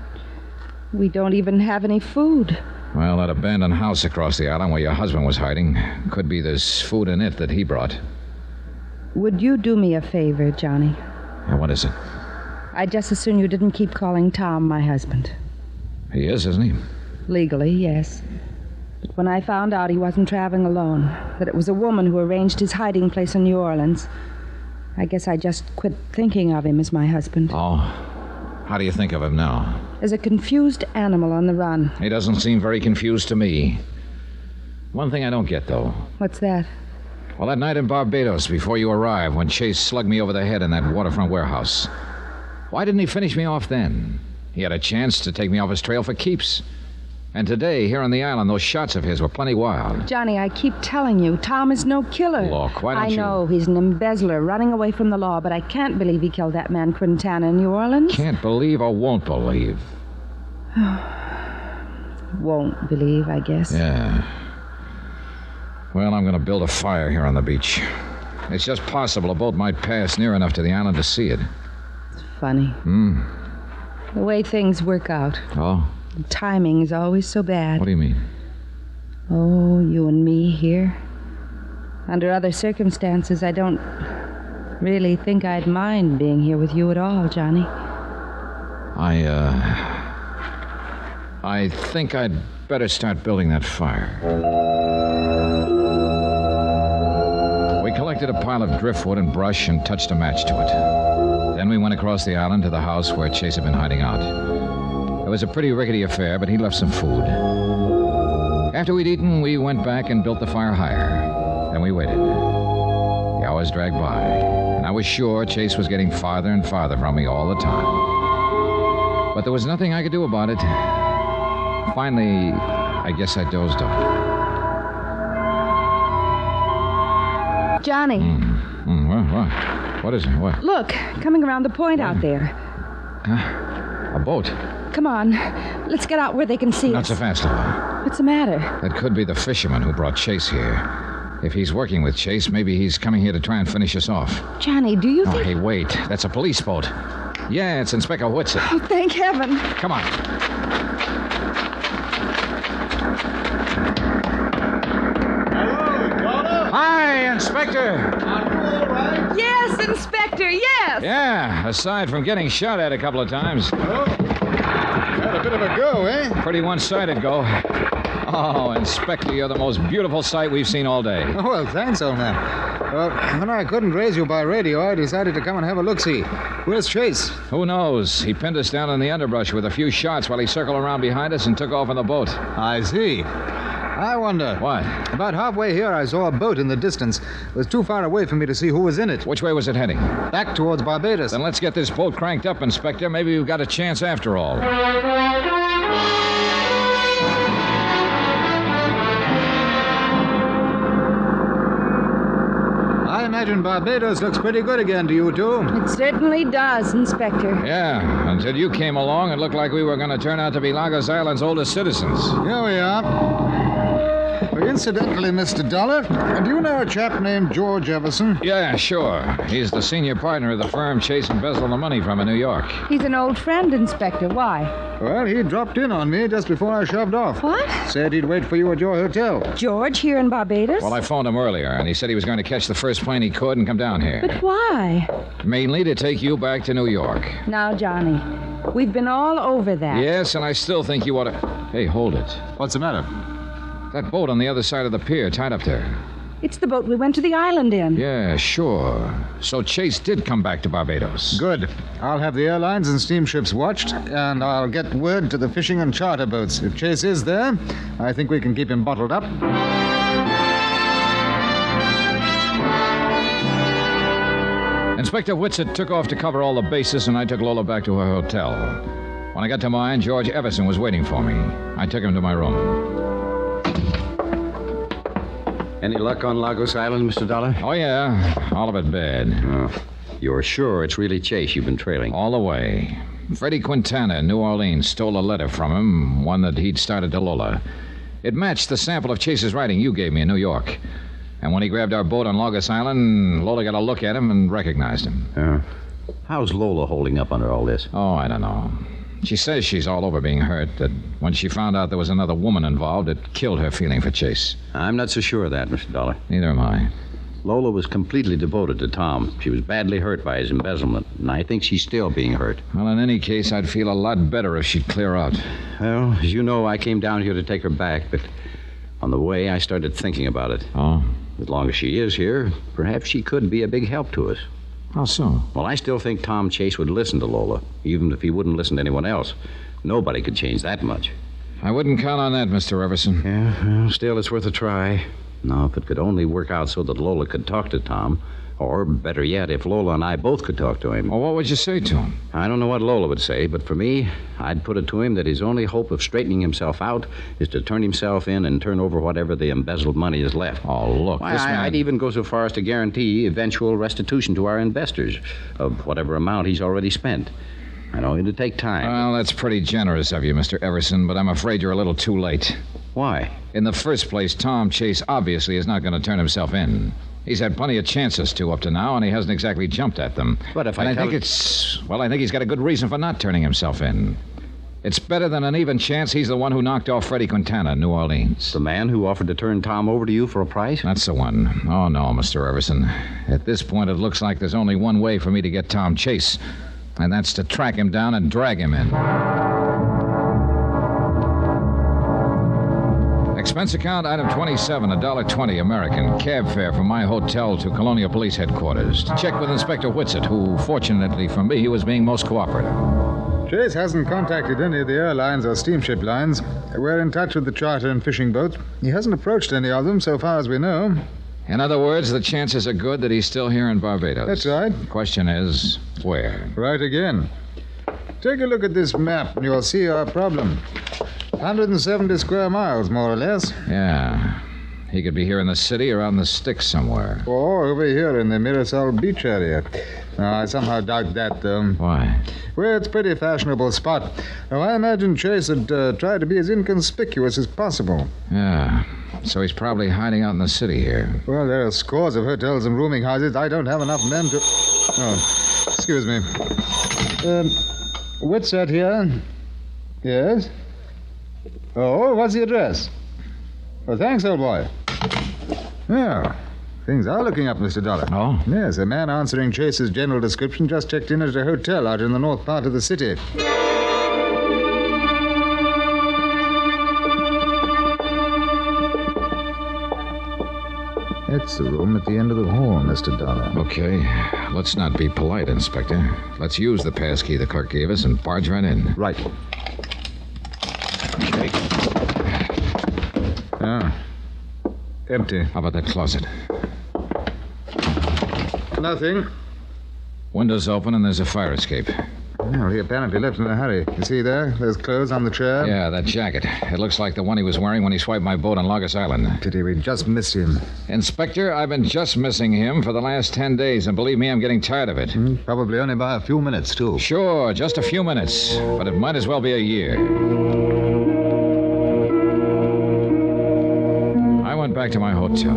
we don't even have any food. Well, that abandoned house across the island where your husband was hiding, could be there's food in it that he brought. Would you do me a favor, Johnny? Now, what is it? I'd just as soon you didn't keep calling Tom my husband. He is, isn't he? Legally, yes. But when I found out he wasn't traveling alone, that it was a woman who arranged his hiding place in New Orleans, I guess I just quit thinking of him as my husband. Oh, how do you think of him now? As a confused animal on the run. He doesn't seem very confused to me. One thing I don't get, though. What's that? Well, that night in Barbados, before you arrived, when Chase slugged me over the head in that waterfront warehouse, why didn't he finish me off then? He had a chance to take me off his trail for keeps. And today, here on the island, those shots of his were plenty wild. Johnny, I keep telling you, Tom is no killer. Look, why don't you... I know, he's an embezzler running away from the law, but I can't believe he killed that man Quintana in New Orleans. Can't believe or won't believe? Won't believe, I guess. Yeah. Well, I'm going to build a fire here on the beach. It's just possible a boat might pass near enough to the island to see it. It's funny. The way things work out. Oh? The timing is always so bad. What do you mean? Oh, you and me here. Under other circumstances, I don't really think I'd mind being here with you at all, Johnny. I think I'd better start building that fire. We collected a pile of driftwood and brush and touched a match to it. Then we went across the island to the house where Chase had been hiding out. It was a pretty rickety affair, but he left some food. After we'd eaten, we went back and built the fire higher. Then we waited. The hours dragged by, and I was sure Chase was getting farther and farther from me all the time. But there was nothing I could do about it. Finally, I guess I dozed off. Johnny. What is it? What? Look, coming around the point out there. A boat. Come on. Let's get out where they can see Not us. so fast, Lola. What's the matter? That could be the fisherman who brought Chase here. If he's working with Chase, maybe he's coming here to try and finish us off. Johnny, do you think... Oh, hey, wait. That's a police boat. Yeah, it's Inspector Whitsitt. Oh, thank heaven. Come on. Hi, Inspector. Yes, Inspector, yes. Yeah, aside from getting shot at a couple of times. Had a bit of a go, eh? Pretty one-sided go. Oh, Inspector, you're the most beautiful sight we've seen all day. Oh, well, thanks, old man. When I couldn't raise you by radio, I decided to come and have a look-see. Where's Chase? Who knows? He pinned us down in the underbrush with a few shots while he circled around behind us and took off in the boat. I see. I wonder. What? About halfway here, I saw a boat in the distance. It was too far away for me to see who was in it. Which way was it heading? Back towards Barbados. Then let's get this boat cranked up, Inspector. Maybe we've got a chance after all. I imagine Barbados looks pretty good again to you two. It certainly does, Inspector. Yeah, until you came along, it looked like we were going to turn out to be Lagos Island's oldest citizens. Here we are. Incidentally, Mr. Dollar, do you know a chap named George Everson? Yeah, sure. He's the senior partner of the firm Chase embezzled the money from in New York. He's an old friend, Inspector. Why? Well, he dropped in on me just before I shoved off. What? Said he'd wait for you at your hotel. George here in Barbados? Well, I phoned him earlier, and he said he was going to catch the first plane he could and come down here. But why? Mainly to take you back to New York. Now, Johnny, we've been all over that. Yes, and I still think you ought to... Hey, hold it. What's the matter? That boat on the other side of the pier, tied up there. It's the boat we went to the island in. Yeah, sure. So Chase did come back to Barbados. Good. I'll have the airlines and steamships watched, and I'll get word to the fishing and charter boats. If Chase is there, I think we can keep him bottled up. Inspector Whitsitt took off to cover all the bases, and I took Lola back to her hotel. When I got to mine, George Everson was waiting for me. I took him to my room. Any luck on Lagos Island, Mr. Dollar? Oh, yeah. All of it bad. Oh. You're sure it's really Chase you've been trailing? All the way. Freddie Quintana in New Orleans stole a letter from him, one that he'd started to Lola. It matched the sample of Chase's writing you gave me in New York. And when he grabbed our boat on Lagos Island, Lola got a look at him and recognized him. How's Lola holding up under all this? Oh, I don't know. She says she's all over being hurt, that when she found out there was another woman involved, it killed her feeling for Chase. I'm not so sure of that, Mr. Dollar. Neither am I. Lola was completely devoted to Tom. She was badly hurt by his embezzlement, and I think she's still being hurt. Well, in any case, I'd feel a lot better if she'd clear out. Well, as you know, I came down here to take her back, but on the way, I started thinking about it. Oh? As long as she is here, perhaps she could be a big help to us. How so? Well, I still think Tom Chase would listen to Lola, even if he wouldn't listen to anyone else. Nobody could change that much. I wouldn't count on that, Mr. Everson. Yeah, well, still, it's worth a try. Now, if it could only work out so that Lola could talk to Tom, or better yet, if Lola and I both could talk to him. Well, what would you say to him? I don't know what Lola would say, but for me, I'd put it to him that his only hope of straightening himself out is to turn himself in and turn over whatever the embezzled money is left. Oh, look, Why, this man... I'd even go so far as to guarantee eventual restitution to our investors of whatever amount he's already spent. I know it'll take time. Well, that's pretty generous of you, Mr. Everson, but I'm afraid you're a little too late. Why? In the first place, Tom Chase obviously is not going to turn himself in. He's had plenty of chances to up to now, and he hasn't exactly jumped at them. But if I I think I think he's got a good reason for not turning himself in. It's better than an even chance he's the one who knocked off Freddie Quintana in New Orleans. The man who offered to turn Tom over to you for a price? That's the one. Oh, no, Mr. Everson. At this point, it looks like there's only one way for me to get Tom Chase, and that's to track him down and drag him in. Expense account item 27, $1.20 American. Cab fare from my hotel to Colonial Police Headquarters. To check with Inspector Whitsitt, who, fortunately for me, was being most cooperative. Chase hasn't contacted any of the airlines or steamship lines. We're in touch with the charter and fishing boats. He hasn't approached any of them, so far as we know. In other words, the chances are good that he's still here in Barbados. That's right. The question is, where? Right again. Take a look at this map, and you'll see our problem. 170 square miles, more or less. Yeah. He could be here in the city or on the sticks somewhere. Or over here in the Mirasol Beach area. I somehow doubt that, though. Why? Well, it's a pretty fashionable spot. Now, I imagine Chase would try to be as inconspicuous as possible. Yeah. So he's probably hiding out in the city here. Well, there are scores of hotels and rooming houses. I don't have enough men to... Oh, excuse me. Whitsett here? Yes? Oh, what's the address? Oh, thanks, old boy. Yeah, things are looking up, Mr. Dollar. Oh? Yes, a man answering Chase's general description just checked in at a hotel out in the north part of the city. That's the room at the end of the hall, Mr. Dollar. Okay. Let's not be polite, Inspector. Let's use the passkey the clerk gave us and barge right in. Right. Okay. Ah. Empty. How about that closet? Nothing. Window's open and there's a fire escape. Well, he apparently left in a hurry. You see there? Those clothes on the chair? Yeah, that jacket. It looks like the one he was wearing when he swiped my boat on Logos Island. Pity we just missed him. Inspector, I've been just missing him for the last 10 days, and believe me, I'm getting tired of it. Probably only by a few minutes, too. Sure, just a few minutes, but it might as well be a year. I went back to my hotel.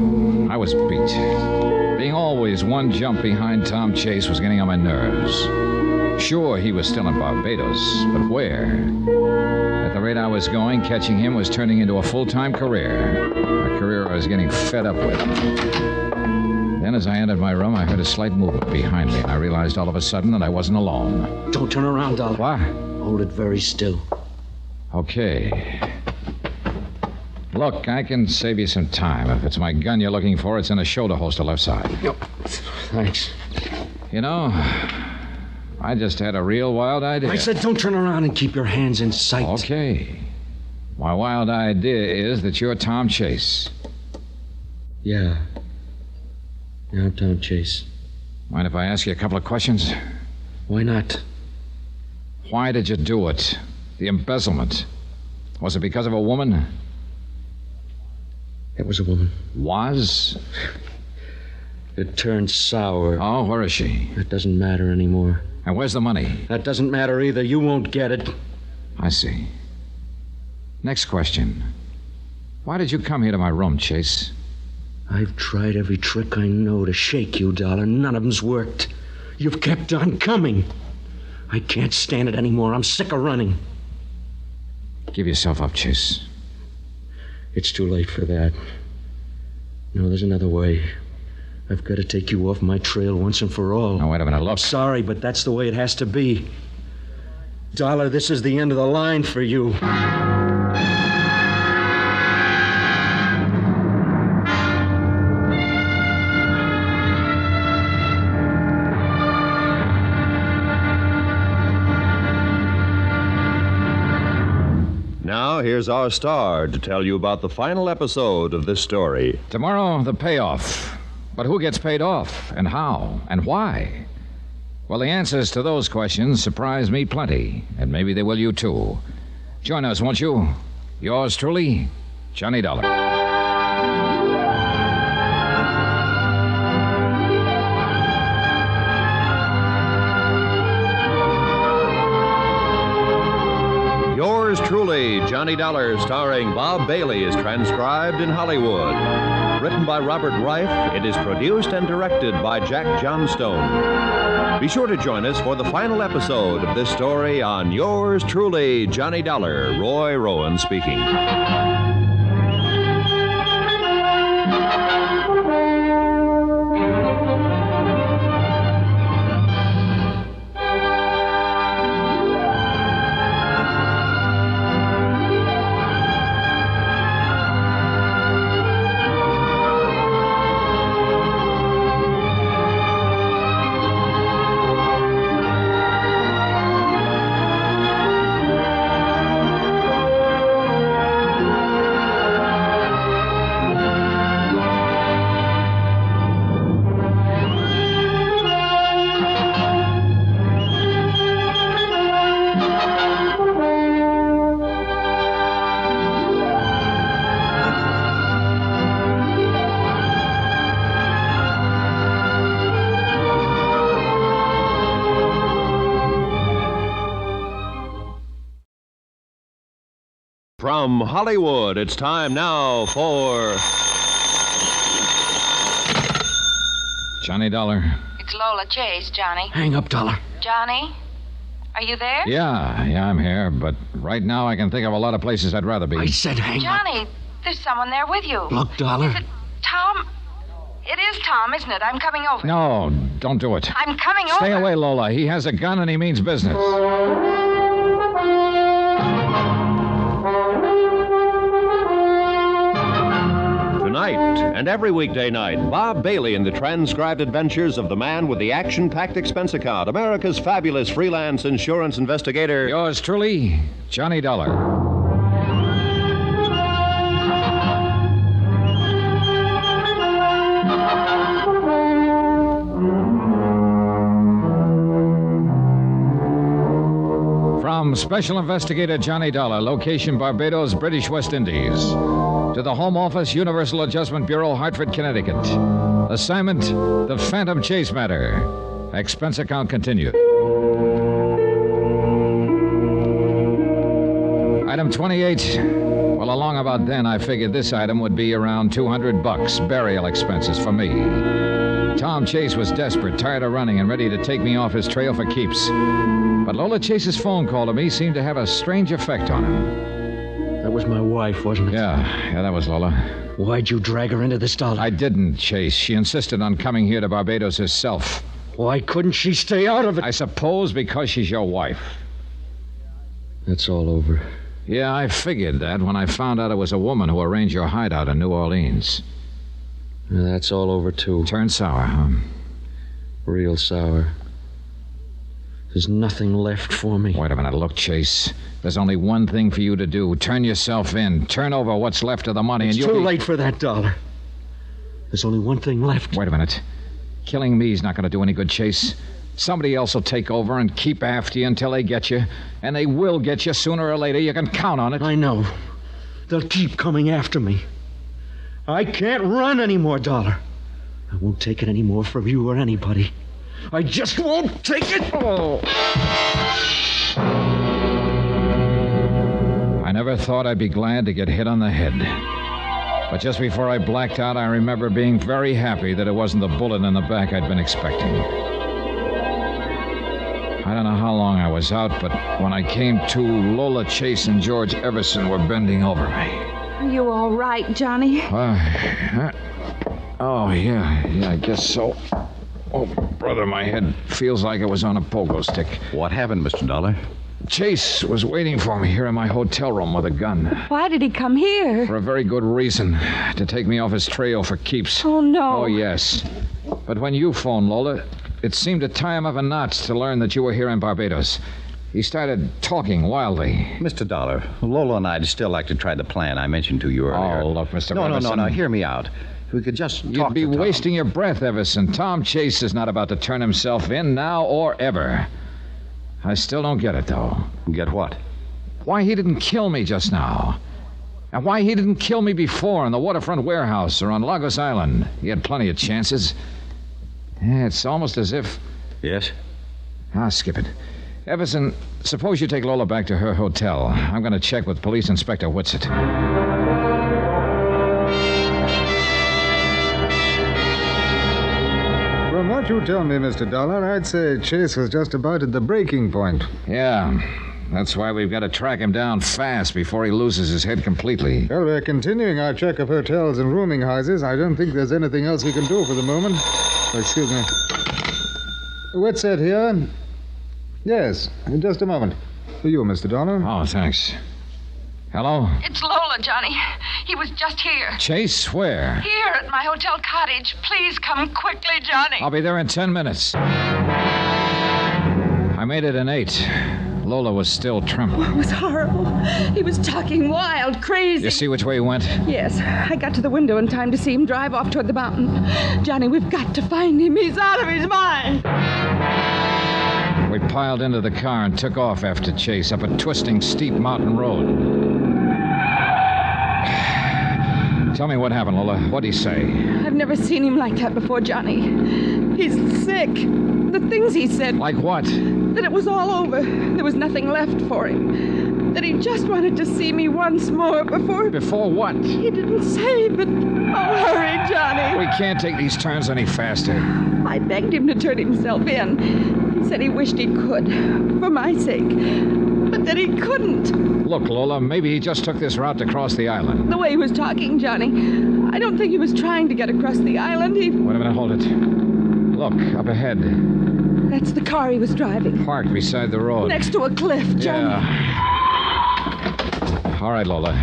I was beat. Being always one jump behind Tom Chase was getting on my nerves. Sure, he was still in Barbados, but where? At the rate I was going, catching him was turning into a full-time career. A career I was getting fed up with. Then as I entered my room, I heard a slight movement behind me, and I realized all of a sudden that I wasn't alone. Don't turn around, Dollar. What? Hold it very still. Okay. Look, I can save you some time. If it's my gun you're looking for, it's in the shoulder holster left side. Thanks. You know, I just had a real wild idea. I said don't turn around and keep your hands in sight. Okay. My wild idea is that you're Tom Chase. Yeah. Yeah, I'm Tom Chase. Mind if I ask you a couple of questions? Why not? Why did you do it? The embezzlement. Was it because of a woman? It was a woman. Was? It turned sour. Oh, where is she? It doesn't matter anymore. And where's the money? That doesn't matter either. You won't get it. I see. Next question. Why did you come here to my room, Chase? I've tried every trick I know to shake you, Dollar. None of them's worked. You've kept on coming. I can't stand it anymore. I'm sick of running. Give yourself up, Chase. It's too late for that. No, there's another way. I've got to take you off my trail once and for all. Now, wait a minute, look. I'm sorry, but that's the way it has to be. Dollar, this is the end of the line for you. Now, here's our star to tell you about the final episode of this story. Tomorrow, the payoff. But who gets paid off, and how, and why? Well, the answers to those questions surprise me plenty, and maybe they will you too. Join us, won't you? Yours truly, Johnny Dollar. Yours truly, Johnny Dollar, starring Bob Bailey, is transcribed in Hollywood. Written by Robert Wright, it is produced and directed by Jack Johnstone. Be sure to join us for the final episode of this story on Yours truly, Johnny Dollar. Roy Rowan speaking. From Hollywood, it's time now for... Johnny Dollar. It's Lola Chase, Johnny. Hang up, Dollar. Johnny? Are you there? Yeah, I'm here, but right now I can think of a lot of places I'd rather be. I said hang up. Johnny, there's someone there with you. Look, Dollar. Is it Tom? It is Tom, isn't it? I'm coming over. No, don't do it. I'm coming Stay over. away, Lola. He has a gun and he means business. Tonight and every weekday night, Bob Bailey in the transcribed adventures of the man with the action-packed expense account, America's fabulous freelance insurance investigator. Yours truly, Johnny Dollar. From Special Investigator Johnny Dollar, location Barbados, British West Indies, to the Home Office, Universal Adjustment Bureau, Hartford, Connecticut. Assignment, the Phantom Chase matter. Expense account continued. Item 28. Well, along about then, I figured this item would be around $200, burial expenses for me. Tom Chase was desperate, tired of running, and ready to take me off his trail for keeps. But Lola Chase's phone call to me seemed to have a strange effect on him. That was my wife, wasn't it? Yeah, that was Lola. Why'd you drag her into this, Dollar? I didn't, Chase. She insisted on coming here to Barbados herself. Why couldn't she stay out of it? I suppose because she's your wife. It's all over. Yeah, I figured that when I found out it was a woman who arranged your hideout in New Orleans. Yeah, that's all over, too. Turned sour, huh? Real sour. There's nothing left for me. Wait a minute. Look, Chase. There's only one thing for you to do. Turn yourself in. Turn over what's left of the money, It's and you'll too be... late for that, Dollar. There's only one thing left. Wait a minute. Killing me's not going to do any good, Chase. Somebody else will take over and keep after you until they get you. And they will get you sooner or later. You can count on it. I know. They'll keep coming after me. I can't run anymore, Dollar. I won't take it anymore from you or anybody. I just won't take it. Oh. I never thought I'd be glad to get hit on the head. But just before I blacked out, I remember being very happy that it wasn't the bullet in the back I'd been expecting. I don't know how long I was out, but when I came to, Lola Chase and George Everson were bending over me. Are you all right, Johnny? Oh, yeah, I guess so. Oh, brother, my head feels like it was on a pogo stick. What happened, Mr. Dollar? Chase was waiting for me here in my hotel room with a gun. Why did he come here? For a very good reason. To take me off his trail for keeps. Oh, no. Oh, yes. But when you phoned, Lola, it seemed to tie him up in knots to learn that you were here in Barbados. He started talking wildly. Mr. Dollar, Lola and I'd still like to try the plan I mentioned to you earlier. Oh, look, Mr. No, Everson. hear me out. If we could just talk You'd be to Tom. wasting your breath, Everson. Tom Chase is not about to turn himself in now or ever. I still don't get it, though. Get what? Why he didn't kill me just now. And why he didn't kill me before in the waterfront warehouse or on Lagos Island. He had plenty of chances. Yeah, it's almost as if... Yes? Skip it. Everson, suppose you take Lola back to her hotel. I'm going to check with Police Inspector Whitsett. From what you tell me, Mr. Dollar, I'd say Chase was just about at the breaking point. Yeah, that's why we've got to track him down fast before he loses his head completely. Well, we're continuing our check of hotels and rooming houses. I don't think there's anything else we can do for the moment. Oh, excuse me. Whitsett here? Yes, just a moment. For you, Mr. Dollar. Oh, thanks. Hello? It's Lola, Johnny. He was just here. Chase, where? Here at my hotel cottage. Please come quickly, Johnny. I'll be there in 10 minutes. I made it in 8. Lola was still trembling. It was horrible. He was talking wild, crazy. You see which way he went? Yes. I got to the window in time to see him drive off toward the mountain. Johnny, we've got to find him. He's out of his mind. We piled into the car and took off after Chase up a twisting, steep mountain road. Tell me what happened, Lola. What'd he say? I've never seen him like that before, Johnny. He's sick. The things he said. Like what? That it was all over. There was nothing left for him. that he just wanted to see me once more before... Before what? He didn't say, but... Oh, hurry, Johnny. We can't take these turns any faster. I begged him to turn himself in. He said he wished he could, for my sake. But that he couldn't. Look, Lola, maybe he just took this route to cross the island. The way he was talking, Johnny, I don't think he was trying to get across the island. Wait a minute, hold it. Look, up ahead. That's the car he was driving. Parked beside the road. Next to a cliff, Johnny. Yeah. All right, Lola.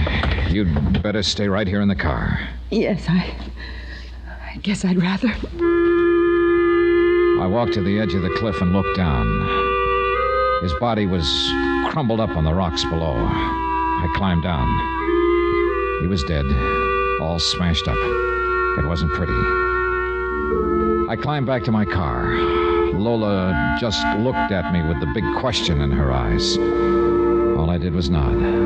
You'd better stay right here in the car. Yes, I guess I'd rather. I walked to the edge of the cliff and looked down. His body was crumbled up on the rocks below. I climbed down. He was dead, all smashed up. It wasn't pretty. I climbed back to my car. Lola just looked at me with the big question in her eyes. All I did was nod.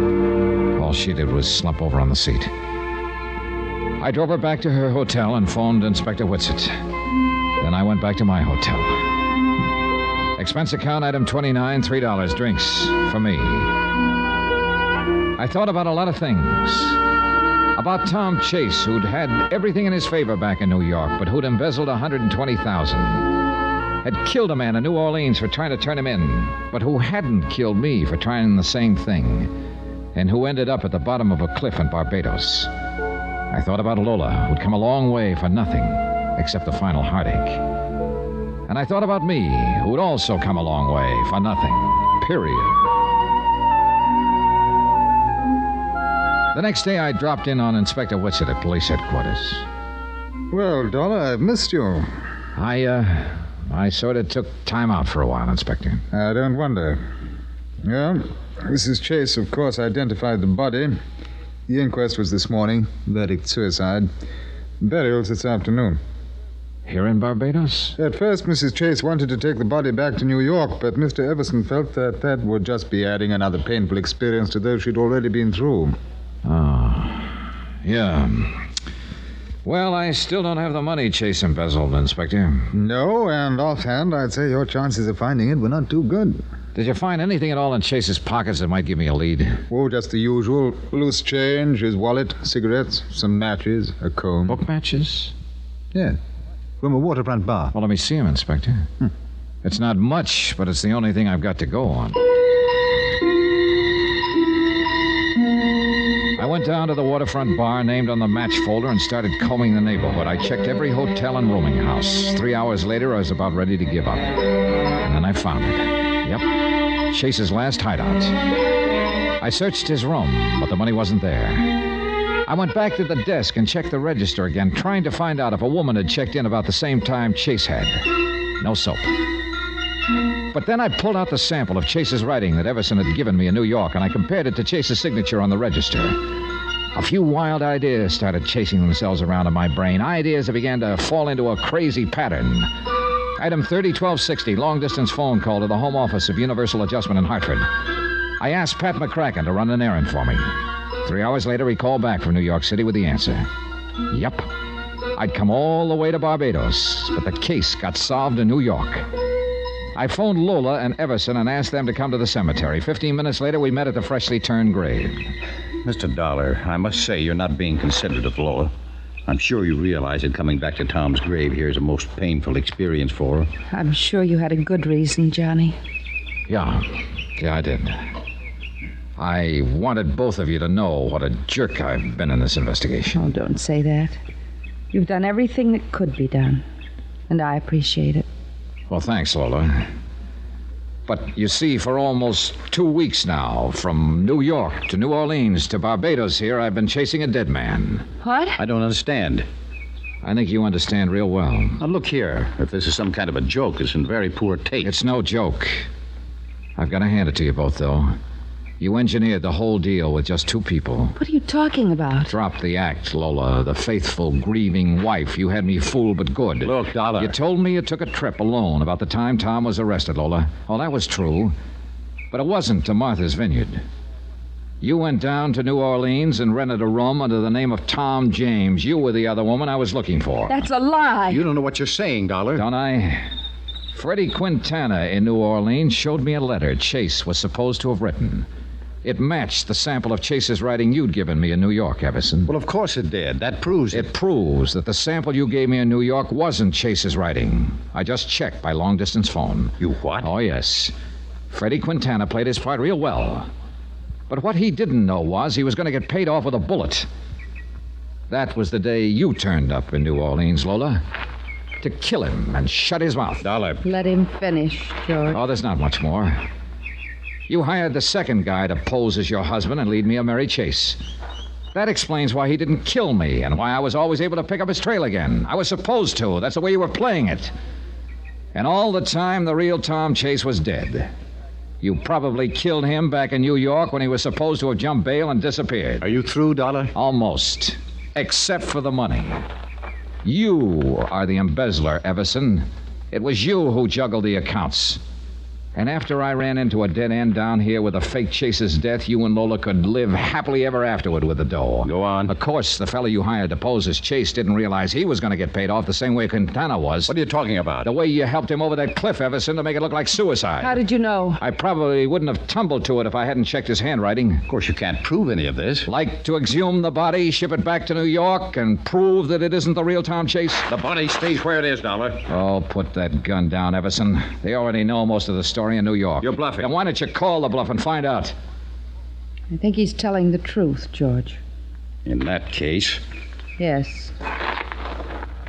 All she did was slump over on the seat. I drove her back to her hotel and phoned Inspector Whitsett. Then I went back to my hotel. Expense account item 29, $3, drinks for me. I thought about a lot of things. About Tom Chase, who'd had everything in his favor back in New York, but who'd embezzled $120,000. Had killed a man in New Orleans for trying to turn him in, but who hadn't killed me for trying the same thing, and who ended up at the bottom of a cliff in Barbados. I thought about Lola, who'd come a long way for nothing, except the final heartache. And I thought about me, who'd also come a long way for nothing, period. The next day, I dropped in on Inspector Whitsett at police headquarters. Well, Dollar, I've missed you. I sort of took time out for a while, Inspector. I don't wonder. Yeah, Mrs. Chase, of course, identified the body. The inquest was this morning. Verdict suicide. Burial's this afternoon. Here in Barbados? At first, Mrs. Chase wanted to take the body back to New York, but Mr. Everson felt that would just be adding another painful experience to those she'd already been through. Oh, yeah. Well, I still don't have the money Chase embezzled, Inspector. No, and offhand, I'd say your chances of finding it were not too good. Did you find anything at all in Chase's pockets that might give me a lead? Oh, just the usual. Loose change, his wallet, cigarettes, some matches, a comb. Book matches? Yeah. From a waterfront bar. Well, let me see him, Inspector. It's not much, but it's the only thing I've got to go on. I went down to the waterfront bar named on the match folder and started combing the neighborhood. I checked every hotel and rooming house. 3 hours later, I was about ready to give up. And then I found it. Yep. Chase's last hideout. I searched his room, but the money wasn't there. I went back to the desk and checked the register again, trying to find out if a woman had checked in about the same time Chase had. No soap. But then I pulled out the sample of Chase's writing that Everson had given me in New York, and I compared it to Chase's signature on the register. A few wild ideas started chasing themselves around in my brain, ideas that began to fall into a crazy pattern. Item 30-1260, long-distance phone call to the home office of Universal Adjustment in Hartford. I asked Pat McCracken to run an errand for me. 3 hours later, he called back from New York City with the answer. Yep. I'd come all the way to Barbados, but the case got solved in New York. I phoned Lola and Everson and asked them to come to the cemetery. 15 minutes later, we met at the freshly turned grave. Mr. Dollar, I must say you're not being considerate of Lola. I'm sure you realize that coming back to Tom's grave here is a most painful experience for her. I'm sure you had a good reason, Johnny. Yeah, I did. I wanted both of you to know what a jerk I've been in this investigation. Oh, don't say that. You've done everything that could be done, and I appreciate it. Well, thanks, Lola. But you see, for almost 2 weeks now, from New York to New Orleans to Barbados here, I've been chasing a dead man. What? I don't understand. I think you understand real well. Now, look here. If this is some kind of a joke, it's in very poor taste. It's no joke. I've got to hand it to you both, though. You engineered the whole deal with just 2 people. What are you talking about? Drop the act, Lola. The faithful, grieving wife. You had me fooled but good. Look, Dollar. You told me you took a trip alone about the time Tom was arrested, Lola. Oh, that was true. But it wasn't to Martha's Vineyard. You went down to New Orleans and rented a room under the name of Tom James. You were the other woman I was looking for. That's a lie. You don't know what you're saying, Dollar. Don't I? Freddie Quintana in New Orleans showed me a letter Chase was supposed to have written. It matched the sample of Chase's writing you'd given me in New York, Everson. Well, of course it did. That proves it. It proves that the sample you gave me in New York wasn't Chase's writing. I just checked by long-distance phone. You what? Oh, yes. Freddie Quintana played his part real well. But what he didn't know was he was going to get paid off with a bullet. That was the day you turned up in New Orleans, Lola. To kill him and shut his mouth. Dollar. Let him finish, George. Oh, there's not much more. You hired the second guy to pose as your husband and lead me a merry chase. That explains why he didn't kill me and why I was always able to pick up his trail again. I was supposed to. That's the way you were playing it. And all the time, the real Tom Chase was dead. You probably killed him back in New York when he was supposed to have jumped bail and disappeared. Are you through, Dollar? Almost. Except for the money. You are the embezzler, Everson. It was you who juggled the accounts. And after I ran into a dead end down here with a fake Chase's death, you and Lola could live happily ever afterward with the dough. Go on. Of course, the fellow you hired to pose as Chase didn't realize he was going to get paid off the same way Quintana was. What are you talking about? The way you helped him over that cliff, Everson, to make it look like suicide. How did you know? I probably wouldn't have tumbled to it if I hadn't checked his handwriting. Of course, you can't prove any of this. Like to exhume the body, ship it back to New York, and prove that it isn't the real Tom Chase? The body stays where it is, Dollar. Oh, put that gun down, Everson. They already know most of the story in New York. You're bluffing. Then why don't you call the bluff and find out? I think he's telling the truth, George. In that case... Yes.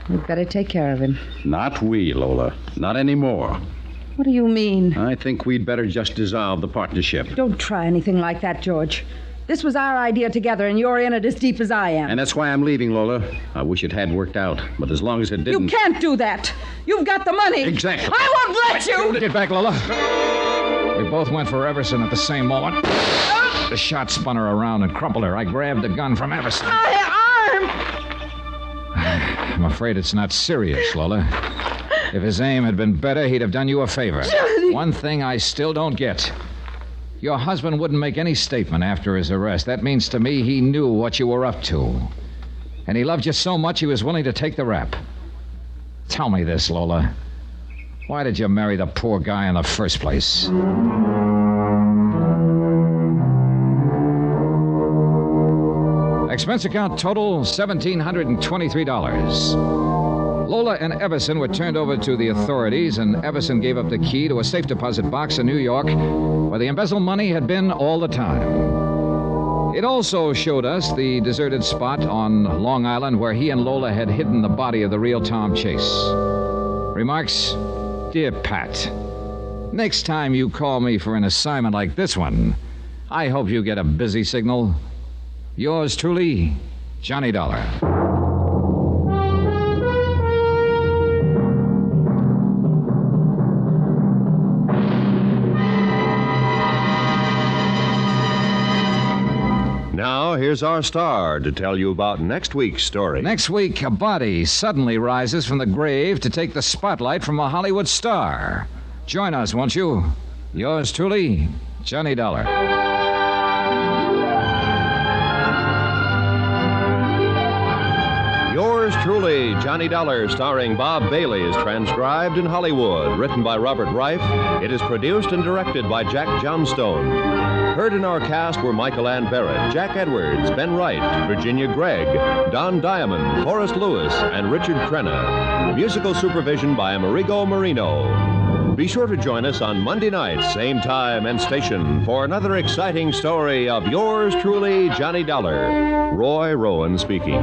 We'd better take care of him. Not we, Lola. Not anymore. What do you mean? I think we'd better just dissolve the partnership. Don't try anything like that, George. This was our idea together, and you're in it as deep as I am. And that's why I'm leaving, Lola. I wish it had worked out, but as long as it didn't... You can't do that. You've got the money. Exactly. I won't let you. Get back, Lola. We both went for Everson at the same moment. The shot spun her around and crumpled her. I grabbed the gun from Everson. My arm! I'm afraid it's not serious, Lola. If his aim had been better, he'd have done you a favor. Johnny! One thing I still don't get. Your husband wouldn't make any statement after his arrest. That means to me he knew what you were up to. And he loved you so much he was willing to take the rap. Tell me this, Lola. Why did you marry the poor guy in the first place? Expense account total $1,723. Lola and Everson were turned over to the authorities, and Everson gave up the key to a safe deposit box in New York where the embezzled money had been all the time. It also showed us the deserted spot on Long Island where he and Lola had hidden the body of the real Tom Chase. Remarks? Dear Pat, next time you call me for an assignment like this one, I hope you get a busy signal. Yours truly, Johnny Dollar. Now, here's our star to tell you about next week's story. Next week, a body suddenly rises from the grave to take the spotlight from a Hollywood star. Join us, won't you? Yours truly, Johnny Dollar. Yours truly, Johnny Dollar, starring Bob Bailey, is transcribed in Hollywood. Written by Robert Wright. It is produced and directed by Jack Johnstone. Heard in our cast were Michael Ann Barrett, Jack Edwards, Ben Wright, Virginia Gregg, Don Diamond, Forrest Lewis, and Richard Crenna. Musical supervision by Amerigo Marino. Be sure to join us on Monday night, same time and station, for another exciting story of yours truly, Johnny Dollar. Roy Rowan speaking.